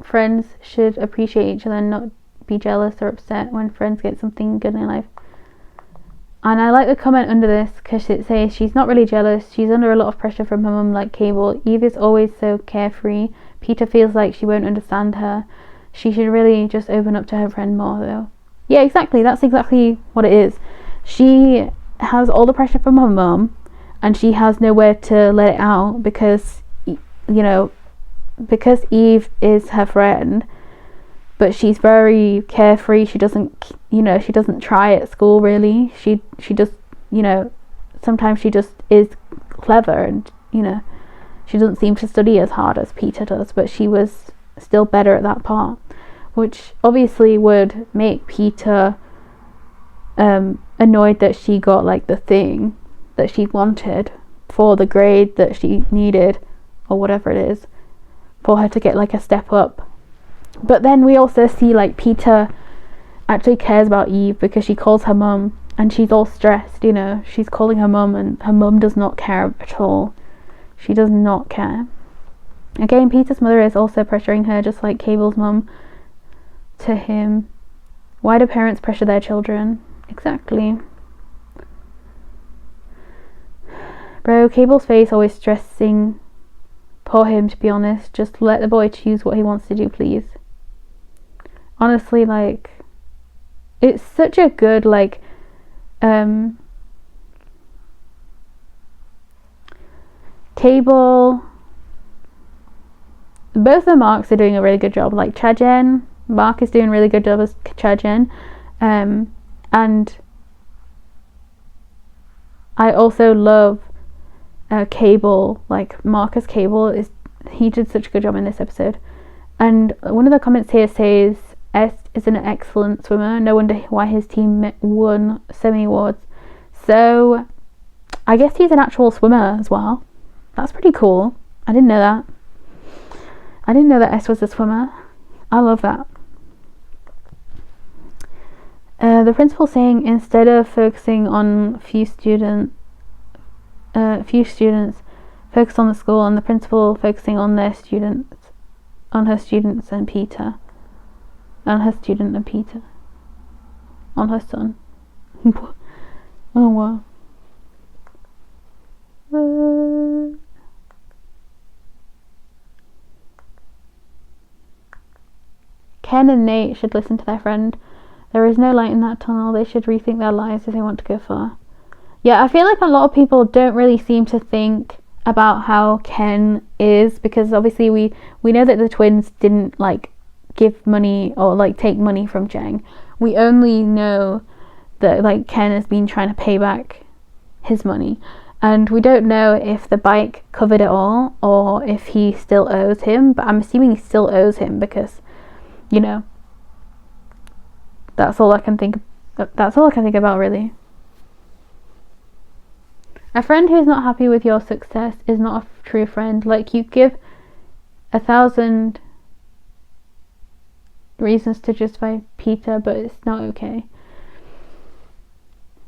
Friends should appreciate each other and not be jealous or upset when friends get something good in life. And I like the comment under this because it says she's not really jealous. She's under a lot of pressure from her mum like Cable. Eve is always so carefree. Peter feels like she won't understand her. She should really just open up to her friend more though. Yeah, exactly. That's exactly what it is. She has all the pressure from her mum and she has nowhere to let it out because, you know, because Eve is her friend. But she's very carefree. She doesn't, you know, she doesn't try at school really. She just, you know, sometimes she just is clever and, you know, she doesn't seem to study as hard as Peter does, but she was still better at that part, which obviously would make Peter annoyed that she got like the thing that she wanted for the grade that she needed, or whatever it is, for her to get like a step up. But then we also see like Peter actually cares about Eve because she calls her mum and she's all stressed, you know. She's calling her mum and her mum does not care at all. She does not care. Again, Peter's mother is also pressuring her just like Cable's mum to him. Why do parents pressure their children? Exactly. Bro, Cable's face always stressing. Poor him, to be honest. Just let the boy choose what he wants to do, please. Honestly, like, it's such a good, like, Cable, both the Marks are doing a really good job. Like, Chajen, Mark is doing a really good job as Chajen, and I also love Cable. Like, Marcus Cable, he did such a good job in this episode. And one of the comments here says, S is an excellent swimmer. No wonder why his team won so many awards. So I guess he's an actual swimmer as well. That's pretty cool. I didn't know that. I didn't know that S was a swimmer. I love that. The principal saying instead of focusing on few students, focus on the school, and the principal focusing on their students, on her students and Peter. On her student and Peter. On her son. Oh wow. Ken and Nate should listen to their friend. There is no light in that tunnel. They should rethink their lives if they want to go far. Yeah, I feel like a lot of people don't really seem to think about how Ken is, because obviously we know that the twins didn't like give money or like take money from Jeng. We only know that like Ken has been trying to pay back his money, and we don't know if the bike covered it all or if he still owes him, but I'm assuming he still owes him because, you know, that's all I can think about really. A friend who is not happy with your success is not a true friend. Like, you give 1,000 reasons to justify Peter, but it's not okay.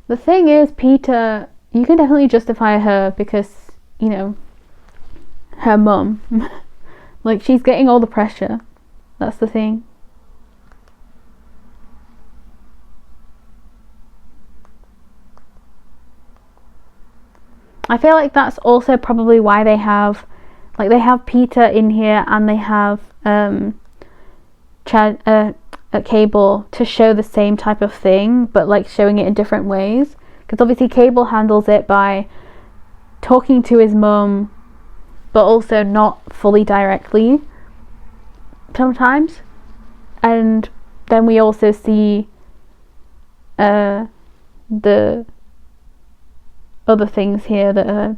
The thing is, Peter, you can definitely justify her because, you know, her mum. Like, she's getting all the pressure. That's the thing. I feel like that's also probably why they have Peter in here, and they have at Cable to show the same type of thing, but like showing it in different ways. Because obviously Cable handles it by talking to his mum, but also not fully directly sometimes. And then we also see the other things here that are,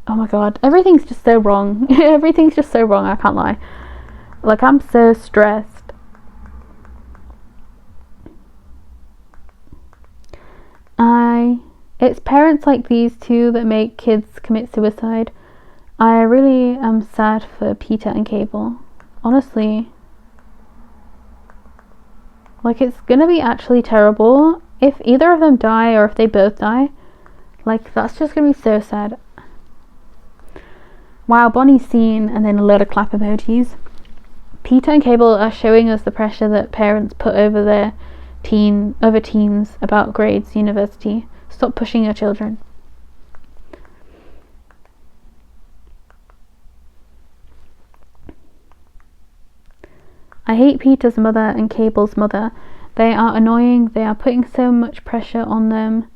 oh my god, everything's just so wrong. Everything's just so wrong, I can't lie. Like, I'm so stressed. It's parents like these two that make kids commit suicide. I really am sad for Peter and Cable. Honestly. Like, it's gonna be actually terrible if either of them die or if they both die. Like, that's just gonna be so sad. Wow, Bonnie's scene, and then a load of clap emojis. Peter and Cable are showing us the pressure that parents put over their teens about grades, university. Stop pushing your children. I hate Peter's mother and Cable's mother. They are annoying. They are putting so much pressure on them.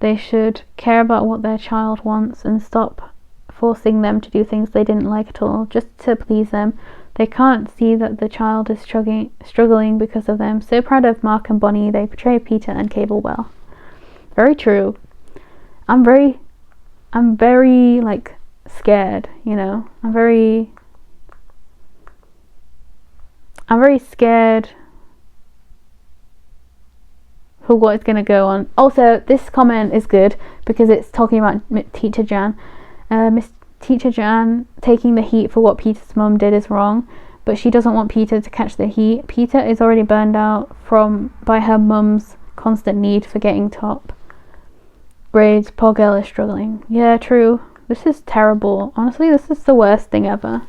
They should care about what their child wants and stop forcing them to do things they didn't like at all, just to please them. They can't see that the child is struggling because of them. So proud of Mark and Bonnie. They portray Peter and Cable well. Very true. I'm very like scared, you know. I'm very scared for what is going to go on. Also, this comment is good because it's talking about Teacher Jan. Miss Teacher Jan taking the heat for what Peter's mum did is wrong, but she doesn't want Peter to catch the heat. Peter is already burned out by her mum's constant need for getting top grades. Poor girl is struggling. Yeah, true. This is terrible. Honestly, this is the worst thing ever.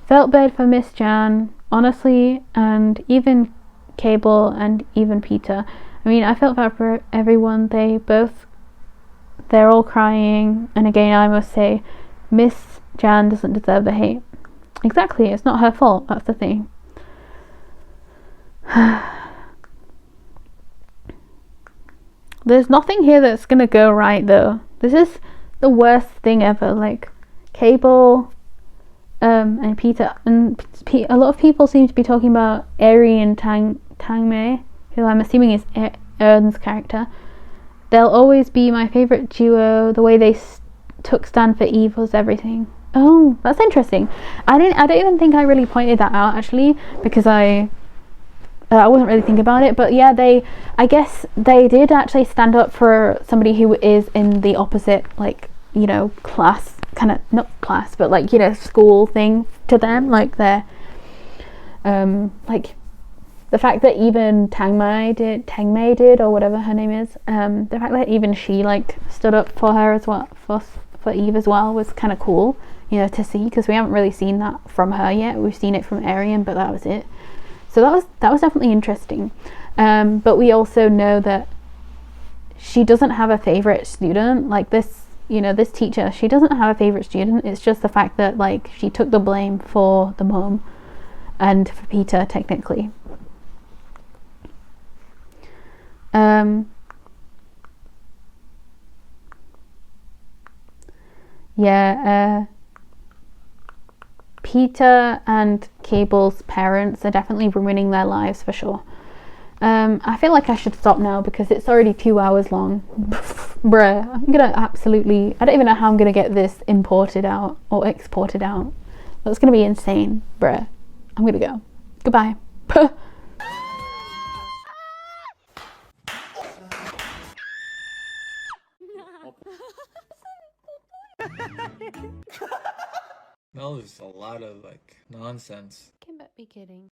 Felt bad for Miss Jan, honestly, and even Cable and even Peter. I mean, I felt bad for everyone. They're all crying, and again, I must say, Miss Jan doesn't deserve the hate. Exactly, it's not her fault, that's the thing. There's nothing here that's gonna go right, though. This is the worst thing ever. Like, Cable and Peter, and a lot of people seem to be talking about Eri and Tangmei, who I'm assuming is Ern's character. They'll always be my favourite duo. The way they took stand for Eve was everything. Oh, that's interesting. I don't even think I really pointed that out, actually, because I wasn't really thinking about it. But yeah, I guess they did actually stand up for somebody who is in the opposite, like, you know, class, kind of, not class, but like, you know, school thing to them. Like, they're like, the fact that even Tangmei did, or whatever her name is, the fact that even she like stood up for her as well, for Eve as well, was kind of cool, you know, to see, because we haven't really seen that from her yet. We've seen it from Arian, but that was it. So that was definitely interesting. But we also know that she doesn't have a favorite student. Like, this, you know, this teacher, she doesn't have a favorite student. It's just the fact that, like, she took the blame for the mom and for Peter, technically. Peter and Cable's parents are definitely ruining their lives for sure. I feel like I should stop now because it's already 2 hours long. Bruh, I'm gonna absolutely, I don't even know how I'm gonna get this imported out or exported out. That's gonna be insane, bruh. I'm gonna go. Goodbye. That was a lot of like nonsense. Can't be kidding.